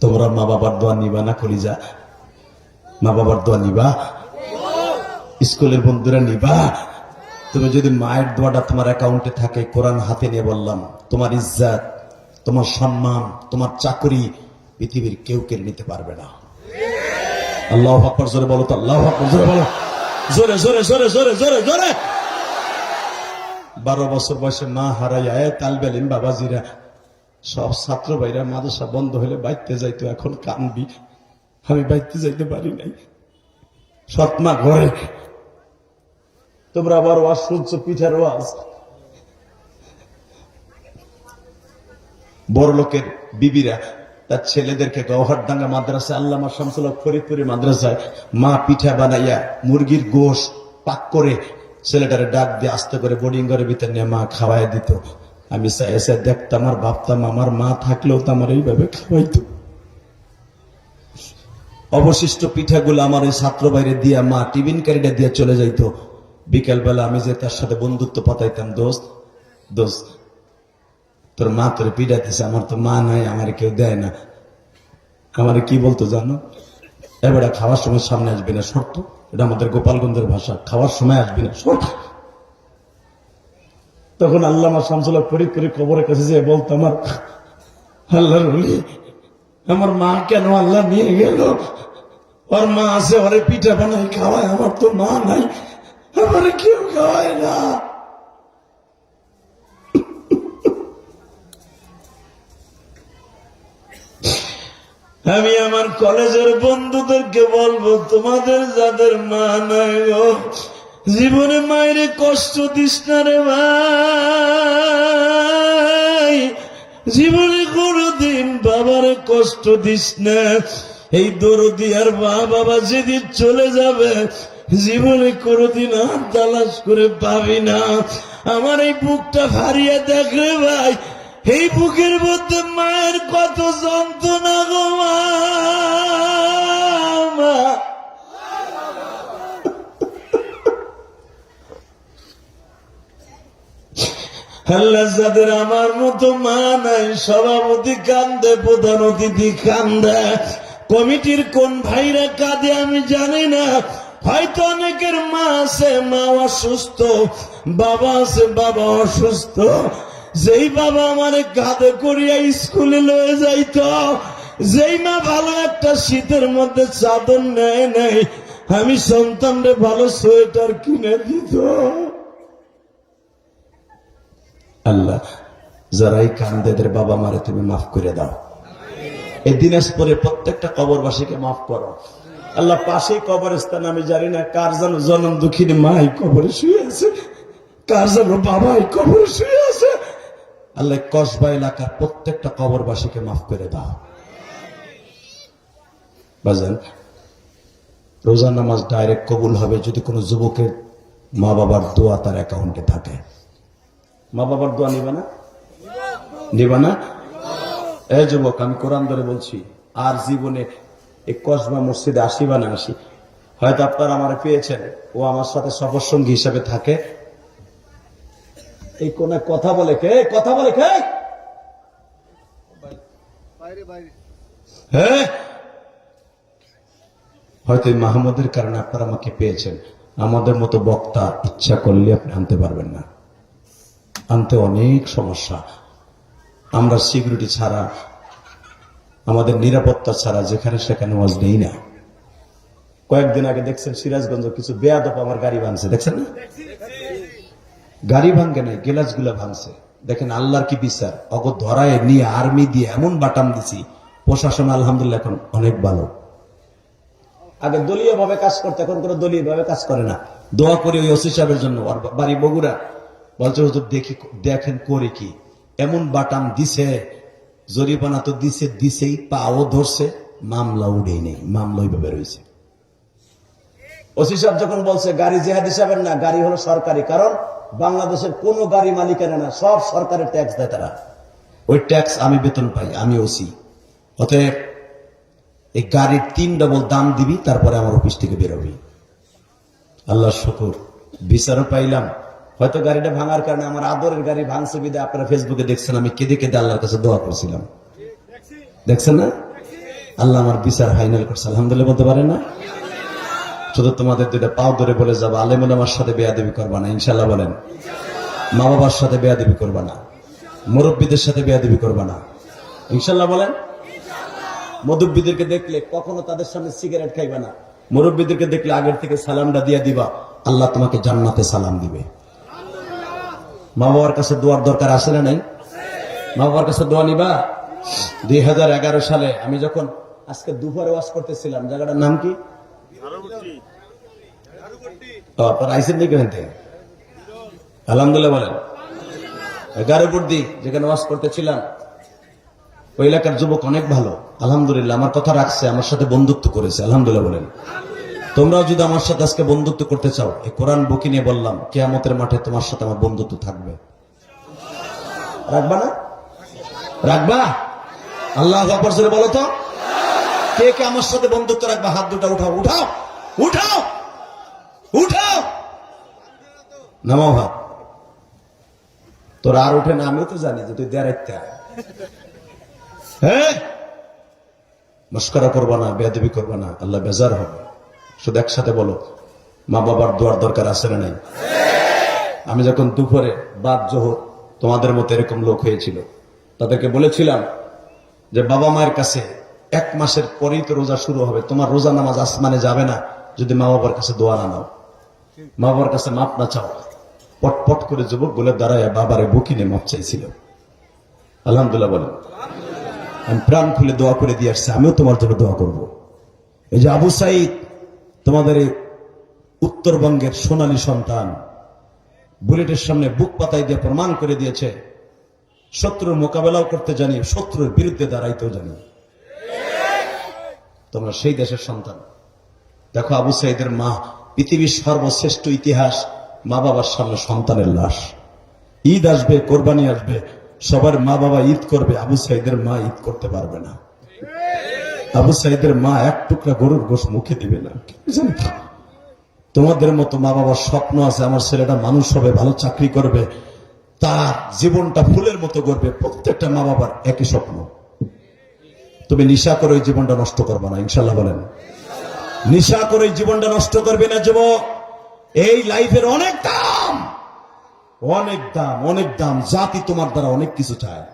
তোমরা মা বাবার দোয়া নিবা না? কলিজা, মা বাবার দোয়া নিবা? স্কুলের বন্ধুরা নিবা? তুমি যদি মায়ের দোয়াটা তোমার অ্যাকাউন্টে থাকে, কোরআন হাতে নিয়ে বললাম, তোমার ইজ্জত, তোমার সম্মান, তোমার চাকরি পৃথিবীর কেউ কেড়ে নিতে পারবে না। আল্লাহু আকবার, জোরে বলো তো, আল্লাহু আকবার, জোরে বলো, জোরে জোরে জোরে জোরে জোরে জোরে। 12 বছর বয়সে মা হারাইয়া তালবে আলিম বাবাজিরা সব ছাত্র ভাইরা মাদ্রাসা বন্ধ হলে বাইতে যাইতো, এখন কানবি, আমি বাইতে যাইতে পারি নাই। সৎমা ঘরে, তোমরা আবার ওয়াজ শুনছো, পিঠার ওয়াজ। বড় লোকের বিবিরা তার ছেলেদেরকে গৌহারডাঙ্গা মাদ্রাসায়, আল্লামা শামসুল হক ফরিদপুরি মাদ্রাসায় মা পিঠা বানাইয়া মুরগির গোশ পাক করে ছেলেটারে ডাক দিয়ে আস্তে করে বোর্ডিং ঘরের ভিতরে নিয়ে মা খাওয়াই দিত। আমি এসে দেখতাম আর ভাবতাম, আমার মা থাকলেও তো আমার এইভাবে খাওয়াইতো। অবশিষ্ট পিঠাগুলো আমার ওই ছাত্র বাইরে দিয়া মা টিফিন ক্যারিটা দিয়ে চলে যাইতো। বিকেলবেলা আমি যে তার সাথে বন্ধুত্ব পাতাইতাম, দোস্ত দোস্ত তোর মা তোর পিঠা দিছে, আমার তো মা নাই, আমার কেউ দেয় না। আমার কি বলতো জানো, এবারে খাওয়ার সময় সামনে আসবি না, শর্ত। এটা আমাদের গোপালগঞ্জের ভাষা, খাওয়ার সময় আসবি না, শর্ত। তখন আল্লামা শামসুল হক ফরিদপুরি কবরের কাছে যে বলতো, আমার আল্লাহর ওলি, আমার মা কেন আল্লাহ নিয়ে গেল? ওর মা আছে, ওরে পিঠা বানাই খাওয়ায়, আমার তো মা নাই, আমার কেউ খাওয়ায় না। আমি আমার কলেজের বন্ধুদেরকে বলবো, তোমাদের যাদের মা নাই গো, জীবনে মায়ের কষ্ট দিস না রে ভাই, জীবনে কোনদিন বাবার কষ্ট দিস না। এই দরদি আর মা বাবা যেদিন চলে যাবে, জীবনে কোনদিন আর তালাশ করে পাবি না। আমার এই বুকটা হারিয়ে দেখ রে ভাই, এই বুকের মধ্যে মায়ের কত যন্ত্রণা গো মা। আল্লাহ যাদের আমার মতো মা নাই, সভাপতি কান্দে, প্রধান অতিথি কান্দে, কমিটির কোন ভাইরা কাঁদে আমি জানি না। হয়তো অনেকের মা আছে, মা অসুস্থ, বাবা আছে, বাবা অসুস্থ। যেই বাবা আমারে কাঁধে করিয়া স্কুলে লয়ে যাইত, যেই মা ভালো একটা শীতের মধ্যে চাদর নেয় নাই, আমি সন্তানরে ভালো সোয়েটার কিনে দিত। আল্লাহ যারাই কান্দেদের বাবা মারে তুমি মাফ করে দাও। এই দিনাজপুরে প্রত্যেকটা কবরবাসীকে মাফ করো আল্লাহ। পাশেই কবরস্থান, আমি জানি না কার যেন জনম দুঃখিনী মা এই কবরে শুয়ে আছে, কার যেন বাবা এই কবরে শুয়ে আছে। আল্লাহ কসবা এলাকার প্রত্যেকটা কবরবাসীকে মাফ করে দাও। বাজান, রোজা নামাজ ডাইরেক্ট কবুল হবে যদি কোনো যুবকের মা বাবার দোয়া তার অ্যাকাউন্টে থাকে। মা বাবার দোয়া নিবে না? নিবে না? এই যুবক, আমি কোরআন ধরে বলছি, আর জীবনে এই কসবা মসজিদে আসিবা না আসি, হয়তো আপনারা আমার পেয়েছেন, ও আমার সাথে সফর সঙ্গী হিসাবে থাকে। এই কোন কথা বলে কে? কথা বলে কে? হ্যাঁ, হয়তো এই মাহমুদের কারণে আপনারা আমাকে পেয়েছেন। আমাদের মতো বক্তা ইচ্ছা করলে আপনি আনতে পারবেন না, আনতে অনেক সমস্যা। আমরা সিকিউরিটি ছাড়া, আমাদের নিরাপত্তা ছাড়া যেখানে সেখানে ওয়াজ নেই না। কয়েকদিন আগে দেখছেন সিরাজগঞ্জ কিছু বেয়াদব আমার গাড়ি ভাঙছে, দেখছেন না? গাড়ি ভাঙ্গে নাই, গেলাসগুলা ভাঙছে। দেখেন আল্লাহর কি বিচার, অগ ধরায় নিয়ে আর্মি দিয়ে এমন বাটাম দিছি, প্রশাসন আলহামদুলিল্লাহ এখন অনেক ভালো। আগে দলীয় ভাবে কাজ করতে, এখন কোনো দলীয় ভাবে কাজ করে না। দোয়া করি ওই ওসি সাহেবের জন্য, ওর বাড়ি বগুড়া। বলছে হুজুর দেখেন করে কি এমন বাটাম দিছে, জরিমানা তো দিছেই, পাও ধরছে, মামলা উঠেই নেই, মামলা ওইভাবে রয়েছে। ওসি সাহেব যখন বলছে গাড়ি জেহাদি সাহেবের না, গাড়ি হলো সরকারি, কারণ বাংলাদেশের কোন গাড়ি মালিকানা না, সব সরকারের ট্যাক্স দেয় তারা। ওই ট্যাক্স আমি বেতন পাই, আমি ওসি। অতএব এই গাড়ির 3 ডবল দাম দিবি, তারপরে আমার অফিস থেকে বেরোবি। আল্লাহ শুকুর, বিচারও পাইলাম। হয়তো গাড়িটা ভাঙার কারণে, আমার আদরের গাড়ি ভাঙছে বিদায় আপনারা ফেসবুকে দেখছেন, আমি কেঁদে কেঁদে আল্লাহর কাছে দোয়া করছিলাম, দেখছেন না? আল্লাহ আমার বিচার ফাইনাল করছে, আলহামদুলিল্লাহ বলতে পারেন না? শুধু তোমাদের 2টা পাও ধরে বলে যাবো, আলেমুল আমার সাথে বেয়াদবি করবা না, ইনশাল্লাহ বলেন। মা বাবার সাথে বেয়াদবি করবা না, মুরব্বীদের সাথে বেয়াদবি করবা না, ইনশাল্লাহ বলেন। মুরব্বীদেরকে দেখলে কখনো তাদের সামনে সিগারেট খাইবা না। মুরব্বীদেরকে দেখলে আগের থেকে সালামটা দিয়ে দিবা, আল্লাহ তোমাকে জান্নাতে সালাম দিবে। মা বাবার কাছে দোয়ার দরকার আছে না নাই? মা বাবার কাছে দোয়া নিবা। 2011 সালে আমি যখন আজকে দুপুরে ওয়াজ করতেছিলাম, জায়গাটার নাম কি? আপনারা আইসেন নাকি ওখান থেকে? আলহামদুলিল্লাহ বলেন। 11 যেখানে ওয়াজ করতেছিলাম, ওই এলাকার যুবক অনেক ভালো, আলহামদুলিল্লাহ। আমার কথা রাখছে, আমার সাথে বন্ধুত্ব করেছে, আলহামদুলিল্লাহ বলেন। তোমরাও যদি আমার সাথে আজকে বন্ধুত্ব করতে চাও, এই কোরআন বুকি নিয়ে বললাম, কিয়ামতের মাঠে তোমার সাথে আমার বন্ধুত্ব থাকবে। রাখবা না? রাখবা? আল্লাহু আকবার জোরে বলো তো। কে কে আমার সাথে বন্ধুত্ব রাখবে? হাত দুটা উঠাও, উঠাও, উঠাও, উঠাও, নামাও হাত। তোর আর উঠে না, আমিও তো জানি যে তুই দেড়াইতে। হ্যাঁ, মস্করা করবা না, বেয়াদবি করবা না, আল্লাহ বেজার হবে। শুধু একসাথে বলো, মা বাবার দোয়ার দরকার আছে না নাই? আমি যখন দুপুরে বাদ জোহর তোমাদের মতো এরকম লোক হয়েছিল, তাদেরকে বলেছিলাম যে বাবা মায়ের কাছে 1 মাসের পরেই তো রোজা শুরু হবে, তোমার রোজা নামাজ আসমানে যাবে না যদি মা বাবার কাছে দোয়া না নাও, মা বাবার কাছে মাপ না চাও। পটপট করে যুবক বলে দাঁড়ায় বাবারে বুকিনে মাপ চাইছিল। আলহামদুলিল্লাহ বলেন। আমি প্রাণ খুলে দোয়া করে দিয়ে আসছি, আমিও তোমার জন্য দোয়া করব। এই যে আবু সাইদ, তোমাদের এই উত্তরবঙ্গের সোনালী সন্তান, বুলেটের সামনে বুক পাতাই দিয়ে প্রমাণ করে দিয়েছে শত্রুর মোকাবেলাও করতে জানি, শত্রুর বিরুদ্ধে দাঁড়াইতেও জানি। তোমরা সেই দেশের সন্তান। দেখো আবু সাইদের মা, পৃথিবীর সর্বশ্রেষ্ঠ ইতিহাস, মা বাবার সামনে সন্তানের লাশ। ঈদ আসবে, কোরবানি আসবে, সবার মা বাবা ঈদ করবে, আবু সাইদের মা ঈদ করতে পারবে না। আবু সাইদের মা 1 টুকরা গরুর গোশত মুখে দিবে না। তোমাদের মতো মা বাবার স্বপ্ন আছে, আমার ছেলেটা মানুষ হবে, ভালো চাকরি করবে, তার জীবনটা ফুলের মতো করবে। প্রত্যেকটা মা বাবার একই স্বপ্ন। তুমি নিশা করে ওই জীবনটা নষ্ট করবে না, ইনশাল্লাহ বলেন। নিশা করে ওই জীবনটা নষ্ট করবে না যুবক। এই লাইফের অনেক দাম, অনেক দাম, অনেক দাম। জাতি তোমার দ্বারা অনেক কিছু চায়।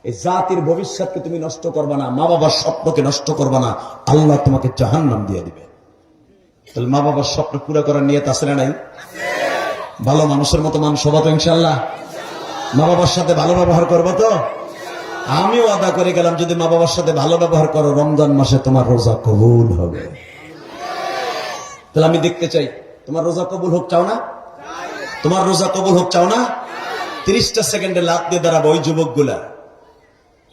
এই জাতির ভবিষ্যৎকে তুমি নষ্ট করবে না, মা বাবার স্বপ্নকে নষ্ট করবে না, আল্লাহ তোমাকে জাহান্নাম দিয়ে দিবে। তাহলে মা বাবার স্বপ্ন পুরো করার নিয়ত আছে না নাই? ভালো মানুষের মতো মানুষ হবা তো ইনশাল্লাহ? মা বাবার সাথে ভালো ব্যবহার করবো তো? আমিও আদা করে গেলাম, যদি মা বাবার সাথে ভালো ব্যবহার করো, রমজান মাসে তোমার রোজা কবুল হবে। তাহলে আমি দেখতে চাই তোমার রোজা কবুল হোক, চাও না? তোমার রোজা কবুল হোক, চাও না? 30টা সেকেন্ডে লাত দিয়ে দাঁড়াবো ওই যুবক গুলা,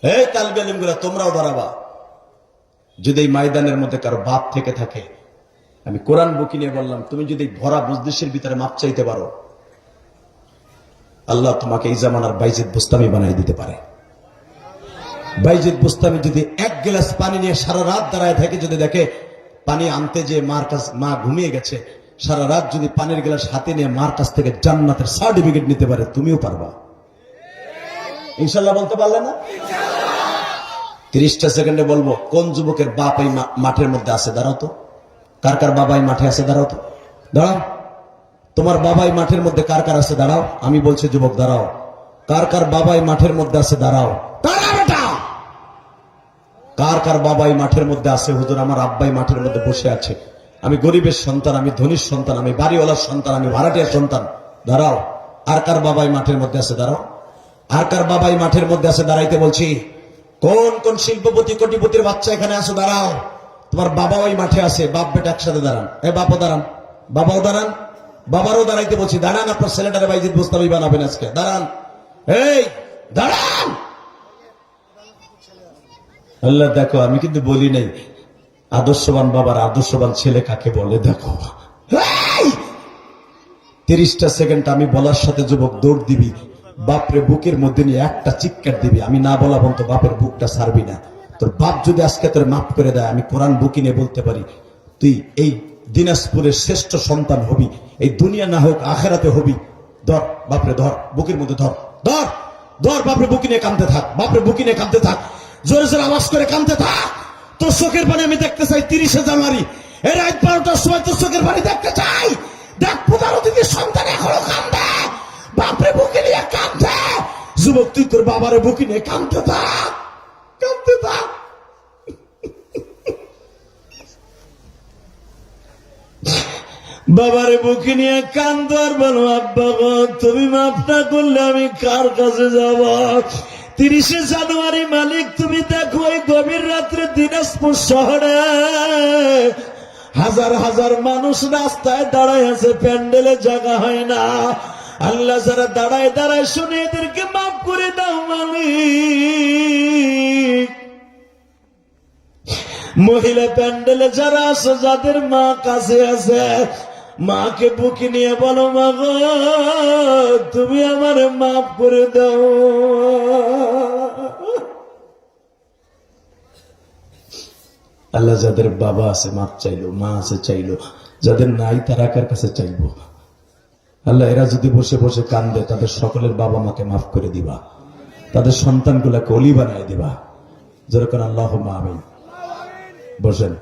এই তালবে আলিম গুলা, তোমরাও দাঁড়াবা। যদি এই ময়দানের মধ্যে কারো বাপ থেকে থাকে, আমি কোরআন বুকি নিয়ে বললাম, তুমি যদি ভরা মজলিসের ভিতরে মাপ চাইতে পারো, আল্লাহ তোমাকে এই জামানার বাইজিদ বুস্তামি বানাই দিতে পারে। বাইজিদ বুস্তামি যদি 1 গ্লাস পানি নিয়ে সারা রাত দাঁড়ায় থাকে, যদি দেখে পানি আনতে যে মার কাছে মা ঘুমিয়ে গেছে, সারা রাত যদি পানির গ্লাস হাতে নিয়ে মার কাছ থেকে জান্নাতের সার্টিফিকেট নিতে পারে, তুমিও পারবা। ইনশাল্লাহ বলতে পারলে না? 30টা সেকেন্ডে বলবো কোন যুবকের বাপ এই মাঠের মধ্যে আছে, দাঁড়াও তো। কার কার বাবাই মাঠে আছে, দাঁড়াও তো, দাঁড়াও। তোমার বাবাই মাঠের মধ্যে কার কার আছে, দাঁড়াও। আমি বলছি যুবক দাঁড়াও। কার কার বাবাই মাঠের মধ্যে আছে, দাঁড়াও। কার কার বাবাই মাঠের মধ্যে আছে, হুজুর আমার আব্বাই মাঠের মধ্যে বসে আছে, আমি গরিবের সন্তান, আমি ধনীর সন্তান, আমি বাড়িওয়ালার সন্তান, আমি ভাড়াটিয়ার সন্তান, দাঁড়াও। আর কার বাবাই মাঠের মধ্যে আছে, দাঁড়াও। আর কার বাবাই মাঠের মধ্যে আছে, দাঁড়াইতে বলছি। কোন কোন শিল্পপতি কোটিপতির বাচ্চা এখানে আছে, দাঁড়াও। তোমার বাবা ওই মাঠে আছে, বাপ বেটা একসাথে দাঁড়ান। এ বাপও দাঁড়ান, বাবাও দাঁড়ান, বাবারও দাঁড়াইতে বলছি, দাঁড়ান। আপনার ছেলেটারে বাইজিদ বুস্তামি বানাবেন আজকে, দাঁড়ান। এই দাঁড়ান। আল্লাহ দেখো, আমি কিন্তু বলি নাই আদর্শবান বাবার আদর্শবান ছেলে কাকে বলে। দেখো 30টা সেকেন্ড আমি বলার সাথে যুবক দৌড় দিবি, বাপরে বুকের মধ্যে নিয়ে একটা চিৎকার দিবি। আমি না বলা পর্যন্ত বাপের বুকটা ছাড়বি না। তোর বাপ যদি আজকে তোর মাফ করে দেয়, আমি কোরআন বুকি নিয়ে বলতে পারি, তুই এই দিনাজপুরের শ্রেষ্ঠ সন্তান হবি, এই দুনিয়া না হোক আখেরাতে হবি। ধর বাপরে, ধর বুকের মধ্যে, ধর ধর ধর, বাপরে বুকি নিয়ে কাঁদতে থাক, বাপরে বুকি নিয়ে কাঁদতে থাক, জোরে জোরে আওয়াজ করে কাঁদতে থাক। তোর চোখের পানি আমি দেখতে চাই 30শে জানুয়ারি এই রাত 12টার সময়, তোর চোখের পানি দেখতে চাই। দেখ প্রধান অতিথির সন্তান এখনো কাঁদে, বাপরে বুকি নিয়ে কাঁদে। যুবক তুই তোর বাবারে বুকি নিয়ে কাঁদতে থাক, কাঁদতে থাক। বাবারে বুকি নিয়ে কাঁদো আর বলো, আব্বা গো তুমি মাফ না করলে আমি কার কাছে যাব? 30শে জানুয়ারি মালিক তুমি দেখো, এই গভীর রাত্রে দিনাজপুর শহরে হাজার হাজার মানুষ রাস্তায় দাঁড়ায় আছে, প্যান্ডেলে জায়গা হয় না। আল্লাহ যারা দাঁড়ায় দাঁড়ায় শুনে এদেরকে মাফ করে দাও মালিক। মহিলা প্যান্ডেলে যারা আছে, যাদের মা কাছে আছে, মাকে বুকে নিয়ে বলো, মা গো তুমি আমার মাফ করে দাও। আল্লাহ যাদের বাবা আছে মাপ চাইলো, মা আছে চাইলো, যাদের নাই তারা কার কাছে চাইবো? আল্লাহ এরা যদি বসে বসে কান্দে তাদের সকলের বাবা মাকে মাফ করে দিবা, তাদের সন্তানগুলাকে অলি বানাই দিবা। যেরকম আল্লাহুম্মা আমিন। বসেন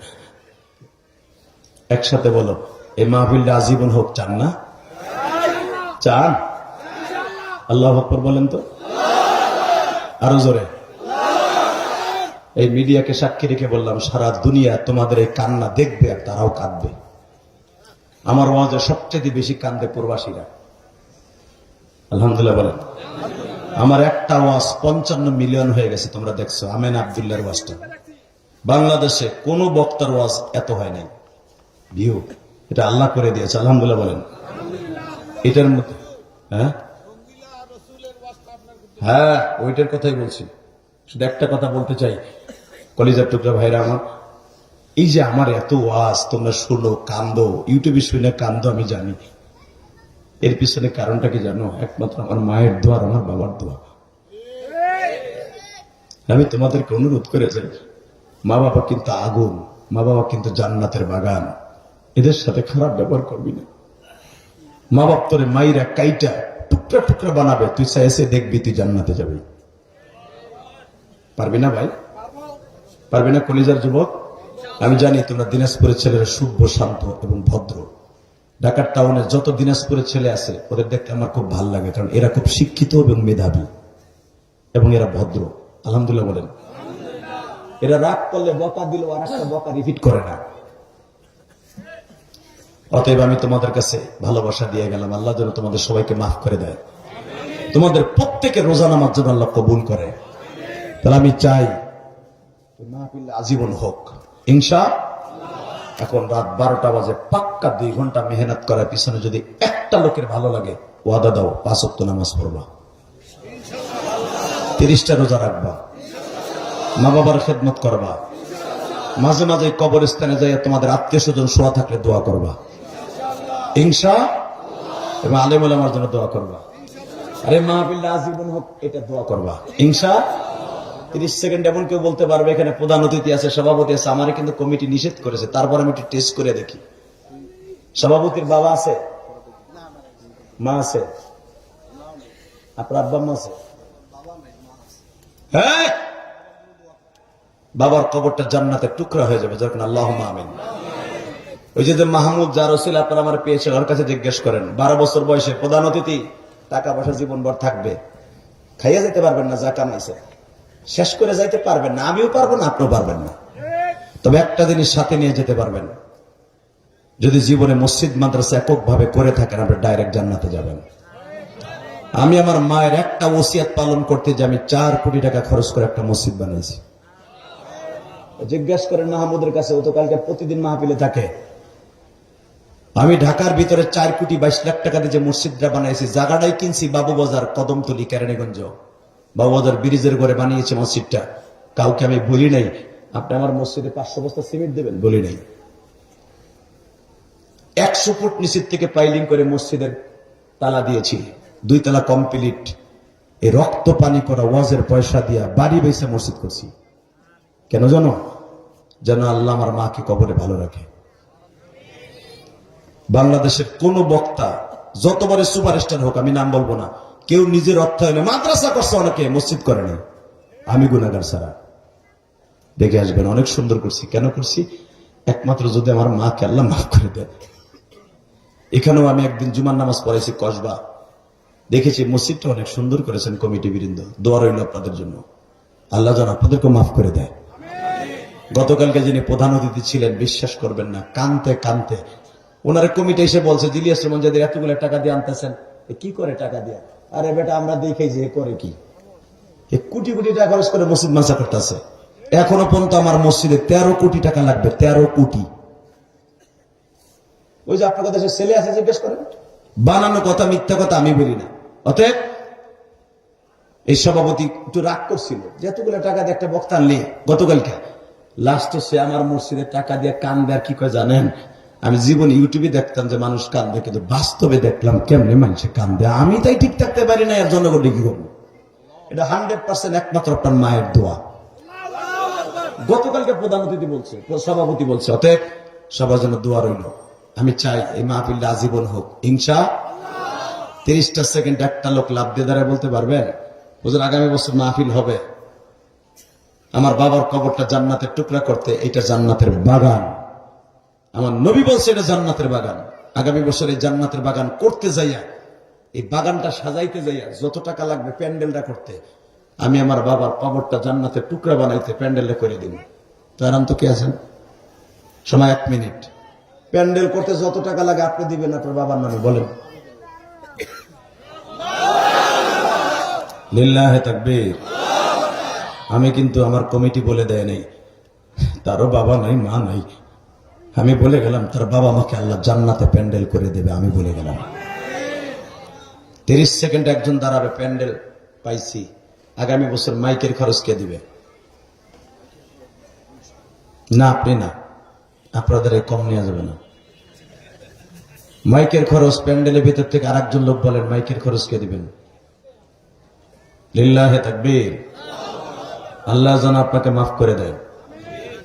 একসাথে বলো, এই মাহফিলটা আজীবন হোক, চান না? চান? আল্লাহু আকবার বলেন তো, আরো জোরে। এই মিডিয়াকে সাক্ষী রেখে বললাম, সারা দুনিয়া তোমাদের এই কান্না দেখবে আর তারাও কাঁদবে। আমার ওয়াজে সবচেয়ে বেশি কান্দে প্রবাসীরা। আলহামদুলিল্লাহ বলেন। আমার একটা ওয়াজ 55 মিলিয়ন হয়ে গেছে, তোমরা দেখছো। আমেন আব্দুল্লাহর ওয়াজটা বাংলাদেশে কোন বক্তার ওয়াজ এত হয় নাই ভিউ। এটা আল্লাহ করে দিয়েছে, আলহামদুলিল্লাহ বলেন। এটার মধ্যে হ্যাঁ ওইটার কথাই বলছি। শুধু একটা কথা বলতে চাই, কলিজার টুকরা ভাইরা আমার, এই যে আমার এত ওয়াজ তোমরা শুনো, কান্দো, ইউটিউবে শুনে কান্দো, আমি জানি এর পিছনে কারণটা কি জানো? একমাত্র আমার মায়ের দোয়া আর আমার বাবার দোয়া। আমি তোমাদেরকে অনুরোধ করে যাই, মা বাবা কিন্তু আগুন, মা বাবা কিন্তু জান্নাতের বাগান, এদের সাথে খারাপ ব্যবহার করবি না। মা বাপ তোরে মাইরা কাইটা টুকরা টুকরা বানাবে, তুই এসে দেখবি তুই জান্নাতে যাবি। পারবি না ভাই? পারবি না কলিজার যুবক? আমি জানি তোমরা দিনাজপুরের ছেলেরা সভ্য, শান্ত এবং ভদ্র। ঢাকার টাউনে যত দিনাজপুরের ছেলে আছে ওদের দেখতে আমার খুব ভালো লাগে, কারণ এরা খুব শিক্ষিত এবং মেধাবী এবং এরা ভদ্র। আলহামদুলিল্লাহ বলেন। এরা রাগ করলে বকা দিল আর একটা বকা রিপিট করে না। অতএব আমি তোমাদের কাছে ভালোবাসা দিয়ে গেলাম, আল্লাহ যেন তোমাদের সবাইকে মাফ করে দেয়, তোমাদের প্রত্যেকের রোজা নামাজ যেন আল্লাহ কবুল করে। তাহলে আমি চাই মাহফিল আজীবন হোক ইনশাআল্লাহ। এখন রাত 12টা বাজে, পাক্কা 2 ঘন্টা মেহনত করার পিছনে যদি একটা লোকের ভালো লাগে, ওয়াদা দাও 5 ওয়াক্ত নামাজ পড়বা, 30টা রোজা রাখবা, মা বাবার খেদমত করবা, মাঝে মাঝে কবরস্থানে যাই তোমাদের আত্মীয় স্বজন শোয়া থাকলে দোয়া করবা ইনশাআল্লাহ, এবং আলেম ওলামার জন্য দোয়া করবা। আরে মাহফিল আজীবন হোক এটা দোয়া করবা ইনশাআল্লাহ। 30 সেকেন্ড এমন কেউ বলতে পারবে এখানে প্রধান অতিথি আছে, সভাপতি আছে? আমার কিন্তু কমিটি নিষেধ করেছে, তারপর আমি একটু টেস্ট করে দেখি। সভাপতির বাবা আছে, মা আছে, আপনার আব্বা মা আছে? হ্যাঁ, বাবার কবরটা জান্নাতের টুকরা হয়ে যাবে, যখন আল্লাহুম্মা আমিন। ওই যে মাহমুদ যার ওসিলা আপনারা আমার পেয়েছেন, ওর কাছে জিজ্ঞেস করেন, 12 বছর বয়সে প্রধান অতিথি, টাকা পয়সা জীবনভর থাকবে, খাইয়া যেতে পারবেন না, যা কামাইছে শেষ করে যাইতে পারবেন না, আমিও পারবো না, আপনিও পারবেন না। তবে একটা জিনিস সাথে নিয়ে যেতে পারবেন, যদি জীবনে মসজিদ মাদ্রাসা এককভাবে করে থাকেন, আপনি ডাইরেক্ট জান্নাতে যাবেন। আমি আমার মায়ের একটা ওসিয়াত পালন করতে যে আমি 4 কোটি টাকা খরচ করে একটা মসজিদ বানিয়েছি। জিজ্ঞাসা করেন মাহমুদের কাছে, ও তো কালকে প্রতিদিন মাহফিলে থাকে। আমি ঢাকার ভিতরে 4 কোটি 22 লাখ টাকা দিয়ে যে মসজিদটা বানিয়েছি, জায়গাটাই কিনছি বাবুবাজার, কদমতলী, কেরানীগঞ্জ, বাবুবাজার ব্রিজের ঘরে বানিয়েছে মসজিদটা। কাউকে আমি বলি নাই আপনি আমার মসজিদে 500 বস্তা সিমেন্ট দেবেন, বলি নাই। 100 ফুট নিচের থেকে পাইলিং করে মসজিদের তালা দিয়েছি, 2 তালা কমপ্লিট। এই রক্ত পানি করা ওয়াজের পয়সা দিয়া বাড়ি বেসে মসজিদ করছি। কেন জানো? যেন আল্লাহ আমার মাকে কবরে ভালো রাখে। বাংলাদেশের কোন বক্তা যত বড় সুপারস্টার হোক, আমি নাম বলবো না, কেউ নিজের অর্থায়নে মাদ্রাসা করছে, অনেকে মসজিদ করেনি। আমি গুনাহগার ছাড়া। দেখে আসবেন, অনেক সুন্দর করছি। কেন করছি? একমাত্র যদি আমার মাকে আল্লাহ মাফ করে দেয়। এখানেও আমি একদিন জুমার নামাজ পড়াইছি কসবা, দেখেছি মসজিদটা অনেক সুন্দর করেছেন কমিটি বৃন্দ। দোয়া রইল আপনাদের জন্য, আল্লাহ যেন আপনাদেরকে মাফ করে দেয়। গতকালকে যিনি প্রধান অতিথি ছিলেন, বিশ্বাস করবেন না, কানতে কানতে ওনার কমিটি এসে বলছে, জিলিয়াস রহমান যাদের এতগুলো টাকা দিয়ে আনতেছেন, কি করে টাকা দিয়ে? আরে বেটা আমরা দেখে যে করে কি, কোটি কোটি টাকা খরচ করে মসজিদ মাসা করতেছে। এখনো পর্যন্ত আমার মসজিদে 13 কোটি টাকা লাগবে, 13 কোটি। ওই যে আপনার দেশের ছেলে আছে, জিজ্ঞেস করেন। বানানো কথা, মিথ্যা কথা আমি বলি না। অতএব এই সভাপতি একটু রাগ করছিল, যেতগুলো টাকা দিয়ে একটা বক্তা আনলি গতকালকে, লাস্টে সে আমার মসজিদের টাকা দিয়ে কান দেয়। কি কয় জানেন? আমি জীবন ইউটিউবে দেখতাম যে মানুষ কান্দে, কিন্তু বাস্তবে দেখলাম কেমনে মানুষে কান্দে। আমি তাই ঠিক থাকতে পারি না, এর জন্য কি করবো? এটা 100% একমাত্র আপনার মায়ের দোয়া। গতকালকে প্রধান অতিথি বলছে, সভাপতি বলছে, অতএব সবার জন্য দোয়া রইল। আমি চাই এই মাহফিলটা আজীবন হোক ইনশাআল্লাহ। 30টা সেকেন্ড একটা লোক লাভ দিয়ে দাঁড়ায় বলতে পারবেন হুজুর আগামী বছর মাহফিল হবে, আমার বাবার কবরটা জান্নাতের টুকরা করতে, এটা জান্নাতের বাগান, আমার নবী বলছে এটা জান্নাতের বাগান। আগামী বছর এই জান্নাতের বাগান করতে যাইয়া, এই বাগানটা সাজাইতে যাইয়া যত টাকা লাগবে প্যান্ডেলটা করতে, আমি আমার বাবার কবরটা জান্নাতের টুকরা বানাইতে প্যান্ডেলটা করে দিব। তার তো কে আছেন? সময় 1 মিনিট। প্যান্ডেল করতে যত টাকা লাগে আপনি দিবেন আপনার বাবার নামে, বলেন লিল্লাহে তাকবীর। আমি কিন্তু আমার কমিটি বলে দেয় নাই, তারও বাবা নাই মা নাই, আমি বলে গেলাম তার বাবা মাকে আল্লাহ জান্নাতে প্যান্ডেল করে দেবে, আমি বলে গেলাম। 30 সেকেন্ড একজন দাঁড়াবে, প্যান্ডেল পাইছি, আগামী বছর মাইকের খরচ কে দিবে? না আপনি না, আপনাদের এই কম নেওয়া যাবে না। মাইকের খরচ প্যান্ডেলের ভিতর থেকে আরেকজন লোক বলেন মাইকের খরচ কে দিবেন? লিল্লাহে তাকবীর। আল্লাহ যেন আপনাকে মাফ করে দেয়।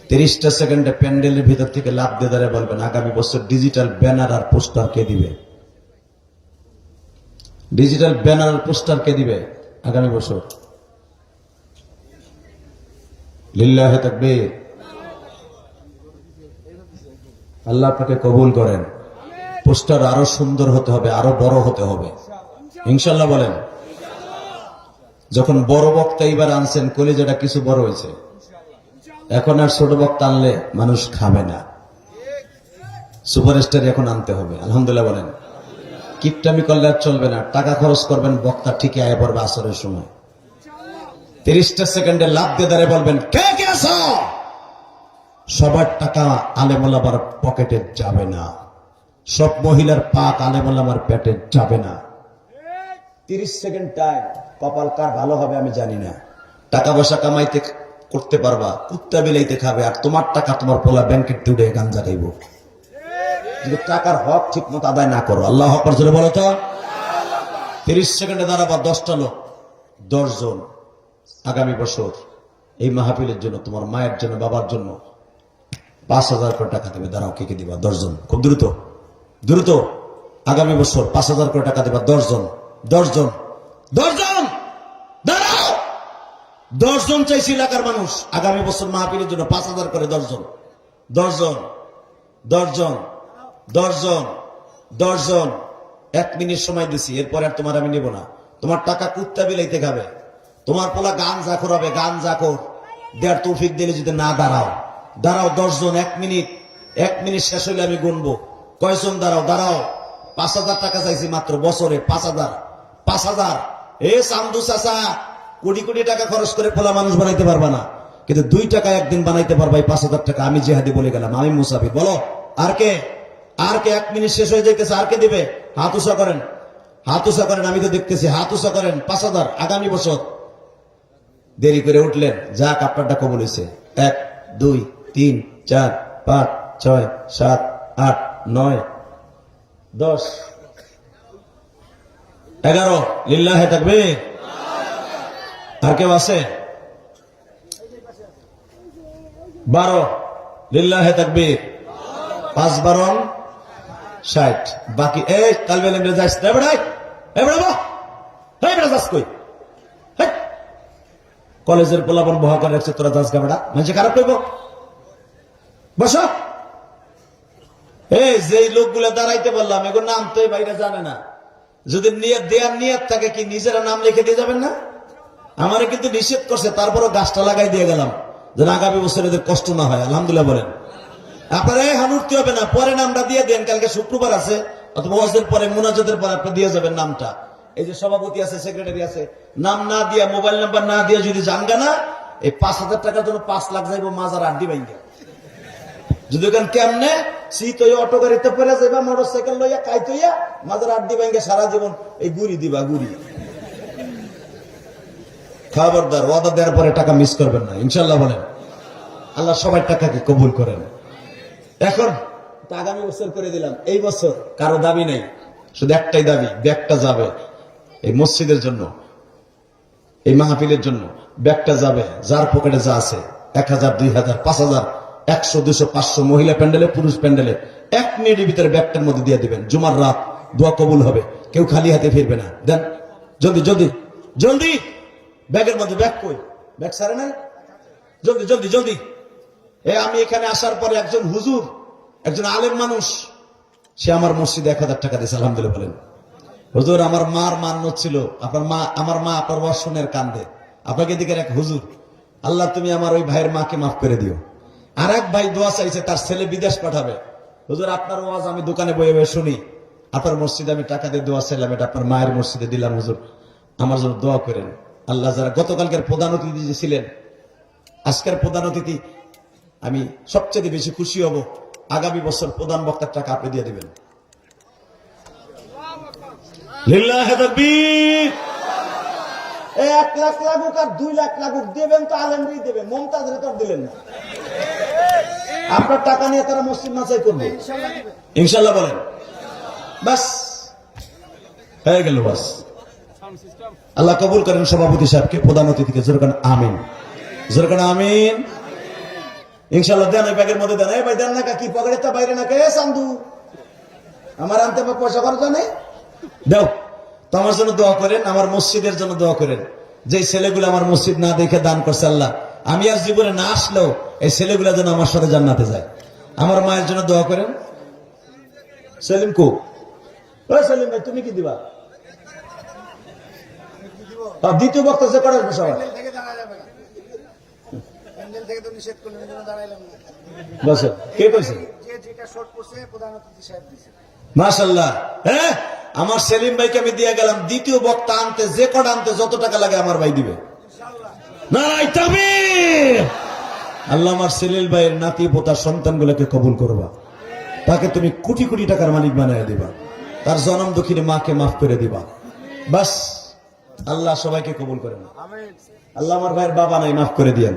30টা সেকেন্ডে প্যান্ডেলের ভিতর থেকে লাভ দিয়ে দাঁড়িয়ে বলবেন আগামী বছর ডিজিটাল ব্যানার আর পোস্টার কে দিবে? ডিজিটাল ব্যানার আর পোস্টার কে দিবে আগামী বছর? লিল্লাহে তাকবীর। আল্লাহ আপনাকে কবুল করেন। পোস্টার আরো সুন্দর হতে হবে, আরো বড় হতে হবে ইনশাল্লাহ বলেন। যখন বড় বক্তা এবার আনছেন কলিজাটা কিছু বড় হয়েছে, এখন আর ছোট বক্তা আনলে মানুষ খাবে না, সুপারস্টার এখন আনতে হবে। আলহামদুলিল্লাহ বলেন। কিপটামি করলে আর চলবে না, টাকা খরচ করবেন, বক্তা ঠিকই আয় পড়বে আসরের সময়। 30টা সেকেন্ডে লাভ দিয়ে দাঁড়িয়ে বলবেন কে কে আছো? সবার টাকা আলেমুল্লামার পকেটে যাবে না, সব মহিলার পাক আলেমুল্লামার পেটে যাবে না। 30 সেকেন্ড টাইম। কপাল কার ভালো হবে আমি জানি না। টাকা পয়সা কামাইতে করতে পারবা, কুত্তা বিলাইতে খাবে, আর তোমার টাকা তোমার পোলা ব্যাংকের টুডে গাঞ্জা খাইব। যদি টাকার হক ঠিক মতো আদায় না করো, আল্লাহ হক জোরে বলো তো। 30 সেকেন্ডে দাঁড়াবা 10টা লোক, 10 জন আগামী বছর এই মাহফিলের জন্য, তোমার মায়ের জন্য, বাবার জন্য 5,000 করে টাকা দেবে। দাঁড়াও, কে কে দিবা? 10 জন, খুব দ্রুত দ্রুত। আগামী বছর 5,000 করে টাকা দেবা 10 জন, 10 জন, 10 জন। দাঁড়াও, 10 জন চাইছি এলাকার মানুষ আগামী বছর মাহফিলের জন্য 5,000 করে। 10 জন, 10 জন, 10 জন, 10 জন, 10 জন। 1 মিনিট সময় দিছি, এরপরে আর তোমার আমি নেব না। তোমার টাকা কুত্তা বিলাইতে খাবে, তোমার পোলা গান জাখর হবে, গান জাখর। দেড় তৌফিক দিলে যদি না দাঁড়াও, দাঁড়াও 10 জন। 1 মিনিট, 1 মিনিট শেষ হইলে আমি গুনবো কয়জন। দাঁড়াও, দাঁড়াও। 5,000 টাকা চাইছি মাত্র বছরে, 5,000, 5,000। এ সামদু চাচা, কোটি কোটি টাকা খরচ করে পোলা মানুষ বানাইতে পারবা না, কিন্তু 2 টাকা একদিন বানাইতে পারবা। এই 5,000 টাকা আমি জেহাদি বলে গেলাম, আমি মুসাফির। বলো আর কে? আর কে? 1 মিনিট শেষ হয়ে যাইতেছে, আর কে দিবে? হাত উঁচা করেন, হাত উঁচা করেন, আমি তো দেখতেছি। হাত উঁচা করেন। 5,000 আগামী বছর। দেরি করে উঠলেন, যাক আপনারটা কবুল হয়েছে। 1, 2, 3, 4, 5, 6, 7, 8, 9, 10, 11। লিল্লাহে তাকবীর। আর কেউ আছে? 12। লিল্লাহে তাকবীর। 5 12 60। বাকি এই কালবে লেমরে যাস না বেড়াই, এই বেড়াবো, এই বেড়া যাস কই? কলেজের পোলাপন বহা করে রাখছে, তোরা যাস গা বেড়া, মানুষে খারাপ কইব। বসো। এই যে লোকগুলা দাঁড়াইতে বললাম, এগুলো নাম তো এই বাইরে জানে না। যদি নিয়ত দেওয়ার নিয়ত থাকে, কি নিজেরা নাম লিখে দিয়ে যাবেন না? আমারে কিন্তু নিষেধ করছে, তারপরও গাছটা লাগাই দিয়ে গেলাম যেন আগামী বছর এদের কষ্ট না হয়। আলহামদুলিল্লাহ বলেন। আপনারা হানুরতে হবে না, পরে নামটা দিয়ে দেন। কালকে শুক্রবার আছে, অথবা ওয়াজের পরে, মুনাজাতের পরে আপনি দিয়ে যাবেন নামটা। এই যে সভাপতি আছে, সেক্রেটারি আছে, নাম না দিয়া, মোবাইল নাম্বার না দিয়া যদি জানগা না, এই 5,000 টাকার জন্য 5 লাখ যাইব মাজার আড্ডি বাইঙ্গা। যদি ওখান কেমনে শীত হইয়া অটো গাড়িতে পরে যাইবা, মোটর সাইকেল লইয়া কাইত হইয়া মাজার আড্ডি বাইঙ্গা সারা জীবন এই গুড়ি দিবা, গুড়ি। খবরদার, ওয়াদা দেওয়ার পরে টাকা মিস করবেন না ইনশাল্লাহ বলেন। আল্লাহ সবাই টাকাকে কবুল করেন। এখন আগামী বছর করে দিলাম, এই বছর কারো দাবি নাই, শুধু একটাই দাবি, ব্যাগটা যাবে এই মসজিদের জন্য, এই মাহফিলের জন্য। ব্যাগটা যাবে, যার পকেটে যা আছে 1000, 2000, 5000, 100, 200, 500 মহিলা প্যান্ডেলে, পুরুষ প্যান্ডেলে 1 মিনিটের ভিতরে ব্যাগটার মধ্যে দিয়ে দিবেন। জুমার রাত দোয়া কবুল হবে, কেউ খালি হাতে ফিরবে না। দেন জলদি জলদি জলদি, ব্যাগের মধ্যে ব্যাগ কই, ব্যাগ সারে নাই, জলদি জলদি জলদি। আমি এখানে আসার পরে একজন হুজুর, একজন আলেম মানুষ, সে আমার মসজিদে 1000 টাকা দিয়েছে। আলহামদুলিল্লাহ বলেন। হুজুর আমার মার মান্য ছিল, আপনার মা, আমার মা আপনার বর্ষণের কান্দে, আপনাকে দিকের এক হুজুর, আল্লাহ তুমি আমার ওই ভাইয়ের মাকে মাফ করে দিও। আর এক ভাই দোয়া চাইছে, তার ছেলে বিদেশ পাঠাবে। হুজুর আপনার ওয়াজ আমি দোকানে বয়ে বয়ে শুনি, আপনার মসজিদে আমি টাকা দিয়ে দোয়া চাইলাম, এটা আপনার মায়ের মসজিদে দিলাম, হুজুর আমার জন্য দোয়া করেন। আল্লাহ যারা গতকালকের প্রধান অতিথি যে ছিলেন, আজকের প্রধান অতিথি, আমি সবচেয়ে বেশি খুশি হব আগামী বছর প্রধান বক্তার টাকা আপনি দিয়ে দিবেন। লিল্লাহি তাকবীর। 1 লাখ লাগুক আর 2 লাখ লাগুক, দেবেন তো আলেমরাই দেবেন, মমতাজরে তো আর দিলেন না। আপনার টাকা নিয়ে তারা মসজিদ নাচাই করবে ইনশাল্লাহ বলেন। বাস হয়ে গেল, বাস। আল্লাহ কবুল করেন সভাপতি সাহেবকে, প্রধান অতিথিকে। জোরকান আমিন, জোরকান আমিন। ইনশাল্লাহ দেন, ওই ব্যাগের মধ্যে দেন। ভাই দেন না, কি পকেটে তা বাইরে না, কে চান্দু আমার আনতে পয়সা খরচ নেই, দাও। তো আমার জন্য দোয়া করেন, আমার মসজিদের জন্য দোয়া করেন। যে ছেলেগুলো আমার মসজিদ না দেখে দান করছে, আল্লাহ আমি আর জীবনে না আসলেও এই ছেলেগুলা যেন আমার সাথে জান্নাতে যায়। আমার মায়ের জন্য দোয়া করেন। সেলিম কো, ওই সেলিম ভাই তুমি কি দিবা? দ্বিতীয় বক্তা যে করে সবাই বসে, কে কইছে? মাশাআল্লাহ। হ্যাঁ, আমার সেলিম ভাইকে আমি দিয়ে গেলাম, দ্বিতীয় বক্তা আনতে যে কটা আনতে যত টাকা লাগে আমার ভাই দিবে। নারায়ে তাকবীর। আল্লাহ আমার সেলিম ভাইয়ের নাতি পোতা সন্তানগুলোকে কবুল করবা, তাকে তুমি কোটি কোটি টাকার মালিক বানায় দিবা, তার জনম দুঃখিনী মাকে মাফ করে দিবা। বাস আল্লাহ সবাইকে কবুল করেন। আল্লাহ আমার ভাইয়ের বাবা নাই, মাফ করে দিয়েন।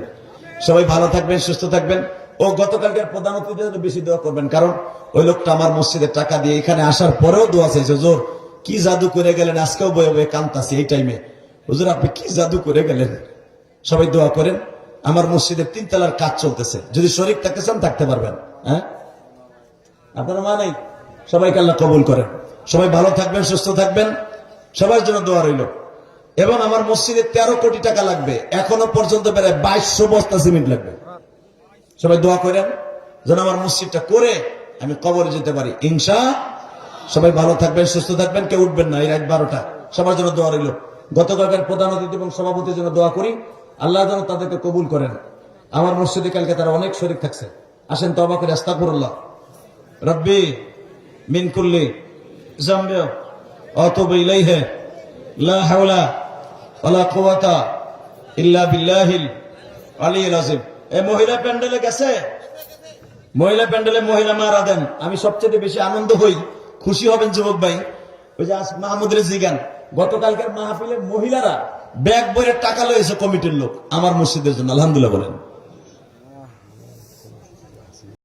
সবাই ভালো থাকবেন, সুস্থ থাকবেন। ও গতকালকের প্রধান অতিথিদের বেশি দোয়া করবেন, কারণ ওই লোকটা আমার মসজিদে টাকা দিয়ে এখানে আসার পরেও দোয়া চাইছে। হুজুর কি জাদু করে গেলেন, আজকেও বয়ে বয়ে কাঁদতাছি এই টাইমে। হুজুর আপনি কি জাদু করে গেলেন। সবাই দোয়া করেন। আমার মসজিদের 3 তলার কাজ চলতেছে, যদি শরীর থাকতে চান থাকতে পারবেন। হ্যাঁ, আপনারা মা নেই, সবাইকে আল্লাহ কবুল করেন। সবাই ভালো থাকবেন, সুস্থ থাকবেন। সবার জন্য দোয়া রইল। এবং আমার মসজিদে 13 কোটি টাকা লাগবে, এখনো পর্যন্ত প্রায় 2200 বস্তা সিমেন্ট লাগবে। সবাই দোয়া করেন যেন আমার মসজিদটা করে আমি কবরে যেতে পারি ইনশাআল্লাহ। সবাই ভালো থাকবেন, সুস্থ থাকবেন, কেউ উঠবেন না এই রাত 12টা। সবার জন্য দোয়া রইল। গতকালকের প্রধান অতিথি এবং সভাপতির জন্য দোয়া করি, আল্লাহ যেন তাদেরকে কবুল করেন। আমার মসজিদে কালকে তারা অনেক শরীক থাকছে, আসেন তওবা করে আস্তাগফিরুল্লাহ রব্বি মিন কুল্লি যামবি ওয়া আতুবু ইলাইহি লা হাওলা ওয়ালা কুওয়াতা ইল্লা বিল্লাহিল আলিয়্যিল আযীম। এই মহিলা প্যান্ডেলে গেছে, মহিলা প্যান্ডেলে মহিলা মারা দেন। আমি সবচেয়ে বেশি আনন্দ হই, খুশি হবেন যুবক ভাই, ওই যে মাহমুদের জিগান গতকালকের মাহফিলে মহিলারা ব্যাগ বইয়ের টাকা লয়েছে কমিটির লোক আমার মসজিদের জন্য। আলহামদুলিল্লাহ বলেন।